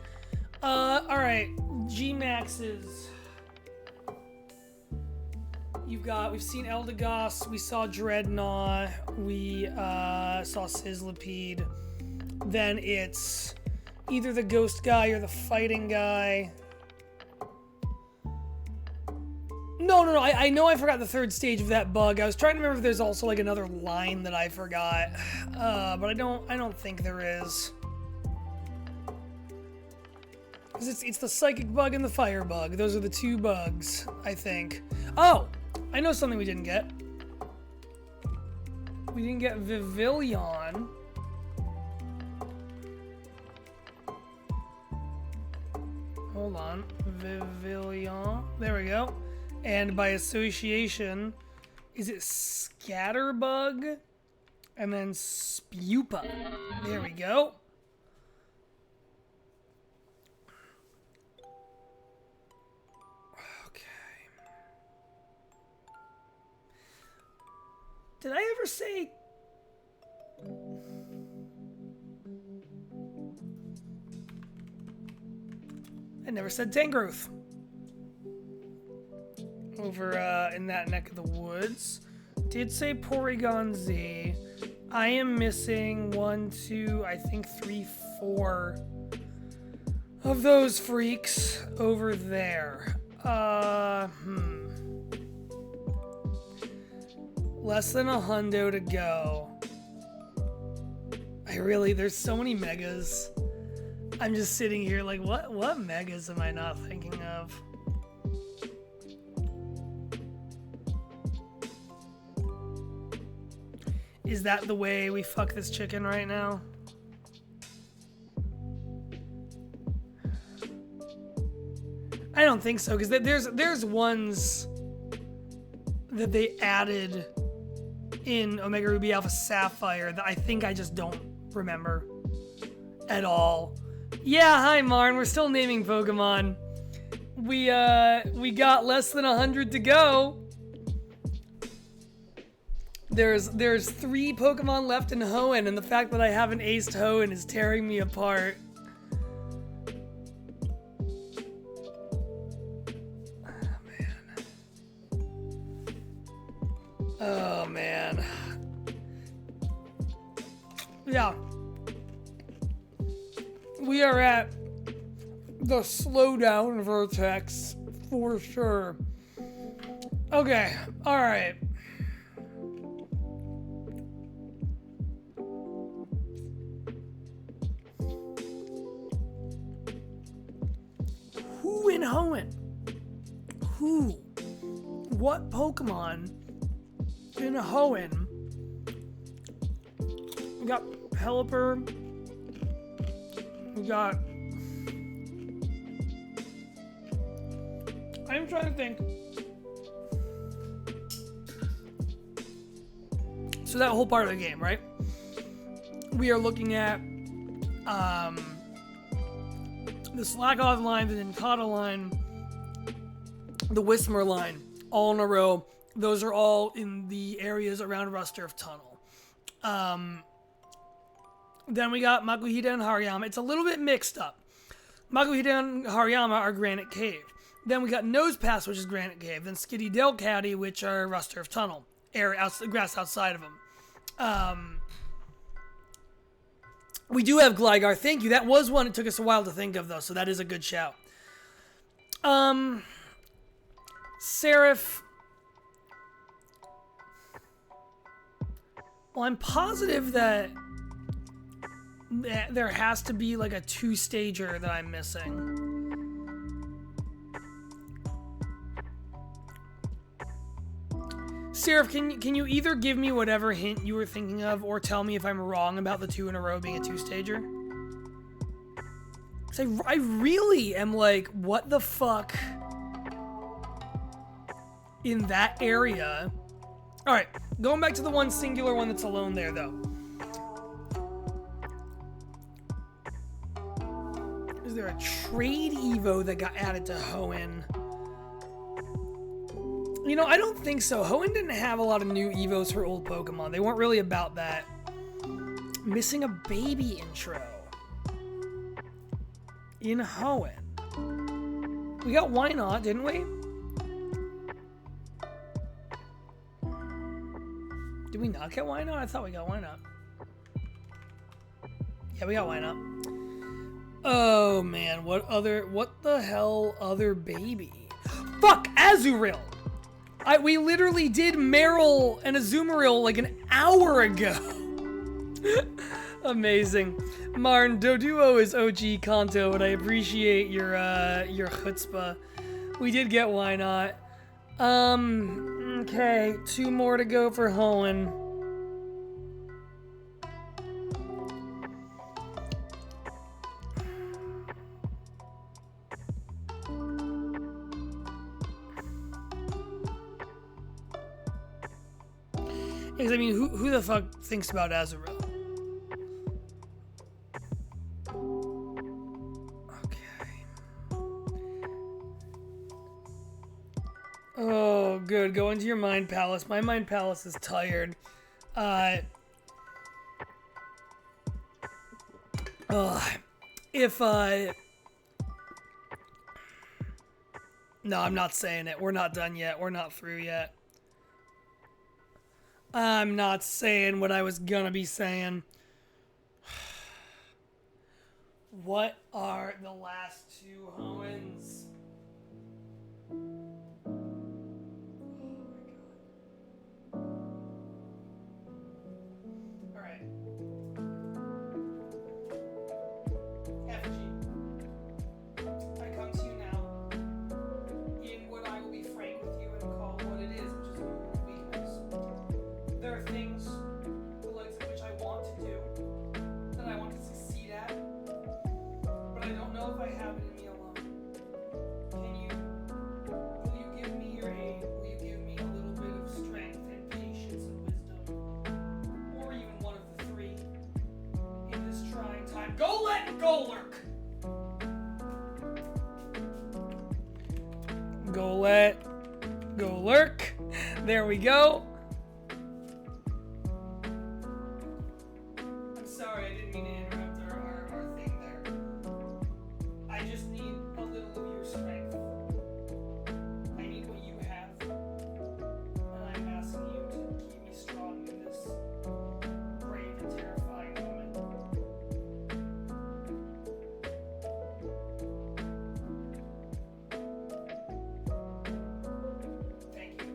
Alright. G-Maxes. We've seen Eldegoss, we saw Dreadnought, we saw Sizzlipede. Then it's either the ghost guy or the fighting guy. No. I know I forgot the 3rd stage of that bug. I was trying to remember if there's also like another line that I forgot. But I don't think there is. Because it's the psychic bug and the fire bug. Those are the 2 bugs, I think. Oh! I know something we didn't get. We didn't get Vivillon. Hold on. Vivillon. There we go. And by association, is it Scatterbug? And then Spupa. There we go. Did I ever say... I never said Tangrowth. Over in that neck of the woods. Did say Porygon Z. I am missing 1, 2, I think 3, 4 of those freaks over there. Less than a hundo to go. There's so many megas. I'm just sitting here like, what megas am I not thinking of? Is that the way we fuck this chicken right now? I don't think so, because there's ones that they added in Omega Ruby Alpha Sapphire that I think I just don't remember at all. Yeah, hi Marn, we're still naming Pokemon. We got less than 100 to go. There's 3 Pokemon left in Hoenn, and the fact that I haven't aced Hoenn is tearing me apart. Oh man. Yeah. We are at the slowdown vertex for sure. Okay, alright. Who in Hoenn? Who? What Pokemon in Hoenn? We got Pelipper. We got... I'm trying to think. So that whole part of the game, right? We are looking at the Slakoth line, the Nincada line, the Whismur line, all in a row. Those are all in the areas around Rusturf Tunnel. Then we got Makuhita and Hariyama. It's a little bit mixed up. Makuhita and Hariyama are Granite Cave. Then we got Nose Pass, which is Granite Cave. Then Skitty Delcatty, which are Rusturf Tunnel. Grass outside of them. We do have Gligar. Thank you. That was one it took us a while to think of, though, so that is a good shout. Seraph. Well, I'm positive that there has to be like a two-stager that I'm missing. Seraph, can you either give me whatever hint you were thinking of or tell me if I'm wrong about the 2 in a row being a two-stager? Because I really am like, what the fuck in that area? Alright, going back to the one singular one that's alone there, though. Is there a trade Evo that got added to Hoenn? You know, I don't think so. Hoenn didn't have a lot of new Evos for old Pokemon. They weren't really about that. Missing a baby intro in Hoenn. We got Why Not, didn't we? Did we not get Why Not? I thought we got Why Not. Yeah, we got Why Not. Oh man, what the hell other baby? Fuck, Azurill! We literally did Meryl and Azumarill like an hour ago. Amazing. Marn, Doduo is OG Kanto, but I appreciate your chutzpah. We did get Why Not. Okay, 2 more to go for Hoenn. Because, I mean, who the fuck thinks about Azurill? Okay. Oh, good. Go into your Mind Palace. My Mind Palace is tired. No, I'm not saying it. We're not done yet. We're not through yet. I'm not saying what I was gonna be saying. What are the last 2 Hoenns? Oh my god. Alright. Effigy. I come to you now in what I will be frank with you and call what it is, which is a moment of weakness. There are things, the likes of which I want to do, that I want to succeed at, but I don't know if I have it in me alone. Will you give me your aid? Will you give me a little bit of strength and patience and wisdom? Or even one of the 3 in this trying time? Golett, Golurk! Golett, Golurk. There we go. Sorry, I didn't mean to interrupt our thing there. I just need a little of your strength. I need what you have. And I'm asking you to keep me strong in this brave and terrifying moment. Thank you.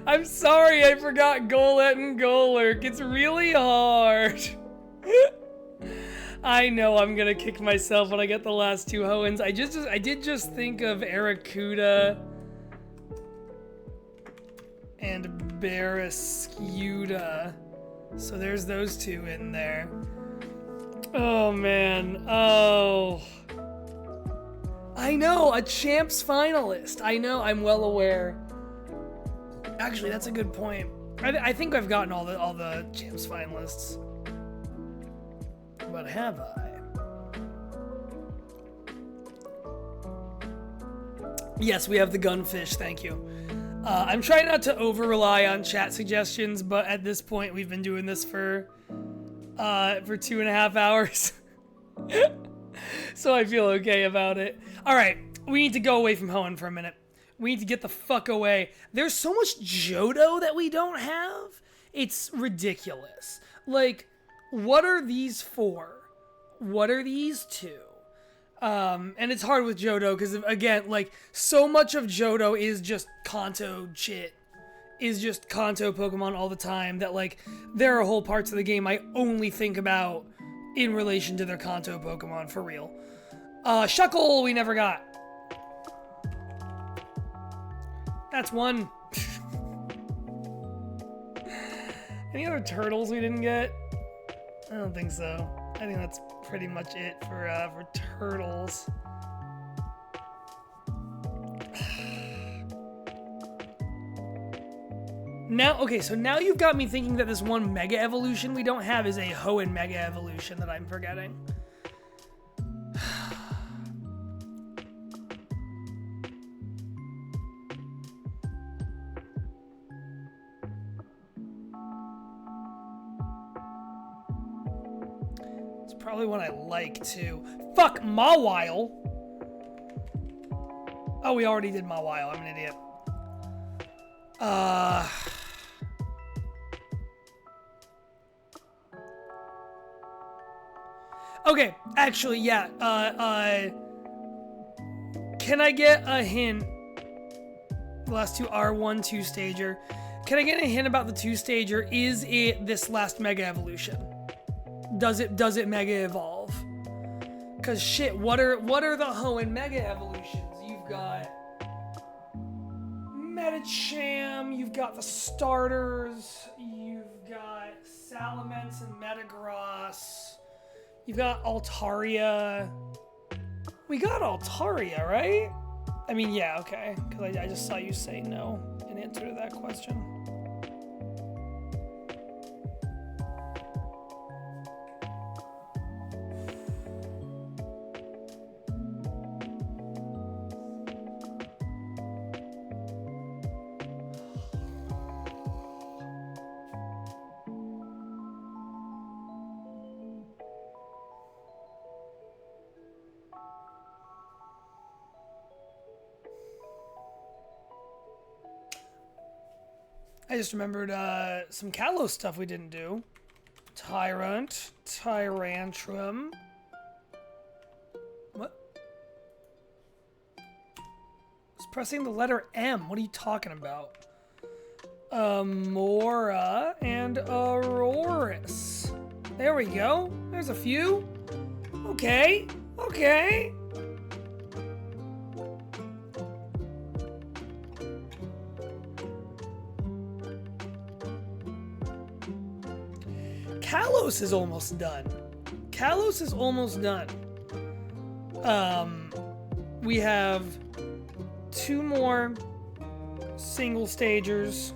I'm sorry, I forgot Golett and Golurk. It's really hard. I know I'm gonna kick myself when I get the last two Hoenns. I did just think of Aracuda and Barrascuda. So there's those two in there. Oh man. Oh. I know, a champs finalist. I know, I'm well aware. Actually, that's a good point. I think I've gotten all the champs finalists. But have I? Yes, we have the gunfish, thank you. I'm trying not to over-rely on chat suggestions, but at this point, we've been doing this for 2.5 hours. So I feel okay about it. Alright, we need to go away from Hoenn for a minute. We need to get the fuck away. There's so much Johto that we don't have. It's ridiculous. Like, what are these for? What are these two? And it's hard with Johto because, again, like, so much of Johto is just Kanto shit. Is just Kanto Pokemon all the time that, like, there are whole parts of the game I only think about in relation to their Kanto Pokemon, for real. Shuckle we never got. That's one. Any other turtles we didn't get? I don't think so. I think that's pretty much it for turtles. Now, okay, so now you've got me thinking that this one Mega Evolution we don't have is a Hoenn Mega Evolution that I'm forgetting. It's probably one I like too. Fuck, Mawile! Oh, we already did Mawile. I'm an idiot. Okay, actually, yeah. Can I get a hint? The last two are 1-2 stager. Can I get a hint about the 2-stager? Is it this last Mega Evolution? Does it Mega Evolve? Cause shit, what are the Hoenn Mega Evolutions? You've got Medicham, you've got the starters, you've got Salamence and Metagross, you've got Altaria. We got Altaria, right? I mean, yeah, okay, because I just saw you say no in answer to that question. I just remembered some Kalos stuff we didn't do. Tyrant, Tyrantrum. What? It's pressing the letter M. What are you talking about? Mora and Aurorus. There we go. There's a few. Okay. Okay. Kalos is almost done. Kalos is almost done. We have 2 more single stagers.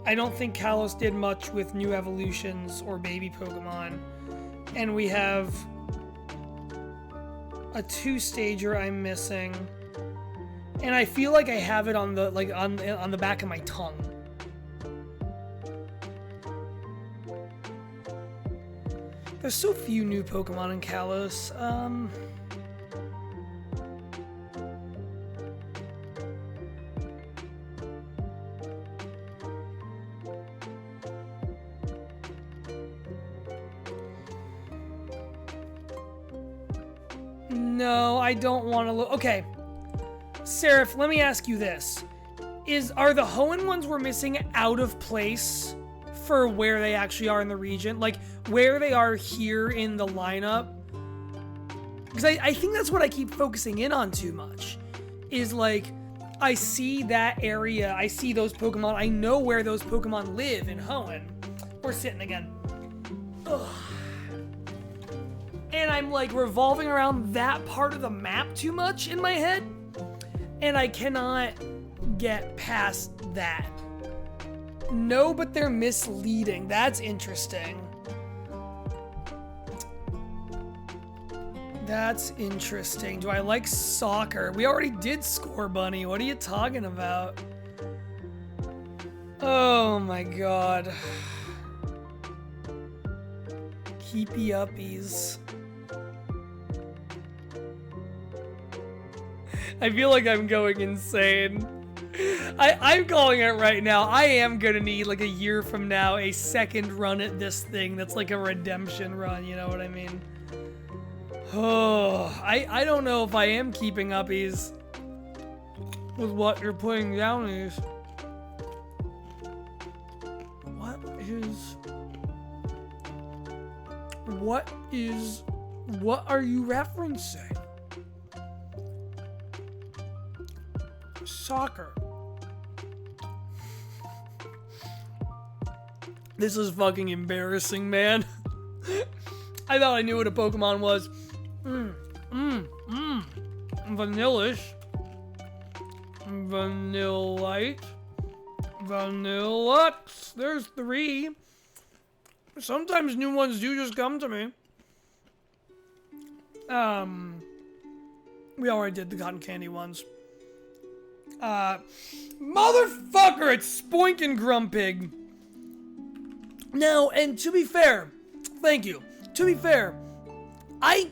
I don't think Kalos did much with new evolutions or baby Pokemon. And we have a 2-stager I'm missing. And I feel like I have it on the on the back of my tongue. There's so few new Pokemon in Kalos. No, I don't want to look. Okay. Seraph, let me ask you this. Are the Hoenn ones we're missing out of place for where they actually are in the region? Like, where they are here in the lineup? Because I think that's what I keep focusing in on too much. Is like, I see that area, I see those Pokemon, I know where those Pokemon live in Hoenn. We're sitting again. Ugh. And I'm like revolving around that part of the map too much in my head. And I cannot get past that. No, but they're misleading. That's interesting. That's interesting. Do I like soccer? We already did Score Bunny. What are you talking about? Oh my god. Keepy uppies. I feel like I'm going insane. I'm calling it right now. I am gonna need, like, a year from now, a second run at this thing that's like a redemption run, you know what I mean? Oh, I don't know if I am keeping uppies with what you're putting down these. What are you referencing? Soccer. This is fucking embarrassing, man. I thought I knew what a Pokemon was. Vanillish. Vanillite. Vanillux. There's 3. Sometimes new ones do just come to me. We already did the cotton candy ones. Motherfucker, it's Spoink and Grumpig. Now, and to be fair, thank you. To be fair, I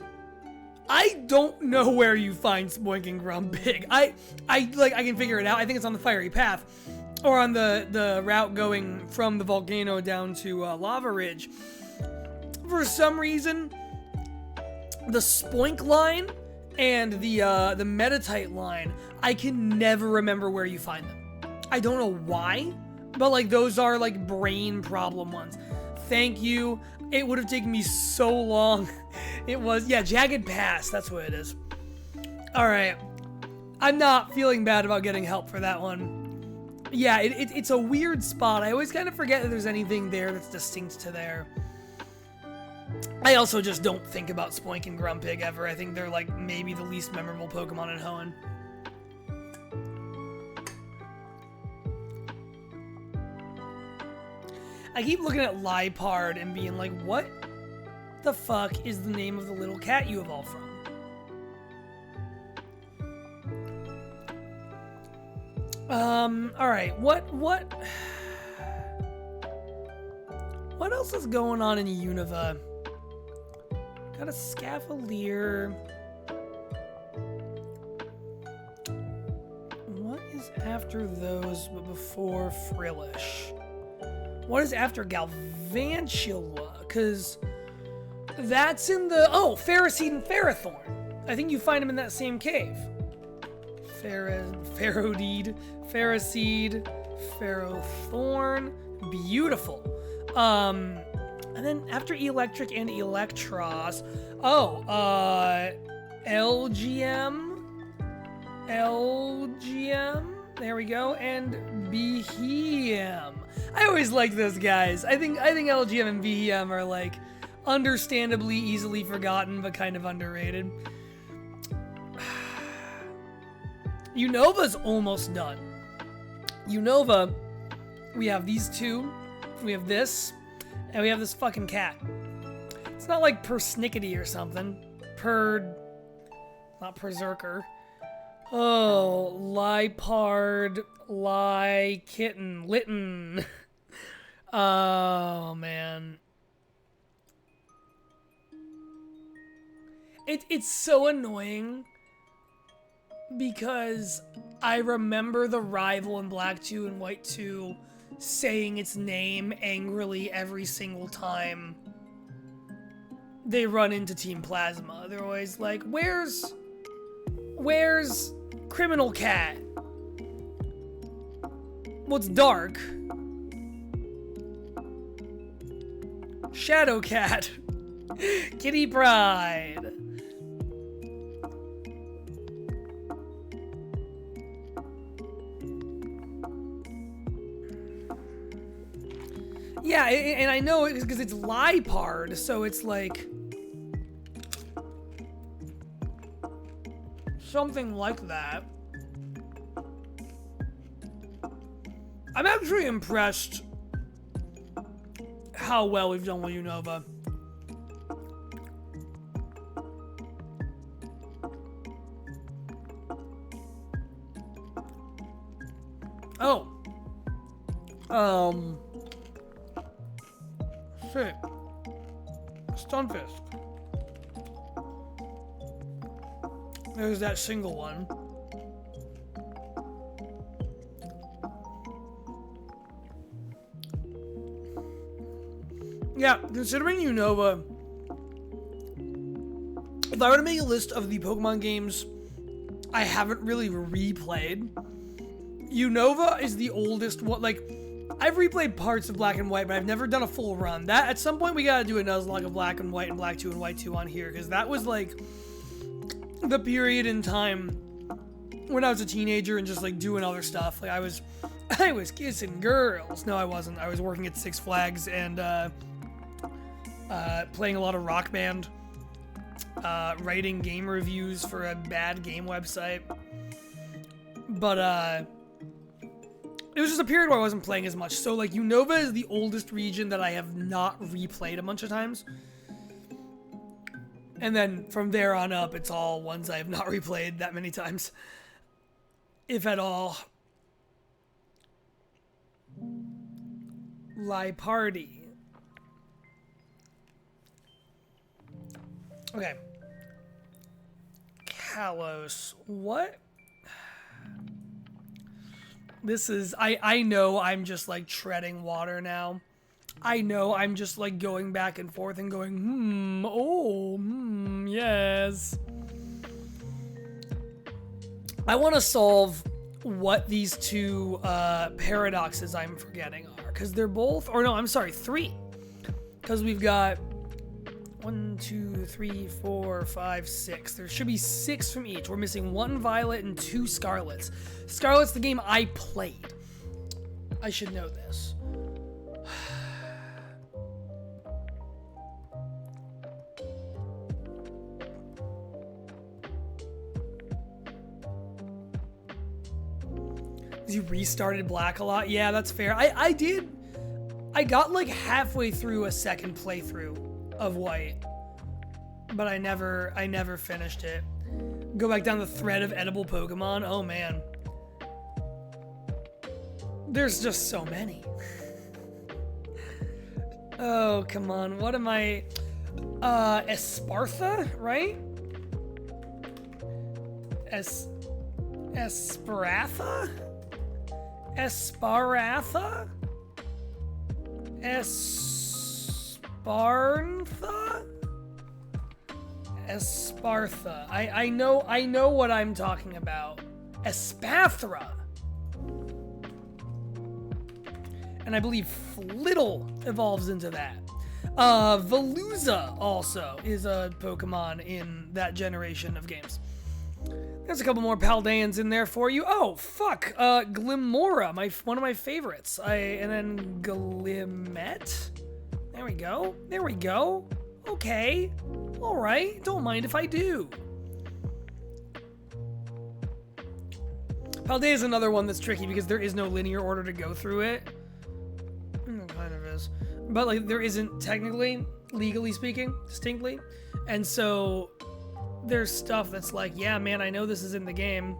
don't know where you find Spoink and Grumpig. I can figure it out. I think it's on the Fiery Path, or on the route going from the volcano down to Lava Ridge. For some reason, the Spoink line and the Metatite line, I can never remember where you find them. I don't know why, but like those are like brain problem ones. Thank you. It would have taken me so long. It was, yeah, Jagged Pass. That's what it is. All right. I'm not feeling bad about getting help for that one. Yeah, it's a weird spot. I always kind of forget that there's anything there that's distinct to there. I also just don't think about Spoink and Grumpig ever. I think they're like maybe the least memorable Pokemon in Hoenn. I keep looking at Liepard and being like, what the fuck is the name of the little cat you evolved from? Alright, what else is going on in Unova? Got a Scavalier. What is after those but before Frillish? What is after Galvantula? Because that's in the... Oh, Ferroseed and Ferrothorn. I think you find them in that same cave. Ferrodeed, Ferroseed, Ferrothorn. Beautiful. And then after Electric and Electros... Oh, LGM. There we go. And Behem. I always like those guys. I think LGM and Behem are like understandably easily forgotten, but kind of underrated. Unova's almost done. Unova, we have these two, we have this, and we have this fucking cat. It's not like Persnickety or something. Not Berserker. Oh, Liepard, Kitten, Litten. Oh, man. It's so annoying because I remember the rival in Black 2 and White 2 saying its name angrily every single time they run into Team Plasma. They're always like, where's Criminal Cat? What's dark? Shadow Cat. Kitty Pride. Yeah, and I know it's because it's Lipard, so it's like something like that. I'm actually impressed how well we've done with Unova. Oh. Shit. Stunfisk. There's that single one. Yeah, considering Unova, if I were to make a list of the Pokemon games I haven't really replayed, Unova is the oldest one. Like, I've replayed parts of Black and White, but I've never done a full run. That, at some point, we gotta do a Nuzlocke of Black and White and Black 2 and White 2 on here, because that was, like, the period in time when I was a teenager and just, like, doing other stuff. Like, I was kissing girls. No, I wasn't. I was working at Six Flags and, playing a lot of Rock Band, writing game reviews for a bad game website. But, it was just a period where I wasn't playing as much. So, like, Unova is the oldest region that I have not replayed a bunch of times. And then from there on up, it's all ones I have not replayed that many times. If at all. Liparty. Okay. Kalos. What? This is, I know I'm just like treading water now. I know I'm just like going back and forth and going, yes. I want to solve what these two paradoxes I'm forgetting are. Because they're both, or no, I'm sorry, 3. Because we've got 1, 2, 3, 4, 5, 6. There should be 6 from each. We're missing 1 Violet and 2 Scarlets. Scarlet's the game I played. I should know this. You restarted Black a lot? Yeah, that's fair. I did. I got like halfway through a second playthrough of White, but I never finished it. Go back down the thread of edible Pokemon. Oh man, there's just so many. Oh come on, what am I? Espartha, right? Esparatha? Esparatha? Espartha? Espartha. I know what I'm talking about. Espathra. And I believe Flittle evolves into that. Veluza also is a Pokemon in that generation of games. There's a couple more Paldeans in there for you. Oh, fuck. Glimmora, one of my favorites. And then Glimmet. There we go. There we go. Okay. All right. Don't mind if I do. Paldea is another one that's tricky because there is no linear order to go through it. It kind of is. But, like, there isn't technically, legally speaking, distinctly. And so there's stuff that's like, yeah, man, I know this is in the game.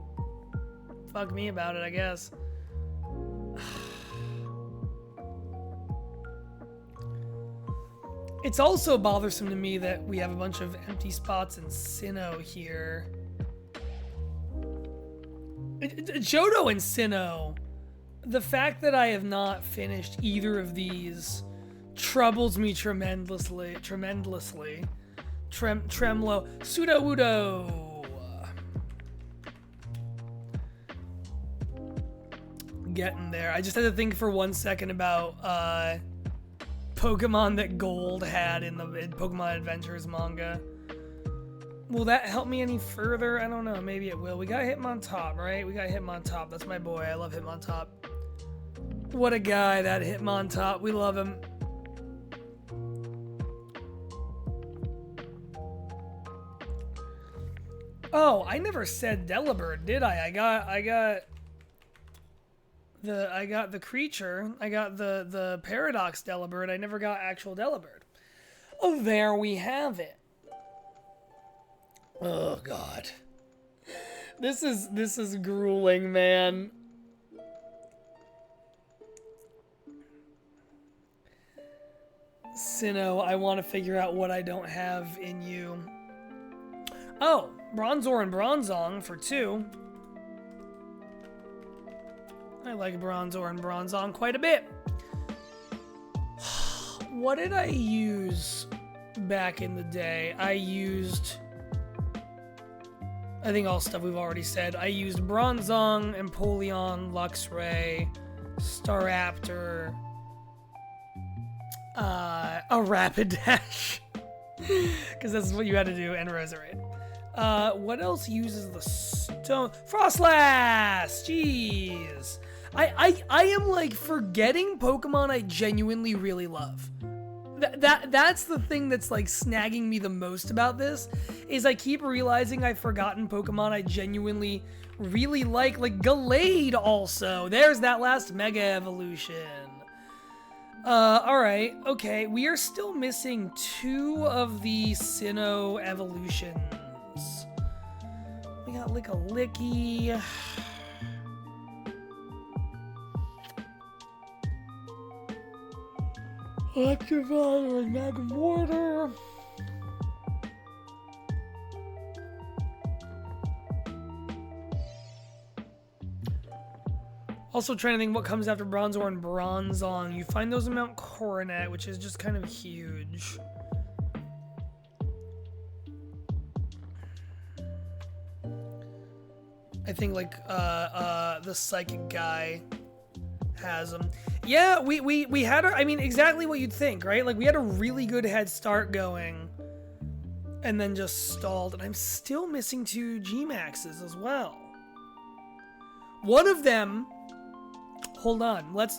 Fuck me about it, I guess. It's also bothersome to me that we have a bunch of empty spots in Sinnoh here. Johto and Sinnoh. The fact that I have not finished either of these troubles me tremendously. Tremlo. Sudowoodo. getting there. I just had to think for 1 second about Pokemon that Gold had in Pokemon Adventures manga. Will that help me any further? I don't know. Maybe it will. We got Hitmontop, right? We got Hitmontop. That's my boy. I love Hitmontop. What a guy, that Hitmontop. We love him. Oh, I never said Delibird, did I? I got the creature. I got the Paradox Delibird. I never got actual Delibird. Oh, there we have it. Oh God. This is grueling, man. Sinnoh, I want to figure out what I don't have in you. Oh, Bronzor and Bronzong for 2. I like Bronzor and Bronzong quite a bit. What did I use back in the day? I think all stuff we've already said. I used Bronzong, Empoleon, Luxray, Staraptor, a Rapidash, because that's what you had to do, and Roserade. What else uses the stone? Frostlass! Jeez. I am like forgetting Pokemon I genuinely really love. That's the thing that's like snagging me the most about this, is I keep realizing I've forgotten Pokemon I genuinely really like Gallade also. There's that last Mega Evolution. Alright, okay, we are still missing 2 of the Sinnoh evolutions. We got Lickalicky. Electivire and Magmortar. Also trying to think what comes after Bronzor and Bronzong. You find those in Mount Coronet, which is just kind of huge. I think like the psychic guy has them. Yeah, we had I mean exactly what you'd think, right? Like we had a really good head start going and then just stalled, and I'm still missing 2 G-Maxes as well. One of them, hold on, let's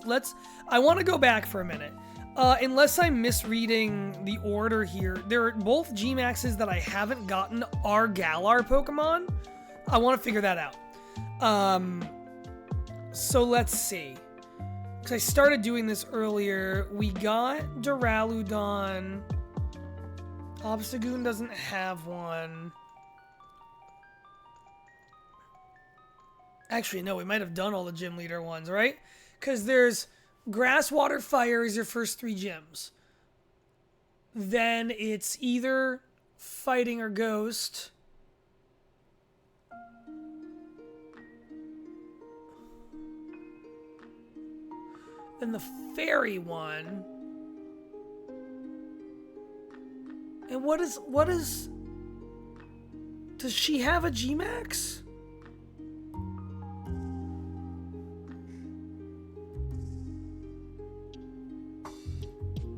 I want to go back for a minute. Unless I'm misreading the order here, they're both G-Maxes that I haven't gotten are Galar Pokemon. I want to figure that out. So let's see. Because I started doing this earlier. We got Duraludon. Obstagoon doesn't have one. Actually, no, we might have done all the gym leader ones, right? Because there's Grass, Water, Fire is your first 3 gyms. Then it's either Fighting or Ghost. Then the Fairy one. And what is... Does she have a G-Max?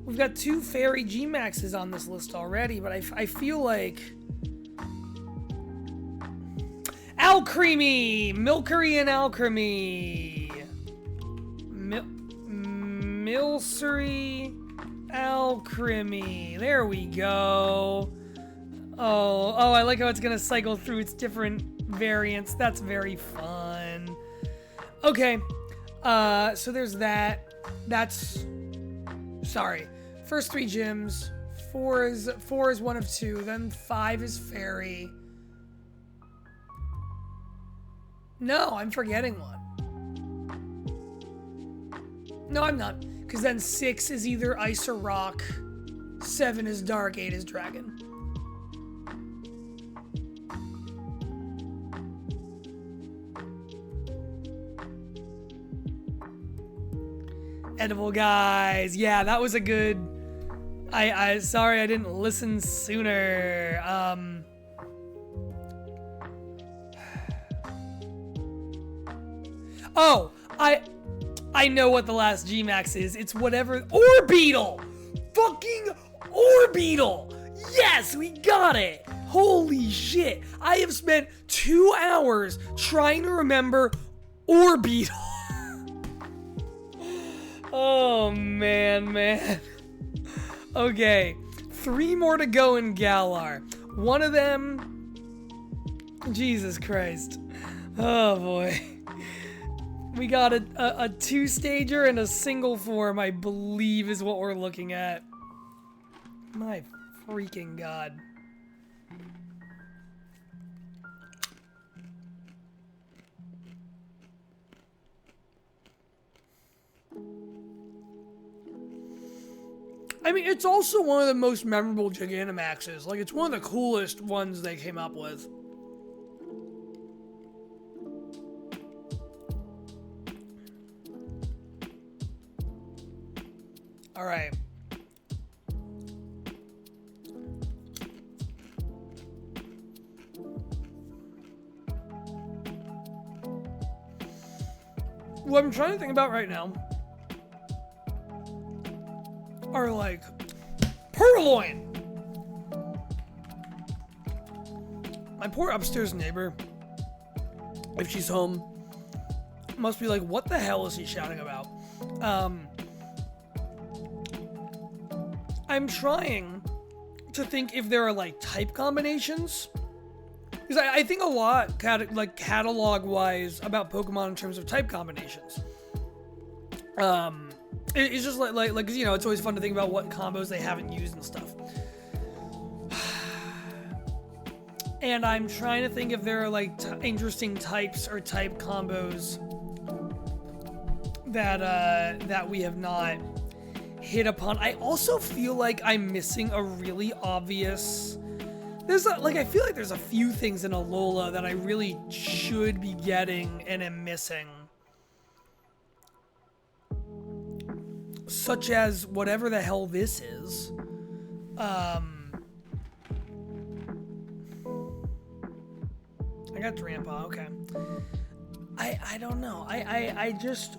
We've got 2 Fairy G-Maxes on this list already, but I feel like... Alcremie! Milcery and Alcremie! Milcery, Alcremie. There we go. Oh, I like how it's gonna cycle through its different variants. That's very fun. Okay, so there's that. That's... Sorry. First 3 gyms. 4 is one of 2. Then 5 is Fairy. No, I'm forgetting one. No, I'm not. Because then 6 is either Ice or Rock. 7 is Dark. 8 is Dragon. Edible guys. Yeah, that was a good... I sorry I didn't listen sooner. Oh, I know what the last Gmax is. It's whatever. Orbeetle! Fucking Orbeetle! Yes, we got it! Holy shit. I have spent 2 hours trying to remember Orbeetle. Oh, man. Okay. 3 more to go in Galar. One of them... Jesus Christ. Oh, boy. We got a 2-stager and a single form, I believe is what we're looking at. My freaking god. I mean, it's also one of the most memorable Gigantamaxes. Like, it's one of the coolest ones they came up with. All right. What I'm trying to think about right now are like Purloin. My poor upstairs neighbor, if she's home, must be like, what the hell is he shouting about? I'm trying to think if there are like type combinations, because I think a lot catalog wise about Pokemon in terms of type combinations. It's just like you know, it's always fun to think about what combos they haven't used and stuff. And I'm trying to think if there are like interesting types or type combos that we have not hit upon. I also feel like I'm missing a really obvious... I feel like there's a few things in Alola that I really should be getting and am missing. Such as whatever the hell this is. I got Drampa, okay. I don't know. I just...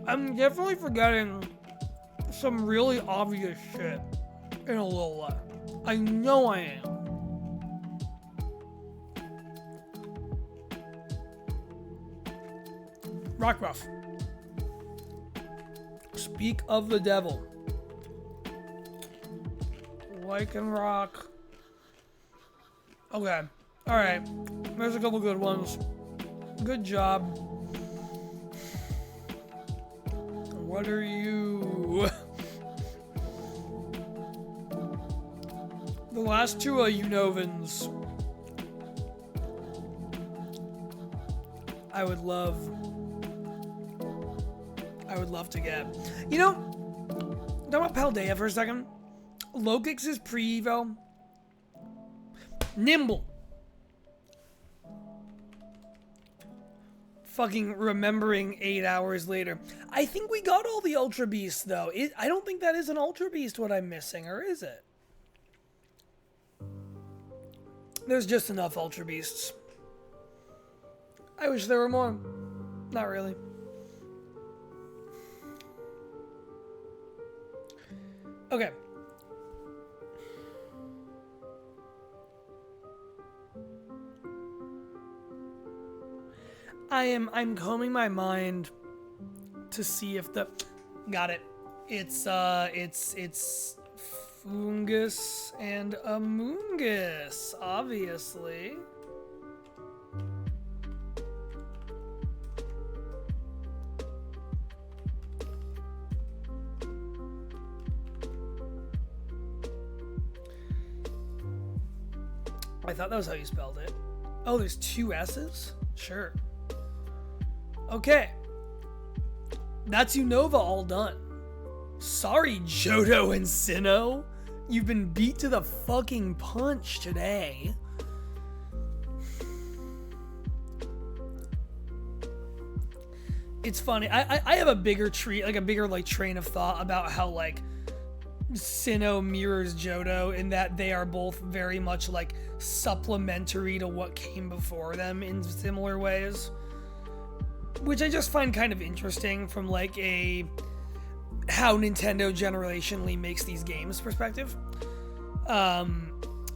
I'm definitely forgetting some really obvious shit in Alola. I know I am. Rockruff. Speak of the devil. Lycanroc. Okay. Alright. There's a couple good ones. Good job. What are you? The last two are Unovans. I would love to get. You know, talk about Paldea for a second. Lokix is pre-evo. Nimble. Fucking remembering 8 hours later. I think we got all the Ultra Beasts, though. I don't think that is an Ultra Beast what I'm missing, or is it? There's just enough Ultra Beasts. I wish there were more. Not really. Okay. I'm combing my mind to see if the... Got it. It's Fungus and Amoongus, obviously. I thought that was how you spelled it. Oh, there's 2 S's? Sure. Okay. That's Unova all done. Sorry, Johto and Sinnoh. You've been beat to the fucking punch today. It's funny. I have a bigger train of thought about how, like, Sinnoh mirrors Johto in that they are both very much, like, supplementary to what came before them in similar ways. which I just find kind of interesting from like how Nintendo generationally makes these games perspective. I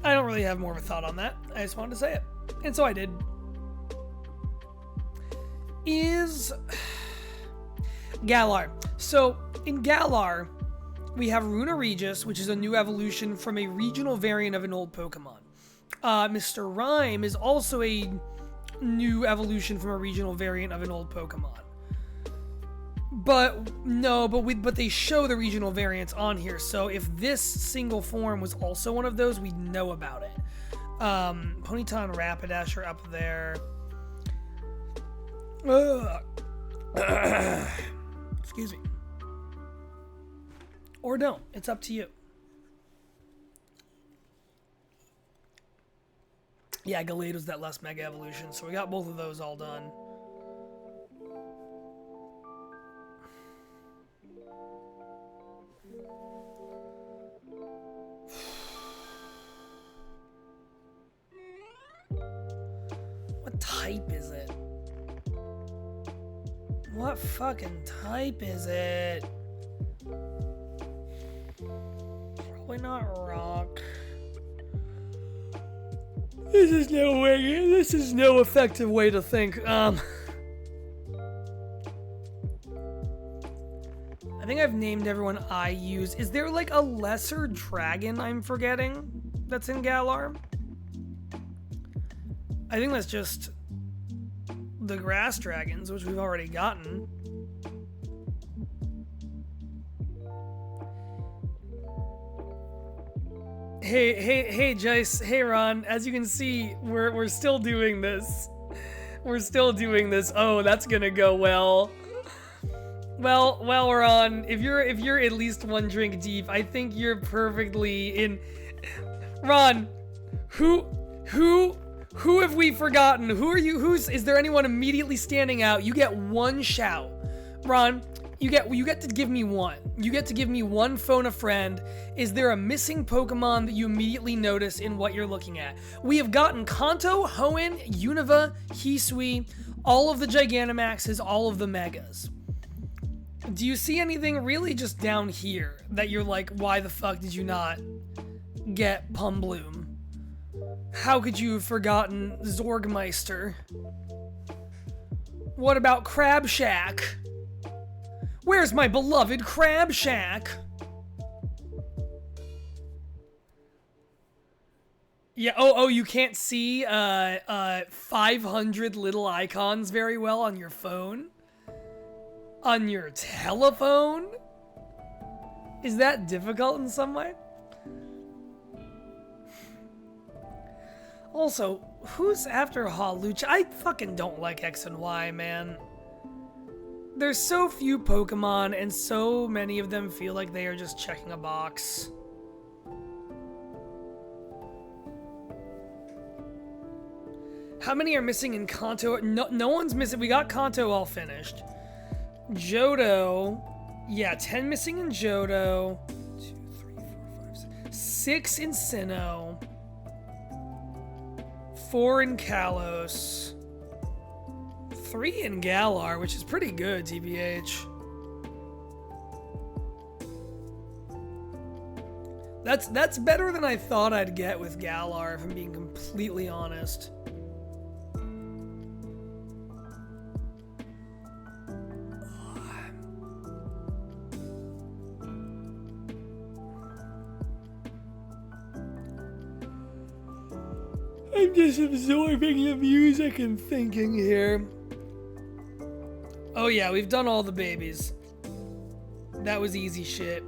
don't really have more of a thought on that. I just wanted to say it, and so I did. Is Galar. So in Galar, we have Runa Regis, which is a new evolution from a regional variant of an old Pokemon. Mr. Rhyme is also a new evolution from a regional variant of an old Pokemon. But they show the regional variants on here, so if this single form was also one of those, we'd know about it. Ponyta and Rapidash are up there. Excuse me. Or don't. It's up to you. Yeah, Gallade was that last Mega Evolution, so we got both of those all done. What type is it? What fucking type is it? Probably not rock. This is no effective way to think. I think I've named everyone I use. Is there like a lesser dragon I'm forgetting that's in Galar? I think that's just the grass dragons, which we've already gotten. Hey, Jace. Hey, Ron. As you can see, we're still doing this. We're still doing this. Oh, that's gonna go well. Well, Ron. If you're at least one drink deep, I think you're perfectly in. Ron, who have we forgotten? Who are you? Is there anyone immediately standing out? You get one shout. Ron, you get to give me one. You get to give me one phone a friend. Is there a missing Pokemon that you immediately notice in what you're looking at? We have gotten Kanto, Hoenn, Unova, Hisui, all of the Gigantamaxes, all of the Megas. Do you see anything really just down here that you're like, why the fuck did you not get Pumbloom? How could you have forgotten Zorgmeister? What about Crab Shack? Where's my beloved Crab Shack? Yeah, oh, you can't see 500 little icons very well on your phone? On your telephone? Is that difficult in some way? Also, who's after Hawlucha? I fucking don't like X and Y, man. There's so few Pokemon, and so many of them feel like they are just checking a box. How many are missing in Kanto? No one's missing. We got Kanto all finished. Johto. Yeah, 10 missing in Johto. 2, 3, 4, 5, 6. 6 in Sinnoh. 4 in Kalos. 3 in Galar, which is pretty good, TBH. That's better than I thought I'd get with Galar, if I'm being completely honest. I'm just absorbing the music and thinking here. Oh yeah, we've done all the babies. That was easy shit.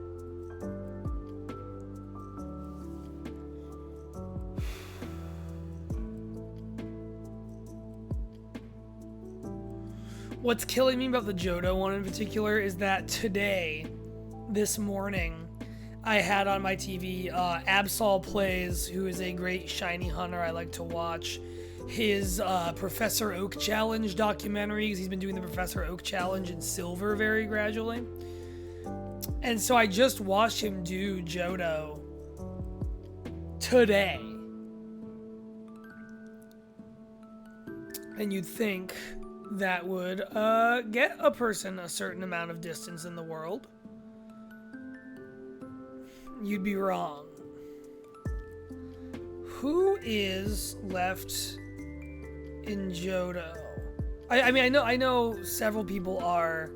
What's killing me about the Johto one in particular is that today, this morning, I had on my TV Absol Plays, who is a great shiny hunter I like to watch, his Professor Oak Challenge documentary, because he's been doing the Professor Oak Challenge in Silver very gradually. And so I just watched him do Johto today. And you'd think that would get a person a certain amount of distance in the world. You'd be wrong. Who is left in Johto? I mean, I know several people are.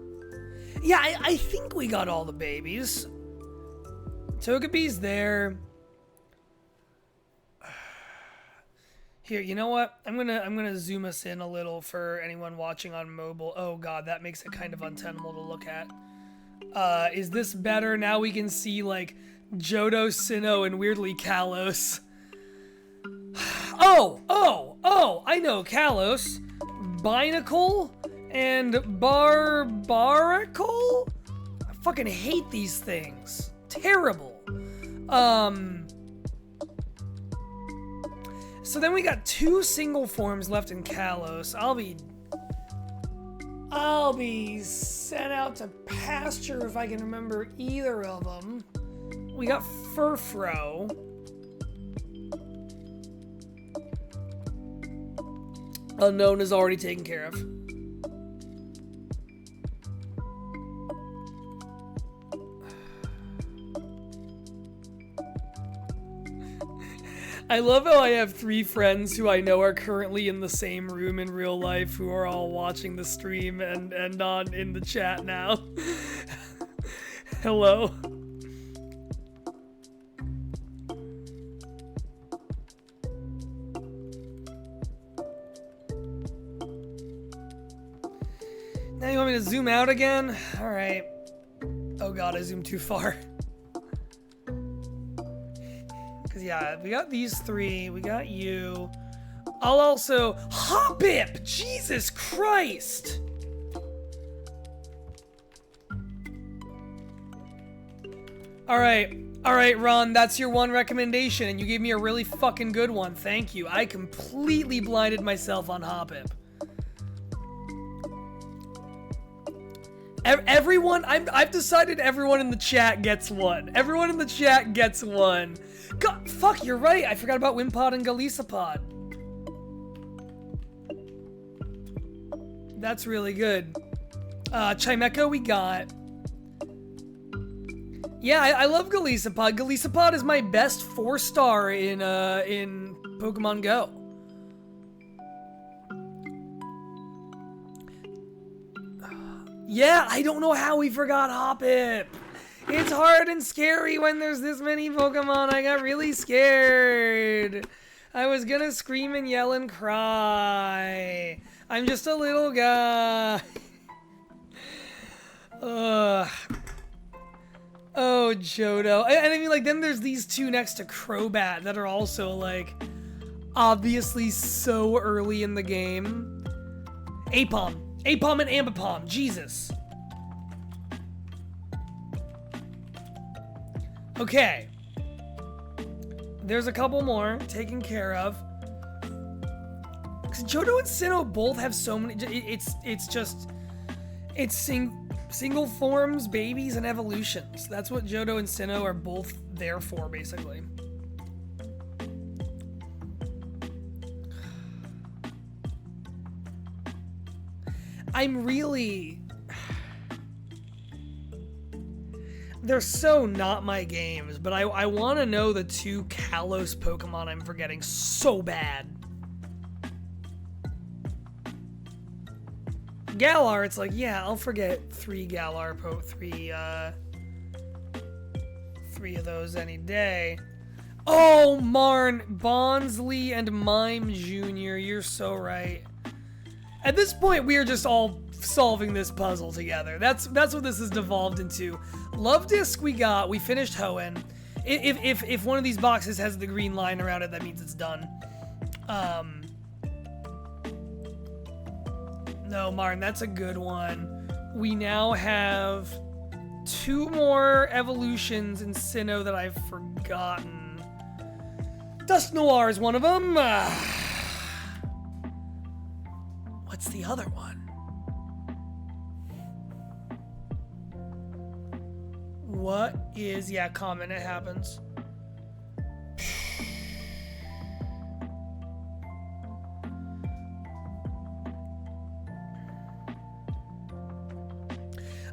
Yeah, I think we got all the babies. Togepi's there. Here, you know what? I'm gonna zoom us in a little for anyone watching on mobile. Oh god, that makes it kind of untenable to look at. Is this better? Now we can see like Johto, Sinnoh, and weirdly Kalos. Oh! I know Kalos, Binacle, and Barbaracle. I fucking hate these things. Terrible. So then we got 2 single forms left in Kalos. I'll be sent out to pasture if I can remember either of them. We got Furfro. Unknown is already taken care of. I love how I have 3 friends who I know are currently in the same room in real life who are all watching the stream and on in the chat now. Hello. Now you want me to zoom out again? All right. Oh god, I zoomed too far. Because yeah, we got these 3. We got you. I'll also... Hoppip! Jesus Christ! All right, Ron, that's your one recommendation, and you gave me a really fucking good one. Thank you. I completely blinded myself on Hoppip. Everyone, I've decided everyone in the chat gets one. Everyone in the chat gets one. God, fuck, you're right. I forgot about Wimpod and Galisapod. That's really good. Chimecho we got. Yeah, I love Galisapod. Galisapod is my best 4-star in Pokemon Go. Yeah, I don't know how we forgot Hoppip. It's hard and scary when there's this many Pokemon. I got really scared. I was gonna scream and yell and cry. I'm just a little guy. Ugh. Oh, Johto. And I mean, like, then there's these 2 next to Crobat that are also, like, obviously so early in the game. Apom and Ambipom. Jesus. Okay. There's a couple more taken care of. Because Johto and Sinnoh both have so many... It's single forms, babies, and evolutions. That's what Johto and Sinnoh are both there for, basically. I'm really... They're so not my games, but I want to know the 2 Kalos Pokemon I'm forgetting so bad. Galar, it's like, yeah, I'll forget 3 Galar, 3 of those any day. Oh, Marn, Bonsly and Mime Jr., you're so right. At this point, we are just all solving this puzzle together. That's what this has devolved into. Love Disc we got. We finished Hoenn. If one of these boxes has the green line around it, that means it's done. No, Martin, that's a good one. We now have 2 more evolutions in Sinnoh that I've forgotten. Dusk Noir is one of them. What's the other one? What is... Yeah, comment, it happens.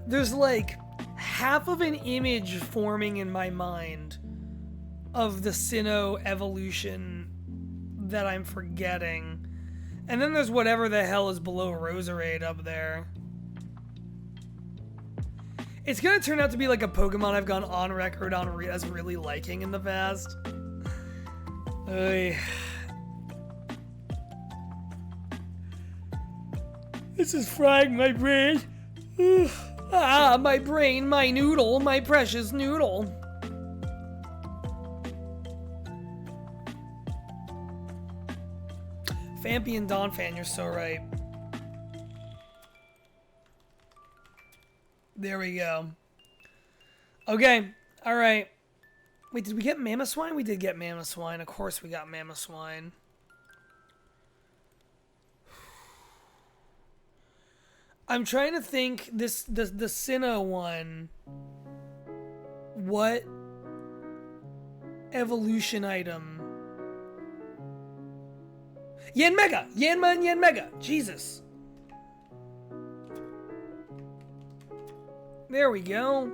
There's like half of an image forming in my mind of the Sinnoh evolution that I'm forgetting. And then there's whatever the hell is below Roserade up there. It's gonna turn out to be like a Pokemon I've gone on record as really liking in the past. Oy. This is frying my brain. Ah, my brain, my noodle, my precious noodle. Fampy and Donphan, you're so right. There we go. Okay, alright. Wait, did we get Mamoswine? We did get Mamoswine. Of course we got Mamoswine. I'm trying to think the Sinnoh one. What evolution item? Yanmega! Yanma and Yanmega! Jesus. There we go.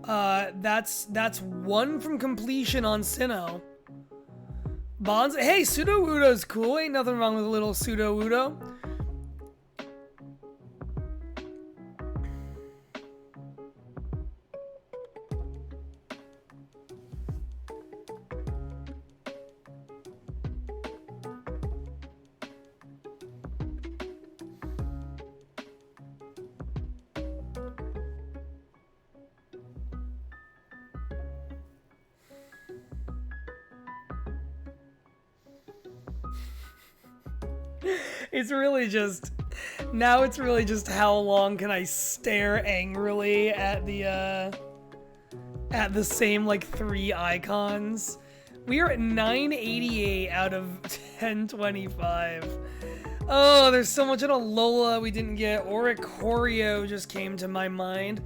That's one from completion on Sinnoh. Bonds. Hey, Sudowoodo's cool. Ain't nothing wrong with a little Sudowoodo. It's really just how long can I stare angrily at the same like 3 icons. We are at 988 out of 1025. Oh, there's so much in Alola we didn't get. Oricorio just came to my mind.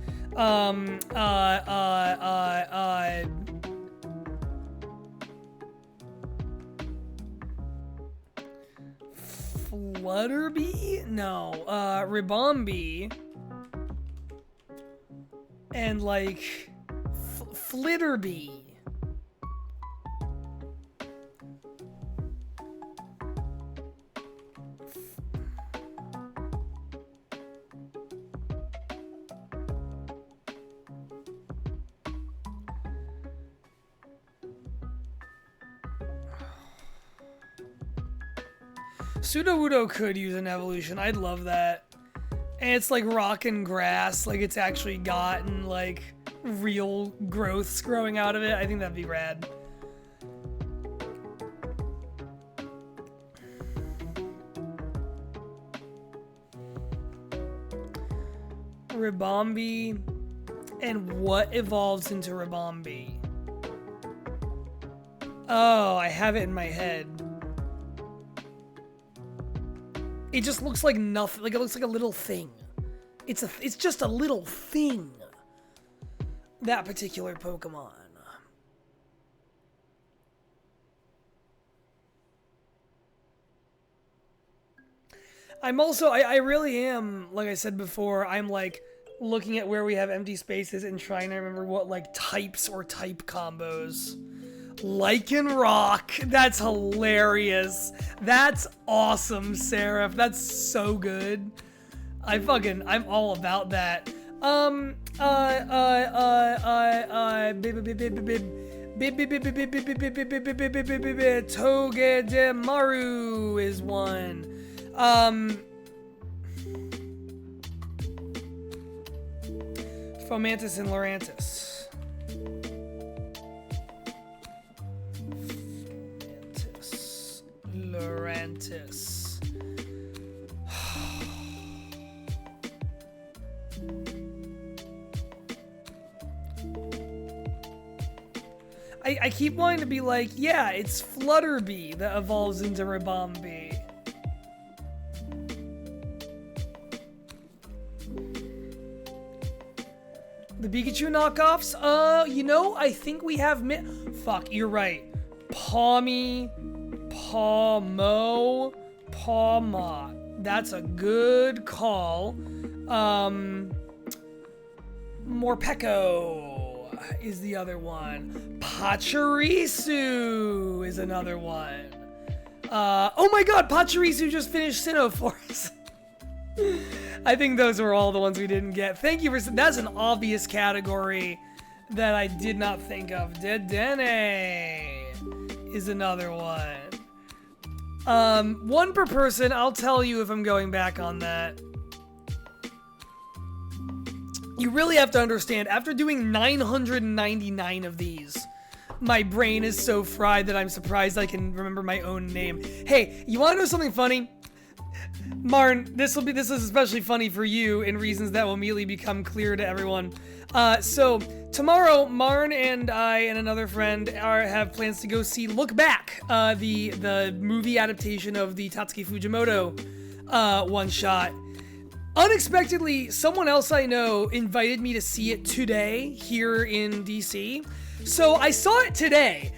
Flutterby? No. Ribombee. And like Flitterby. Sudowoodo could use an evolution. I'd love that. And it's like rock and grass. Like it's actually gotten like real growths growing out of it. I think that'd be rad. Ribombee. And what evolves into Ribombee? Oh, I have it in my head. It just looks like nothing. Like it looks like a little thing. It's just a little thing. That particular Pokemon. I'm also, I really am, like I said before, I'm like looking at where we have empty spaces and trying to remember what like types or type combos. Lycanroc. That's hilarious. That's awesome, Seraph. That's so good. I'm all about that. Togedemaru is one. Fomantis and Lurantis. Lurantis. I keep wanting to be like, yeah, it's Flutterby that evolves into Ribombee. The Pikachu knockoffs? You know, I think we have fuck, you're right. Pawmi, Pawmo, Pawmot. That's a good call. Morpeko is the other one. Pachirisu is another one. Oh my god, Pachirisu just finished Sinnoh for us. I think those were all the ones we didn't get. Thank you for... That's an obvious category that I did not think of. Dedenne is another one. One per person. I'll tell you if I'm going back on that. You really have to understand, after doing 999 of these, my brain is so fried that I'm surprised I can remember my own name. Hey, you want to know something funny? Marn, this is especially funny for you in reasons that will immediately become clear to everyone. So tomorrow, Marn and I and another friend have plans to go see Look Back, the movie adaptation of the Tatsuki Fujimoto one shot. Unexpectedly, someone else I know invited me to see it today here in DC. So I saw it today.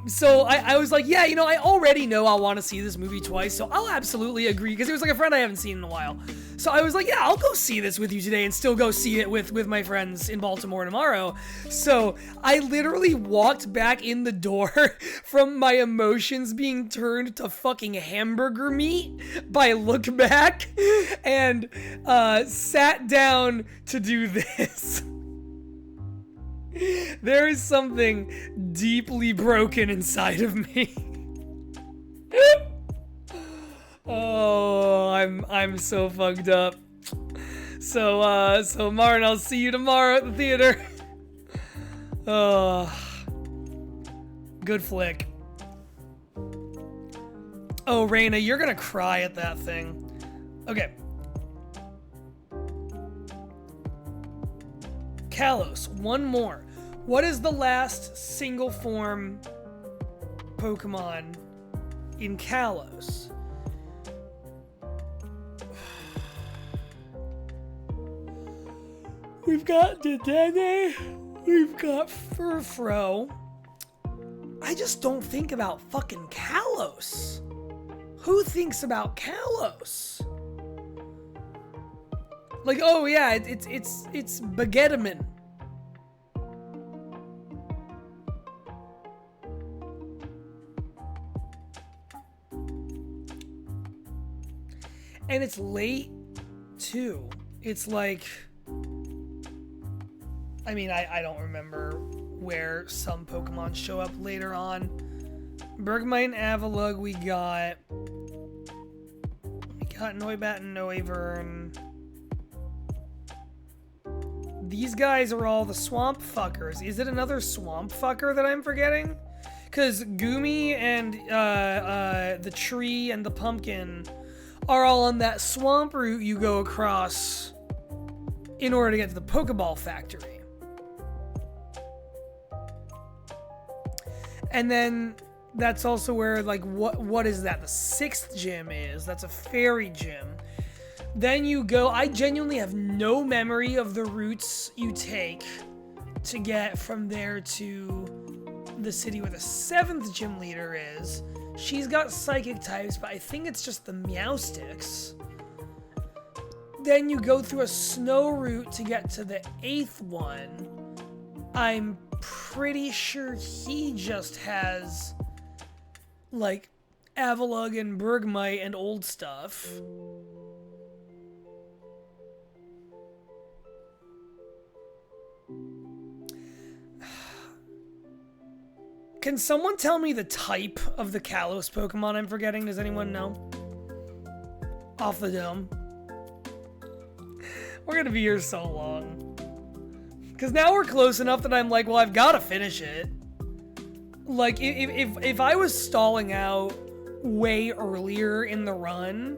So I was like, yeah, you know, I already know I want to see this movie twice, so I'll absolutely agree, because it was like a friend I haven't seen in a while. So I was like, yeah, I'll go see this with you today and still go see it with my friends in Baltimore tomorrow. So I literally walked back in the door from my emotions being turned to fucking hamburger meat by Look Back and sat down to do this. There is something deeply broken inside of me. Oh, I'm so fucked up. So Martin, I'll see you tomorrow at the theater. Oh, good flick. Oh, Raina, you're gonna cry at that thing. Okay. Kalos, one more. What is the last single form Pokemon in Kalos? We've got Dedenne, we've got Furfro. I just don't think about fucking Kalos. Who thinks about Kalos? Like, oh yeah, it's Baguettaman. And it's late too. It's like, I mean, I don't remember where some Pokemon show up later on. Bergmite and Avalugg we got Noibat and Noivern. These guys are all the swamp fuckers. Is it another swamp fucker that I'm forgetting? Because Gumi and the tree and the pumpkin are all on that swamp route you go across in order to get to the Pokeball factory. And then that's also where, like, what is that? The 6th gym is. That's a fairy gym. Then you go, I genuinely have no memory of the routes you take to get from there to the city where the 7th gym leader is. She's got psychic types, but I think it's just the Meowsticks. Then you go through a snow route to get to the 8th one. I'm pretty sure he just has, like, Avalugg and Bergmite and old stuff. Can someone tell me the type of the Kalos Pokemon I'm forgetting? Does anyone know? Off the dome. We're gonna be here so long. Because now we're close enough that I'm like, well, I've got to finish it. Like, if I was stalling out way earlier in the run,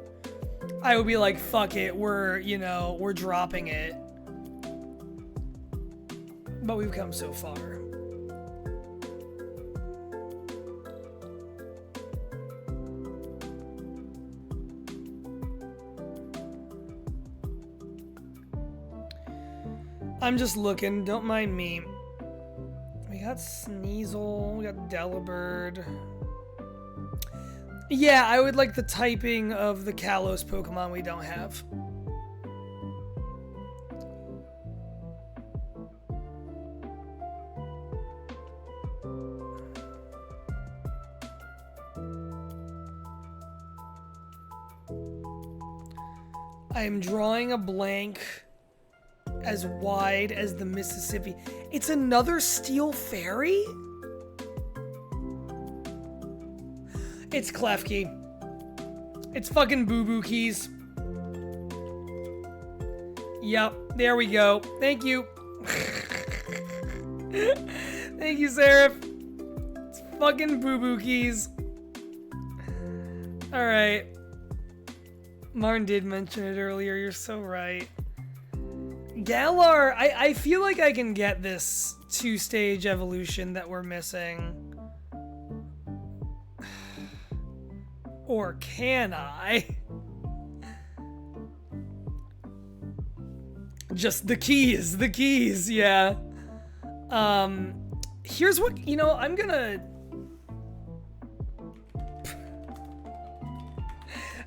I would be like, fuck it, we're dropping it. But we've come so far. I'm just looking, don't mind me. We got Sneasel, we got Delibird. Yeah, I would like the typing of the Kalos Pokemon we don't have. I am drawing a blank as wide as the Mississippi. It's another steel fairy? It's Klefki. It's fucking Boo Boo Keys. Yep, there we go. Thank you. Thank you, Seraph. It's fucking Boo Boo Keys. Alright. Martin did mention it earlier, you're so right. Galar, I feel like I can get this 2-stage evolution that we're missing. Or can I? Just the keys, yeah. Here's what, I'm gonna...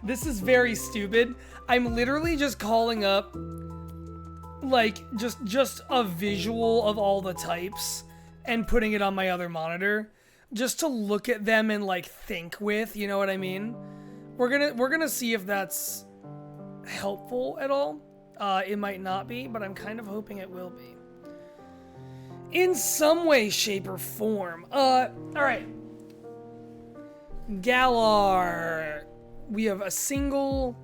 This is very stupid. I'm literally just calling up, like, just a visual of all the types and putting it on my other monitor. Just to look at them and, like, think with, you know what I mean? We're gonna see if that's helpful at all. It might not be, but I'm kind of hoping it will be. In some way, shape, or form. Alright. Galar. We have a single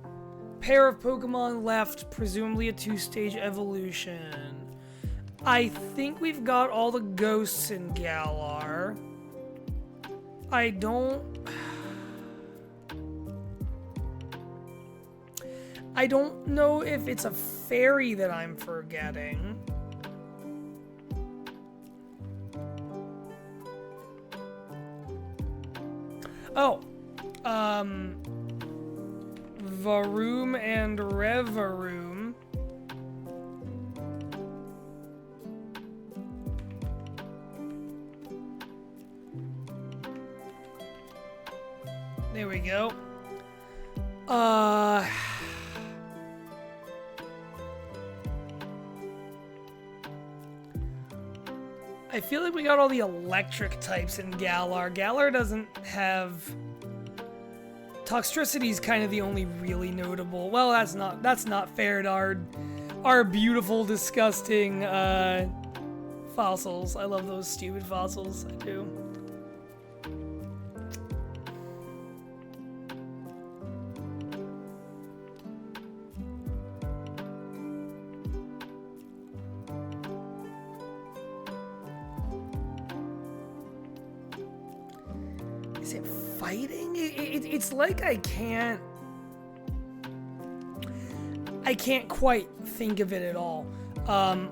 pair of Pokemon left, presumably a 2-stage evolution. I think we've got all the ghosts in Galar. I don't know if it's a fairy that I'm forgetting. Oh, Varoom and Revaroom. There we go. I feel like we got all the electric types in Galar. Galar doesn't have... Toxtricity's kind of the only really notable... Well, that's not fair to our beautiful, disgusting fossils. I love those stupid fossils. I do. Is it fighting? It's like I can't quite think of it at all.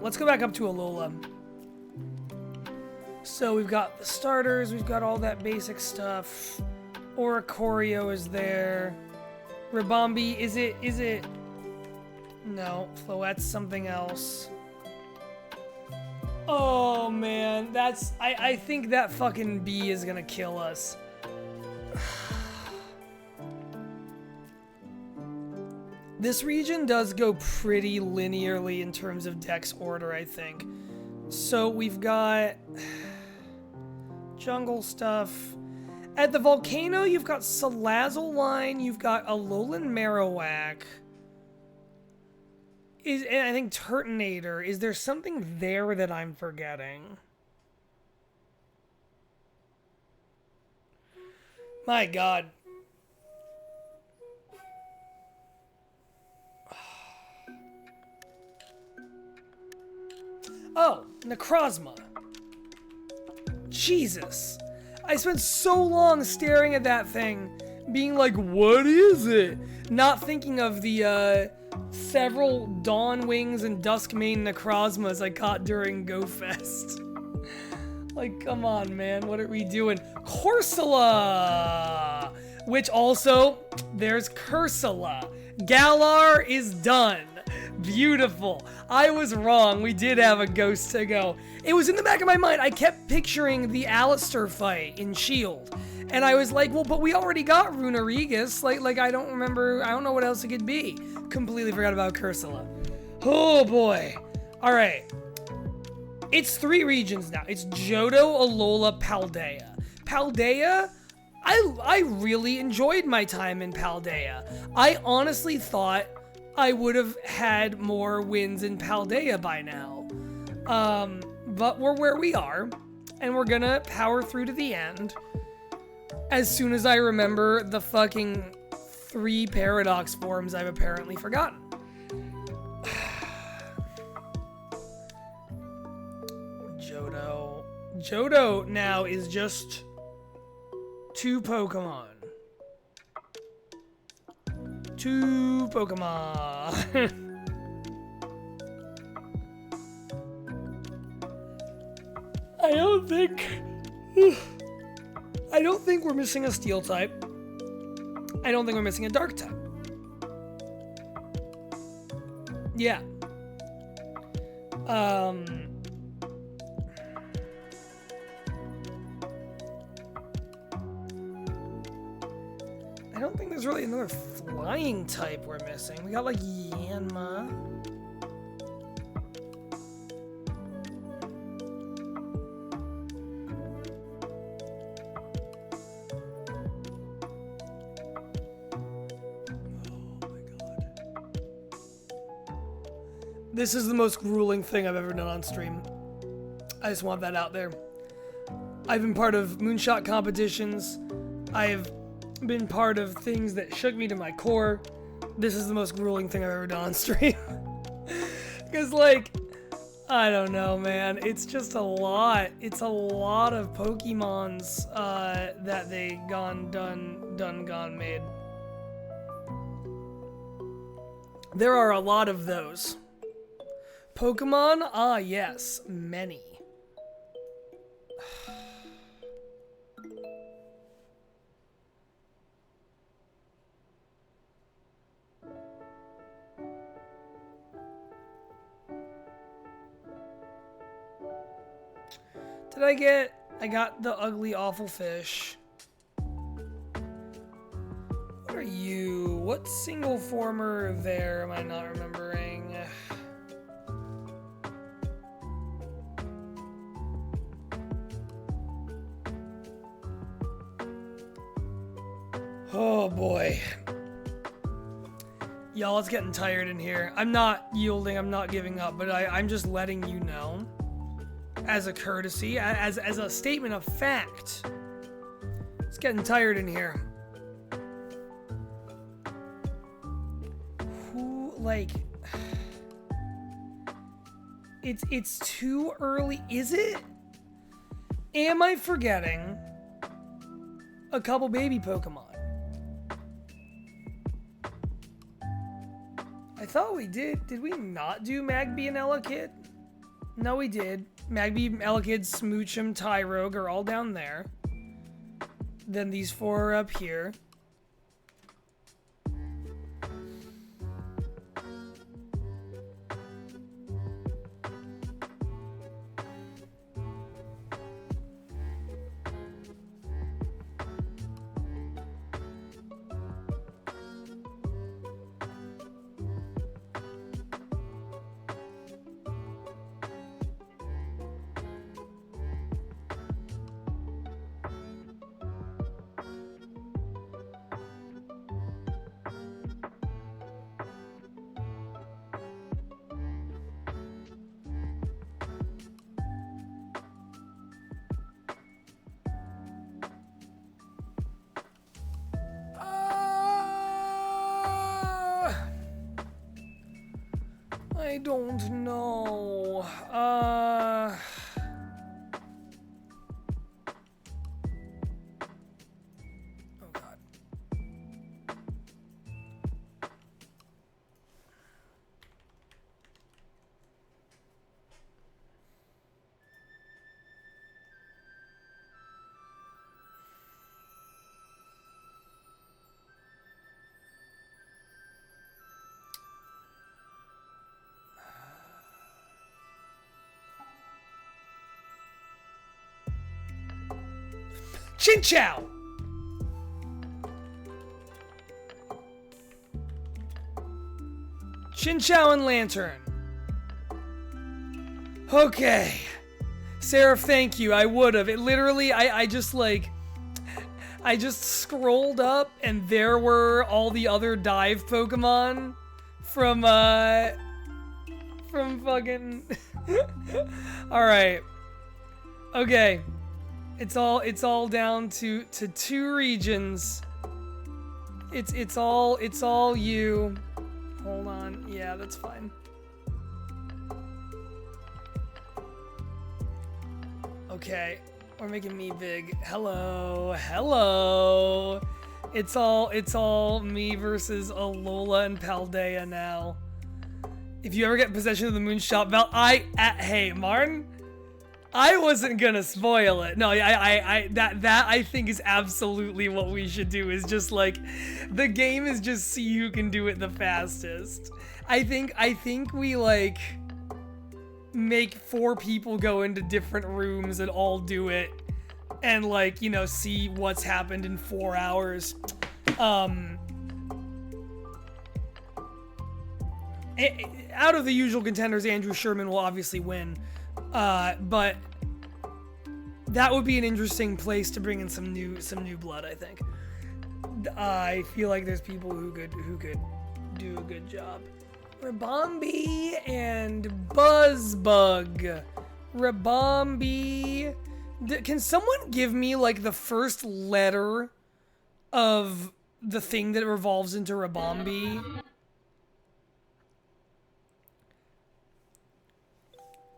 Let's go back up to Alola. So we've got the starters, we've got all that basic stuff. Oricorio is there. Ribombee, is it? No, Floette's something else. Oh man, I think that fucking bee is gonna kill us. This region does go pretty linearly in terms of dex order, I think. So we've got jungle stuff. At the volcano, you've got Salazzle, you've got Alolan Marowak. And I think Turtonator. Is there something there that I'm forgetting? My God. Oh, Necrozma. Jesus. I spent so long staring at that thing, being like, what is it? Not thinking of the several Dawn Wings and Duskmane Necrozmas I caught during GoFest. Like, come on, man. What are we doing? Corsola! Which also, there's Cursula. Galar is done. Beautiful. I was wrong. We did have a ghost to go. It was in the back of my mind. I kept picturing the Alistair fight in S.H.I.E.L.D. And I was like, well, but we already got Runarigus. Like I don't remember. I don't know what else it could be. Completely forgot about Cursula. Oh, boy. All right. It's 3 regions now. It's Johto, Alola, Paldea. Paldea, I really enjoyed my time in Paldea. I honestly thought I would have had more wins in Paldea by now. But we're where we are, and we're gonna power through to the end. As soon as I remember the fucking 3 paradox forms I've apparently forgotten. Johto now is just 2 Pokemon. 2 Pokemon. I don't think we're missing a Steel type. I don't think we're missing a Dark type. Yeah. I don't think there's really another flying type we're missing. We got like Yanma. This is the most grueling thing I've ever done on stream. I just want that out there. I've been part of moonshot competitions. I've been part of things that shook me to my core. This is the most grueling thing I've ever done on stream. Because, like, I don't know, man. It's just a lot. It's a lot of Pokemons that they gone made. There are a lot of those. Pokemon? Ah, yes. Many. I got the ugly, awful fish. What are you? What single former there am I not remembering? Oh boy. Y'all, it's getting tired in here. I'm not yielding, I'm not giving up, but I'm just letting you know. As a courtesy, as a statement of fact. It's getting tired in here. Who, like... It's too early, is it? Am I forgetting a couple baby Pokemon? I thought we did. Did we not do Magby and Elekid? No, we did. Magby, Elekid, Smoochum, Tyrogue are all down there. Then these 4 are up here. I don't know. Oh God. Chinchou! Chinchou and Lantern. Okay. Sarah, thank you. I would have. It literally, I just like... I just scrolled up and there were all the other dive Pokemon from fucking all right. Okay. It's all down to 2 regions. It's all you. Hold on. Yeah, that's fine. Okay. We're making me big. Hello. Hello. It's all me versus Alola and Paldea now. If you ever get possession of the Moonshot Belt, hey, Martin, I wasn't gonna spoil it. No, that I think is absolutely what we should do. Is just like, the game is just see who can do it the fastest. I think we like make 4 people go into different rooms and all do it, and like, you know, see what's happened in 4 hours. Out of the usual contenders, Andrew Sherman will obviously win, but that would be an interesting place to bring in some new blood. I think. I feel like there's people who could do a good job. Rabombi and Buzzbug. Rabombi. Can someone give me like the first letter of the thing that revolves into Rabombi?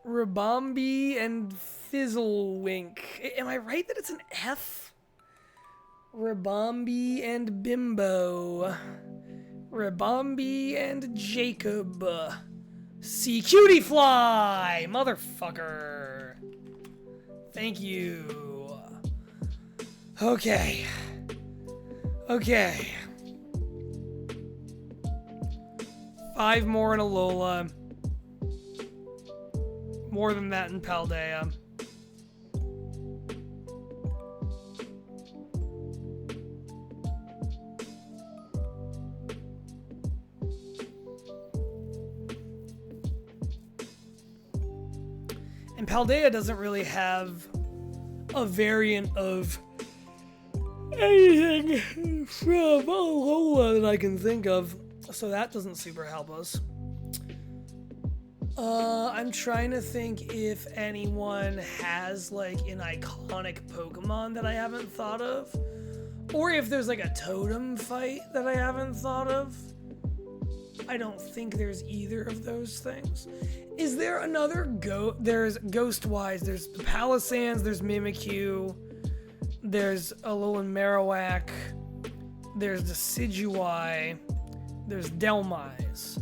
Rabombi and Fizzlewink. Am I right that it's an F? Rabombi and Bimbo. Rabombi and Jacob. C. Cutie Fly! Motherfucker. Thank you. Okay. Okay. 5 more in Alola. More than that in Paldea. And Paldea doesn't really have a variant of anything from Alola that I can think of, so that doesn't super help us. I'm trying to think if anyone has like an iconic Pokemon that I haven't thought of, or if there's like a totem fight that I haven't thought of. I don't think there's either of those things. Is there another there's Ghostwise, there's Palossand, there's Mimikyu, there's Alolan Marowak, there's Decidueye, there's Delmise.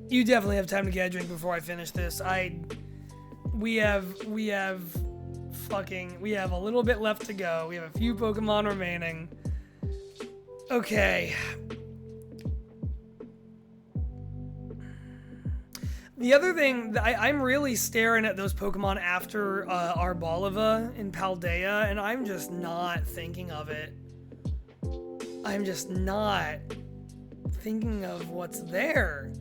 You definitely have time to get a drink before I finish this. We have a little bit left to go. We have a few Pokemon remaining. Okay. The other thing, I'm really staring at those Pokemon after Arboliva in Paldea, and I'm just not thinking of it. I'm just not thinking of what's there.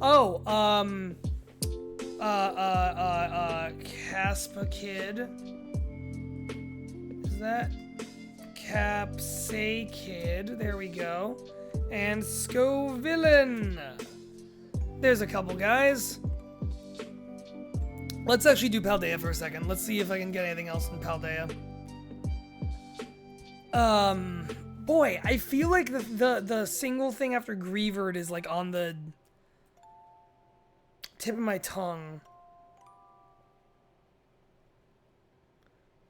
Oh, Caspa Kid. Is that Capsay Kid? There we go. And Scovillain. There's a couple guys. Let's actually do Paldea for a second. Let's see if I can get anything else in Paldea. Boy, I feel like the single thing after Greavard is like on the tip of my tongue.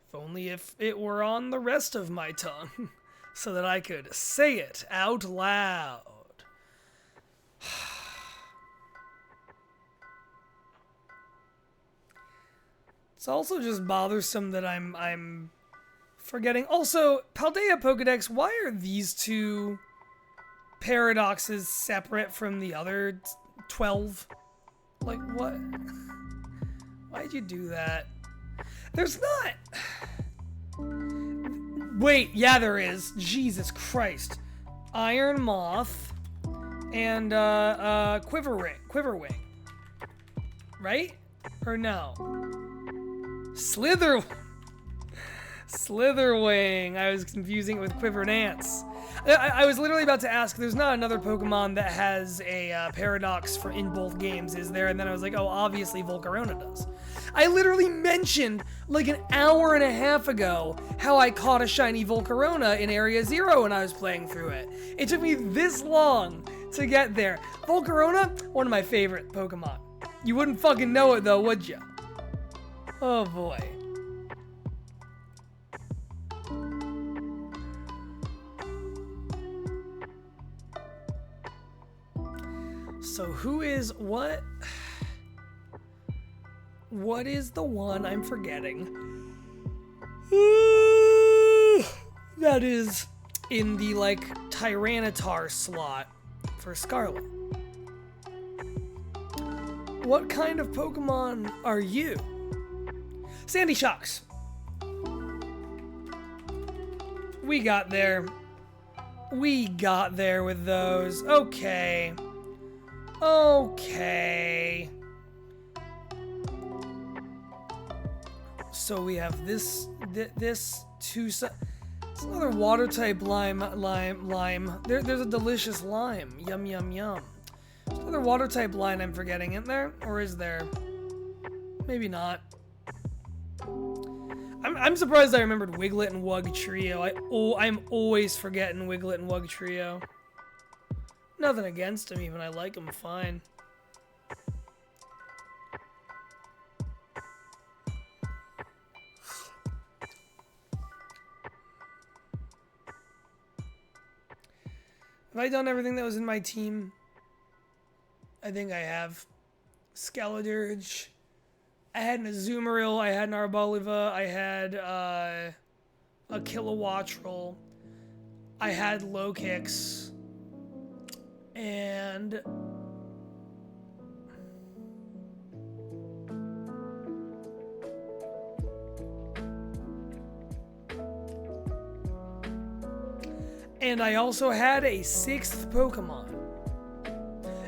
If only if it were on the rest of my tongue, so that I could say it out loud. It's also just bothersome that I'm forgetting. Also, Paldea Pokedex, why are these 2 paradoxes separate from the other 12? Like, what? Why'd you do that? There's not... Wait, yeah, there is. Jesus Christ. Iron Moth and Quiverwing. Right? Or no? Slither... Slitherwing. I was confusing it with Quivered Ants. I was literally about to ask, there's not another Pokemon that has a paradox for in both games, is there? And then I was like, oh, obviously Volcarona does. I literally mentioned, like an hour and a half ago, how I caught a shiny Volcarona in Area 0 when I was playing through it. It took me this long to get there. Volcarona, one of my favorite Pokemon. You wouldn't fucking know it though, would you? Oh boy. So who is what? What is the one I'm forgetting? That is in the like Tyranitar slot for Scarlet. What kind of Pokemon are you? Sandy Shocks. We got there. We got there with those. Okay. Okay. So we have this two. It's another water type lime. There's a delicious lime. Yum yum yum. There's another water type line I'm forgetting, isn't there? Or is there? Maybe not. I'm surprised I remembered Wiglet and Wug Trio. I'm always forgetting Wiglet and Wug Trio. Nothing against him, even. I like him fine. Have I done everything that was in my team? I think I have. Skeledirge. I had an Azumarill. I had an Arboliva. I had a Kilowattrel. I had Lokix. And I also had a 6th Pokemon.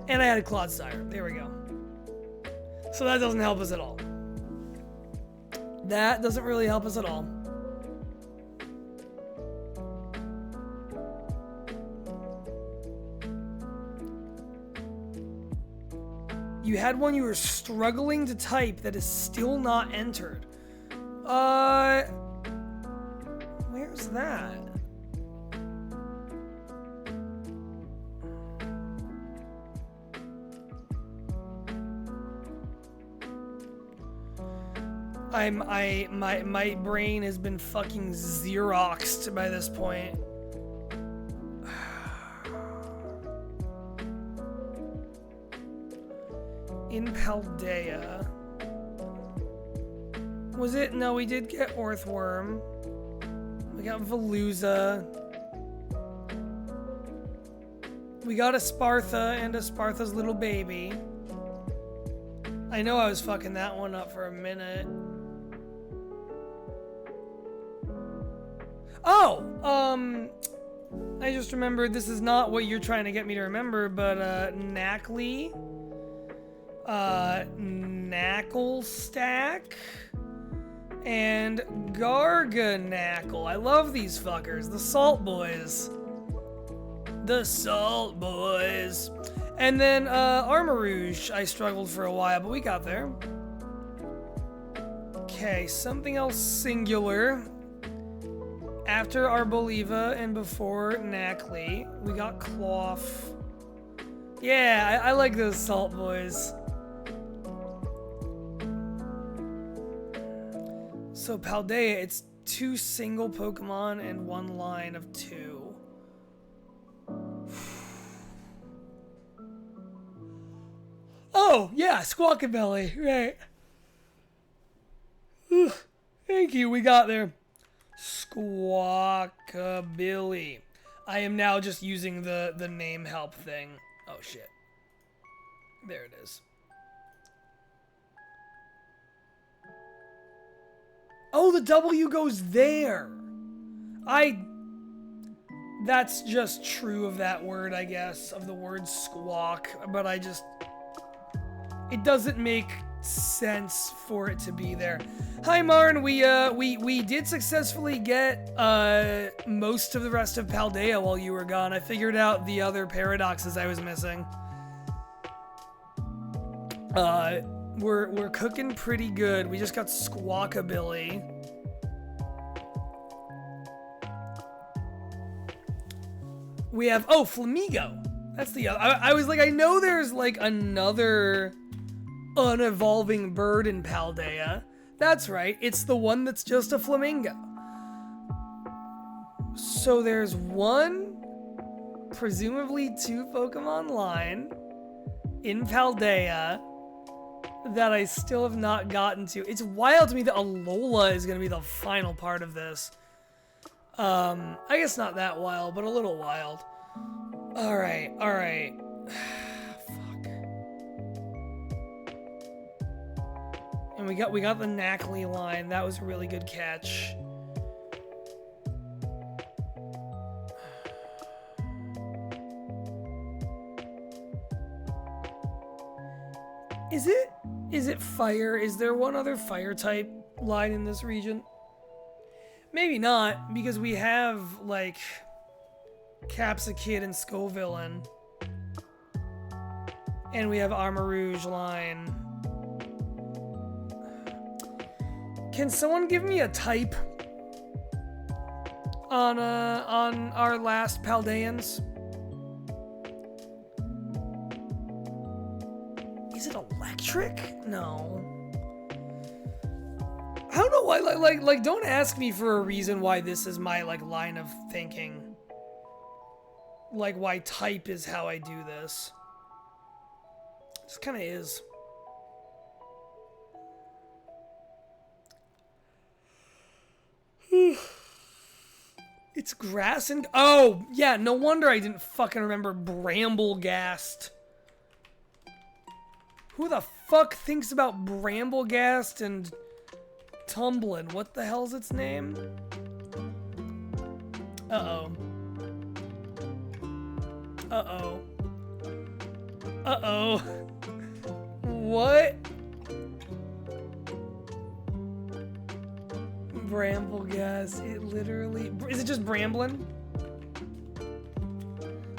And I had a Clodsire. There we go. So that doesn't help us at all. That doesn't really help us at all. You had one you were struggling to type that is still not entered. Where's that? My brain has been fucking Xeroxed by this point. In Paldea. Was it? No, we did get Orthworm. We got Veluza. We got a Spartha and a Spartha's little baby. I know I was fucking that one up for a minute. Oh! I just remembered this is not what you're trying to get me to remember, but Knackley. Knacklestack and Garganackle. I love these fuckers. The Salt Boys. The Salt Boys. And then Armarouge. I struggled for a while, but we got there. Okay, something else singular. After Arboliva and before Knackley, we got Cloth. Yeah, I like those Salt Boys. So Paldea, it's 2 single Pokemon and 1 line of 2. Oh, yeah, Squawkabilly, right. Thank you, we got there. Squawkabilly. I am now just using the name help thing. Oh, shit. There it is. Oh, the W goes there. That's just true of that word, I guess, of the word squawk, but it doesn't make sense for it to be there. Hi Marn, we did successfully get most of the rest of Paldea while you were gone. I figured out the other paradoxes I was missing. We're cooking pretty good. We just got Squawkabilly. We have, oh, Flamigo. That's the other. I was like, I know there's like another unevolving bird in Paldea. That's right, it's the one that's just a flamingo. So there's one, presumably 2 Pokemon line in Paldea that I still have not gotten to. It's wild to me that Alola is going to be the final part of this. I guess not that wild, but a little wild. Alright. Fuck. And we got the Knackley line. That was a really good catch. Is it fire? Is there one other fire type line in this region? Maybe not, because we have, like, Capsakid and Scovillain. And we have Armarouge line. Can someone give me a type on our last Paldeans? Is it electric? No. I don't know why, like, don't ask me for a reason why this is my, like, line of thinking. Like, why type is how I do this. It just kind of is. It's grass and... Oh, yeah, no wonder I didn't fucking remember Bramblegast. Who the fuck thinks about Bramblegast and Tumblin? What the hell's its name? Uh-oh. Uh-oh. Uh-oh. What? Bramblegast. It literally... Is it just Bramblin?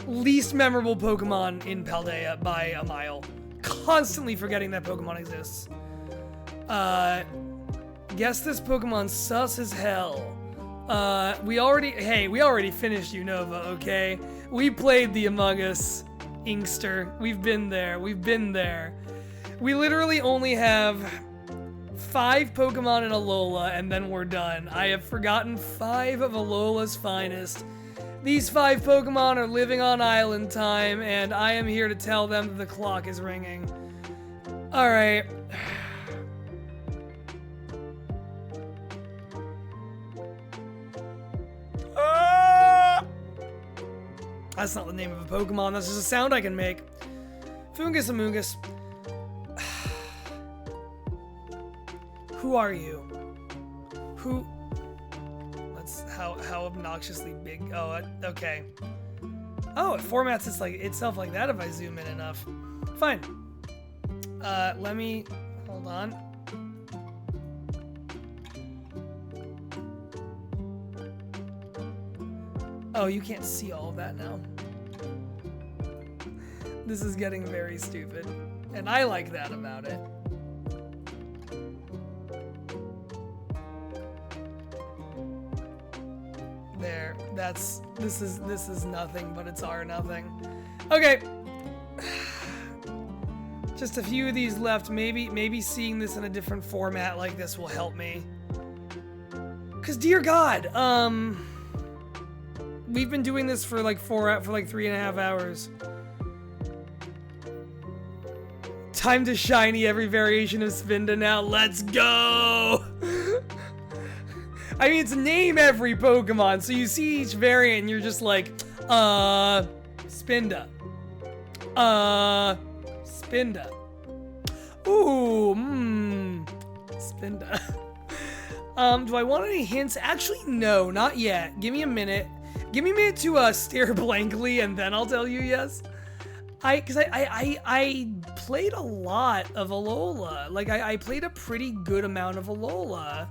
Least memorable Pokemon in Paldea by a mile. Constantly forgetting that Pokemon exists. Guess this Pokemon's sus as hell. We already finished Unova, okay? We played the Among Us Inkster. We've been there. We literally only have 5 Pokemon in Alola, and then we're done. I have forgotten 5 of Alola's finest. These 5 Pokemon are living on island time, and I am here to tell them that the clock is ringing. Alright. That's not the name of a Pokemon, that's just a sound I can make. Fungus Amoongus. Who are you? Who? That's how obnoxiously big. Oh, okay. Oh, it formats itself like that if I zoom in enough. Fine. Let me, hold on. Oh, you can't see all of that now. This is getting very stupid. And I like that about it. There, this is nothing, but it's our nothing. Okay. Just a few of these left. Maybe seeing this in a different format like this will help me. Cause dear God, we've been doing this for like 3.5 hours. Time to shiny every variation of Spinda now. Let's go! I mean, it's name every Pokemon, so you see each variant and you're just like, Spinda. Spinda. Ooh, Spinda. Do I want any hints? Actually, no, not yet. Give me a minute. Give me a minute to stare blankly and then I'll tell you yes. I played a lot of Alola. Like, I played a pretty good amount of Alola.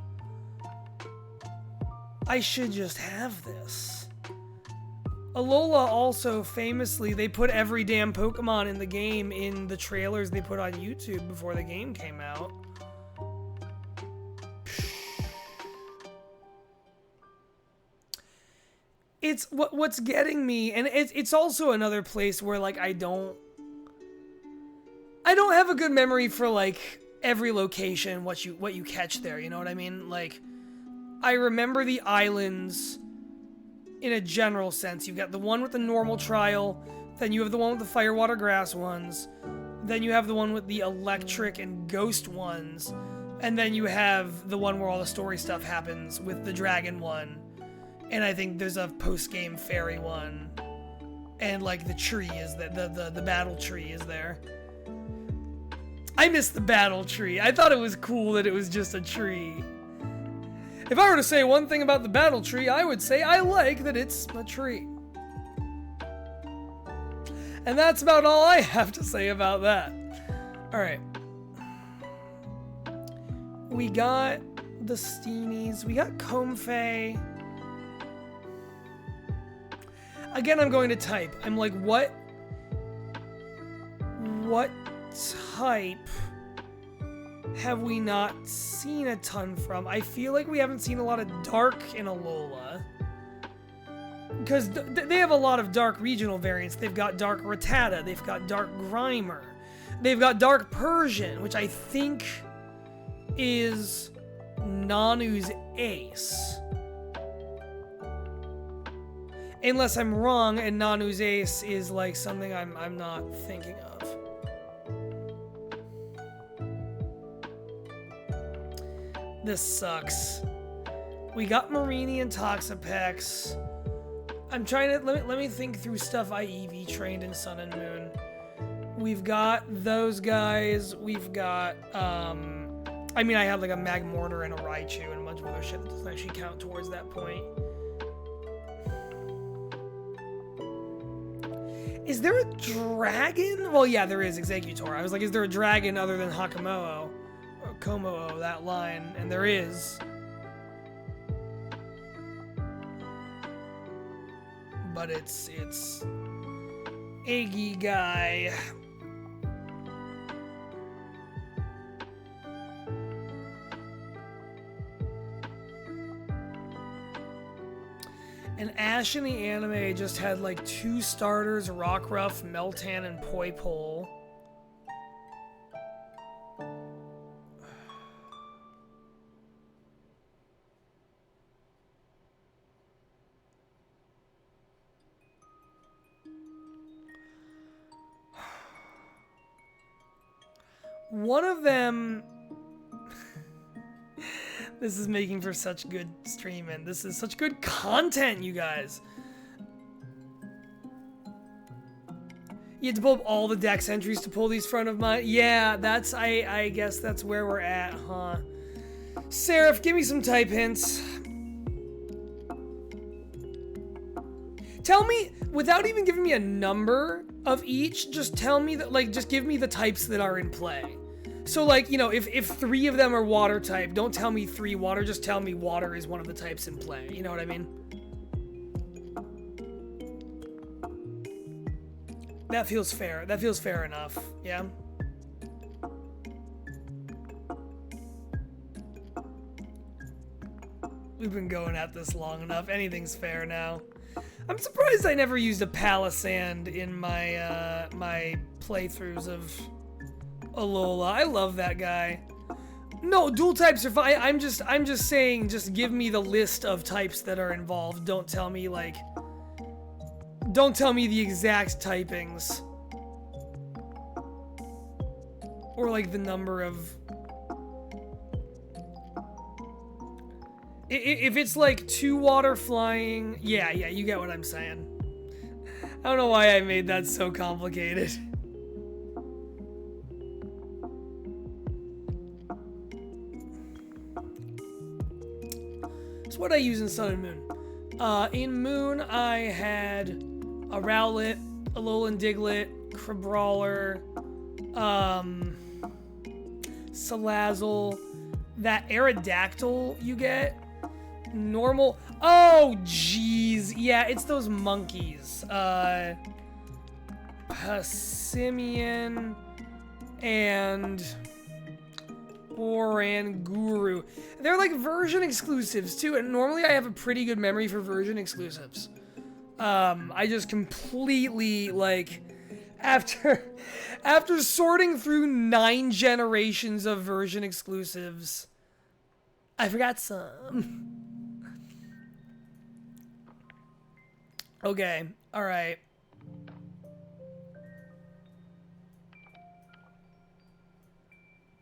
I should just have this. Alola also, famously, they put every damn Pokemon in the game in the trailers they put on YouTube before the game came out. It's what's getting me, and it's also another place where, like, I don't have a good memory for, like, every location, what you catch there, you know what I mean? Like, I remember the islands in a general sense. You've got the one with the normal trial, then you have the one with the fire, water, grass ones, then you have the one with the electric and ghost ones, and then you have the one where all the story stuff happens with the dragon one. And I think there's a post-game fairy one. And, like, the tree is there. The battle tree is there. I miss the battle tree. I thought it was cool that it was just a tree. If I were to say one thing about the battle tree, I would say I like that it's a tree. And that's about all I have to say about that. Alright. We got the Steenies. We got Comfey. Again, I'm going to type. I'm like, what type have we not seen a ton from? I feel like we haven't seen a lot of dark in Alola. Because they have a lot of dark regional variants. They've got dark Rattata. They've got dark Grimer. They've got dark Persian, which I think is Nanu's ace. Unless I'm wrong and Nanu's ace is like something I'm not thinking of. This sucks. We got Marini and Toxapex. I'm trying to let me think through stuff I EV trained in Sun and Moon. We've got those guys. We've got I mean, I had like a Magmortar and a Raichu and a bunch of other shit that doesn't actually count towards that point. Is there a dragon? Well, yeah, there is, Executor. I was like, is there a dragon other than Hakamo'o? Or Komo'o, that line. And there is. But it's Eggy guy. And Ash in the anime just had like 2 starters, Rockruff, Meltan, and Poipole. One of them... This is making for such good streaming. This is such good content, you guys. You had to pull up all the dex entries to pull these front of mine. Yeah, that's, I guess that's where we're at, huh? Seraph, give me some type hints. Tell me, without even giving me a number of each, just tell me that, like, just give me the types that are in play. So, like, you know, if 3 of them are water type, don't tell me 3 water, just tell me water is one of the types in play. You know what I mean? That feels fair. That feels fair enough. Yeah? We've been going at this long enough. Anything's fair now. I'm surprised I never used a Palisand in my, my playthroughs of Alola. I love that guy. No, dual types are fine. I'm just saying, just give me the list of types that are involved. Don't tell me, like... Don't tell me the exact typings. Or, like, the number of... If it's, like, 2 water flying... Yeah, you get what I'm saying. I don't know why I made that so complicated. So what I use in Sun and Moon? In Moon, I had a Rowlet, Alolan Diglett, Crabrawler, Salazzle, that Aerodactyl you get, normal. Oh, jeez. Yeah, it's those monkeys. Simeon and Oranguru. They're like version exclusives too, and normally I have a pretty good memory for version exclusives. I just completely, like, after sorting through 9 generations of version exclusives, I forgot some. Okay, alright.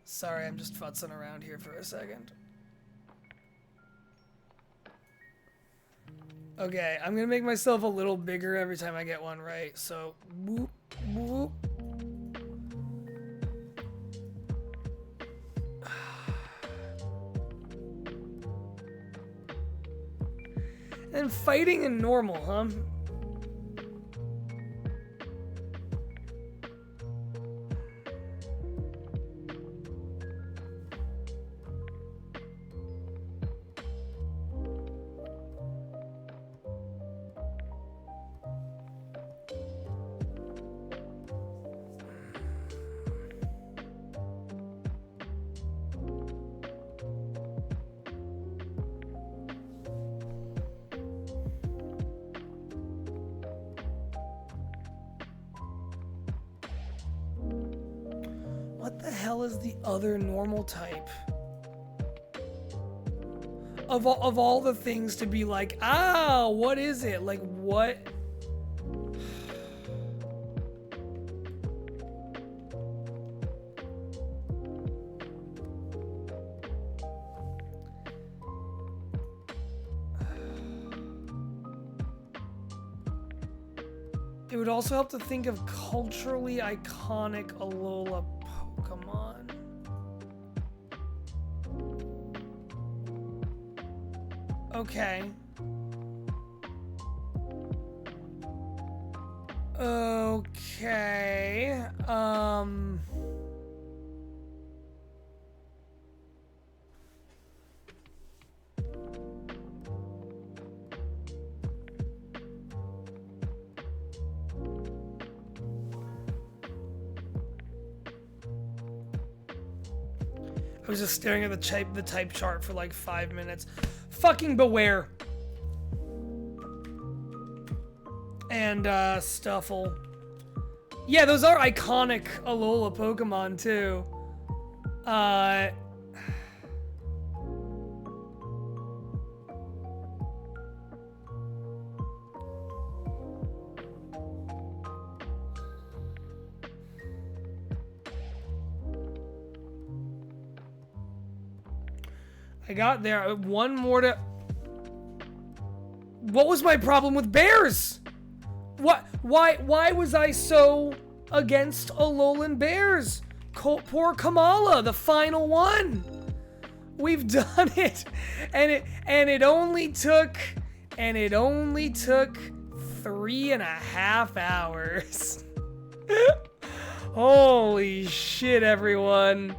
Sorry, I'm just futzing around here for a second. Okay, I'm gonna make myself a little bigger every time I get one right, so whoop, whoop. And fighting in normal, huh? What the hell is the other normal type? Of all the things to be like, ah, what is it? Like, what? It would also help to think of culturally iconic Alola Pokemon. Okay. Okay. I was just staring at the type chart for like 5 minutes. Fucking Beware. And Stuffle. Yeah, those are iconic Alola Pokemon too. I got there. One more to... What was my problem with bears? What? Why was I so against Alolan bears? Poor Kamala, the final one. We've done it. And it only took 3.5 hours. Holy shit, everyone.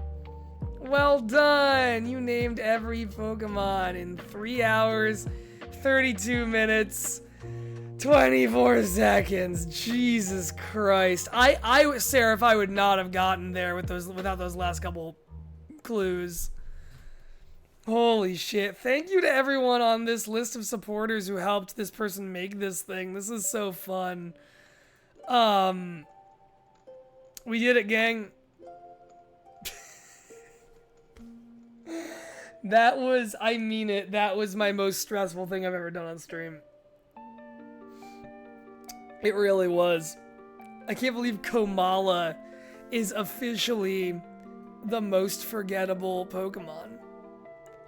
Well done! You named every Pokemon in 3 hours, 32 minutes, 24 seconds. Jesus Christ. Seraph, I would not have gotten there without those last couple clues. Holy shit. Thank you to everyone on this list of supporters who helped this person make this thing. This is so fun. We did it, gang. That was, I mean it, that was my most stressful thing I've ever done on stream. It really was. I can't believe Komala is officially the most forgettable Pokemon.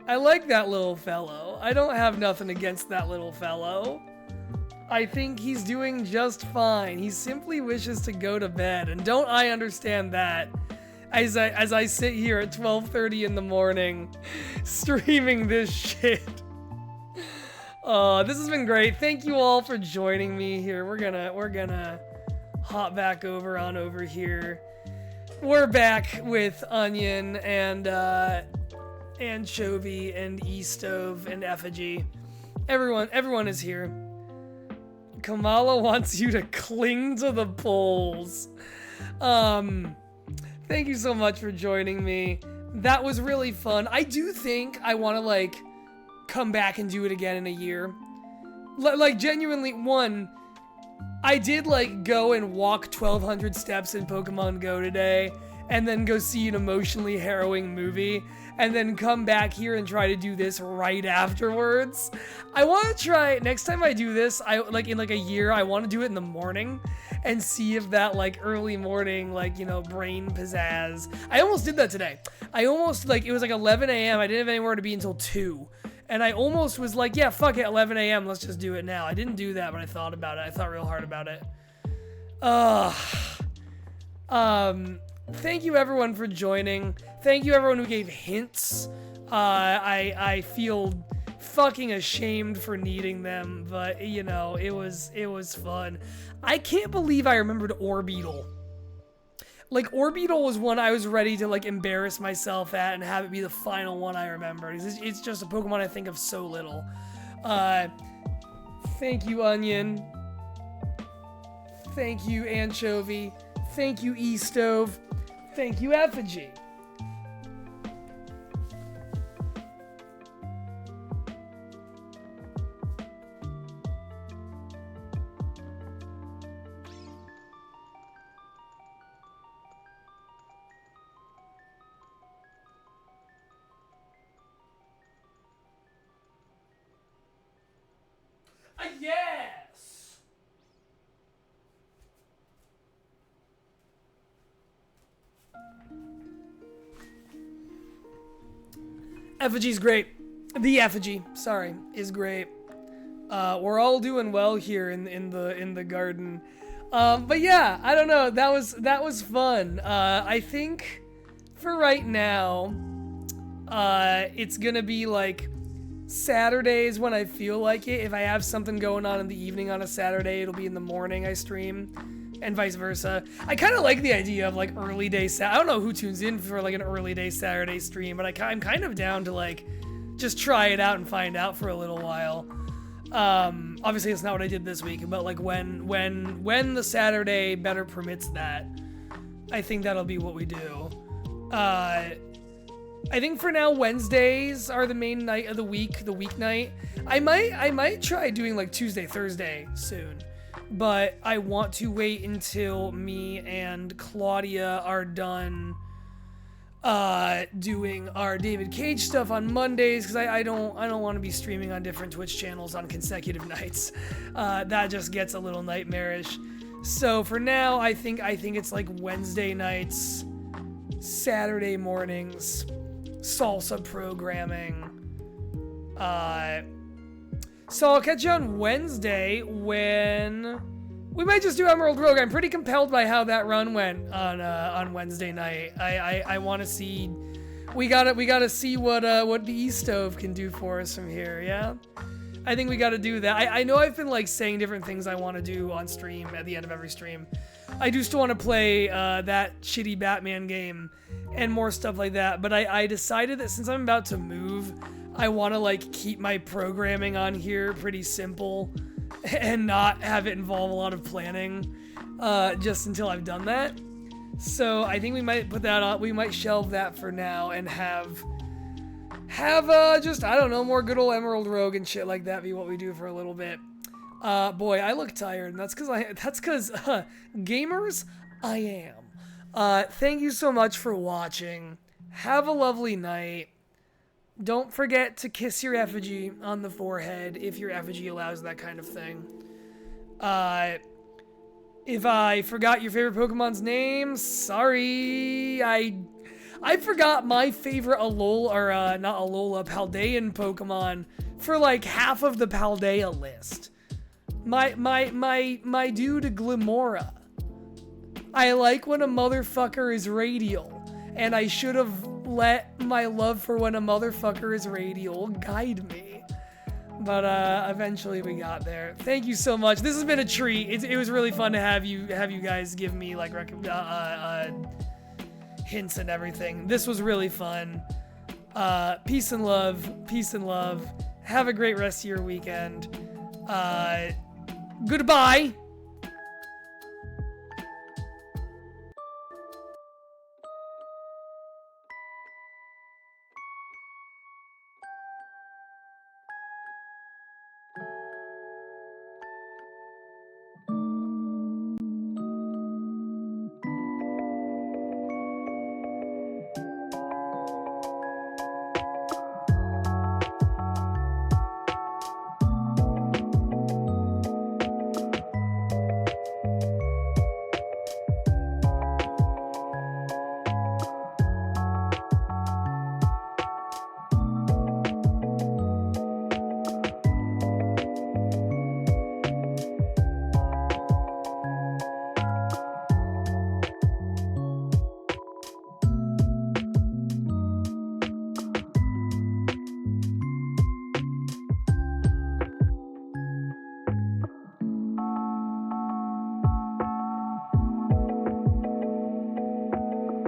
I like that little fellow. I don't have nothing against that little fellow. I think he's doing just fine. He simply wishes to go to bed, and don't I understand that? As I sit here at 12:30 in the morning, streaming this shit. This has been great. Thank you all for joining me here. We're gonna hop back over here. We're back with Onion and Anchovy and E-Stove and Effigy. Everyone is here. Kamala wants you to cling to the poles. Thank you so much for joining me. That was really fun. I do think I want to, like, come back and do it again in a year. Like, genuinely, I did, like, go and walk 1,200 steps in Pokemon Go today, and then go see an emotionally harrowing movie, and then come back here and try to do this right afterwards. I want to try, next time I do this, in like a year, I want to do it in the morning, and see if that, like, early morning, like, you know, brain pizzazz. I almost did that today. I almost, like, it was like 11 a.m. I didn't have anywhere to be until 2. And I almost was like, yeah, fuck it, 11 a.m., let's just do it now. I didn't do that, but I thought about it. I thought real hard about it. Thank you, everyone, for joining. Thank you, everyone who gave hints. I feel fucking ashamed for needing them, but, you know, it was fun. I can't believe I remembered Orbeetle. Like, Orbeetle was one I was ready to, like, embarrass myself at and have it be the final one I remember. It's just a Pokemon I think of so little. Thank you, Onion. Thank you, Anchovy. Thank you, E-Stove. Thank you, Effigy. Yes! Effigy's great. The Effigy, sorry, is great. We're all doing well here in the garden. But yeah, I don't know. That was fun. I think for right now, it's gonna be like Saturdays when I feel like it. If I have something going on in the evening on a Saturday, it'll be in the morning I stream, and vice versa. I kind of like the idea of like early day I don't know who tunes in for like an early day Saturday stream, but I'm kind of down to like just try it out and find out for a little while. Obviously it's not what I did this week, but like when the Saturday better permits that, I think that'll be what we do. I think for now Wednesdays are the main night of the week, the weeknight. I might try doing like Tuesday, Thursday soon, but I want to wait until me and Claudia are done doing our David Cage stuff on Mondays, because I don't want to be streaming on different Twitch channels on consecutive nights. That just gets a little nightmarish. So for now, I think it's like Wednesday nights, Saturday mornings, salsa programming. So I'll catch you on Wednesday when we might just do Emerald Rogue. I'm pretty compelled by how that run went on Wednesday night. I want to see. We gotta see what the E-Stove can do for us from here. Yeah, I think we gotta do that. I know I've been like saying different things I want to do on stream at the end of every stream. I do still want to play that shitty Batman game and more stuff like that. But I decided that since I'm about to move, I want to like keep my programming on here pretty simple and not have it involve a lot of planning just until I've done that. So I think we might put that on. We might shelve that for now and have just, I don't know, more good old Emerald Rogue and shit like that be what we do for a little bit. Boy, I look tired, and that's because gamers, I am. Thank you so much for watching. Have a lovely night. Don't forget to kiss your effigy on the forehead if your effigy allows that kind of thing. If I forgot your favorite Pokemon's name, sorry. I forgot my favorite Paldean Pokemon for like half of the Paldea list. My dude Glimora. I like when a motherfucker is radial, and I should have let my love for when a motherfucker is radial guide me. But eventually we got there. Thank you so much. This has been a treat. It was really fun to have you guys give me like hints and everything. This was really fun. Peace and love. Peace and love. Have a great rest of your weekend. Goodbye.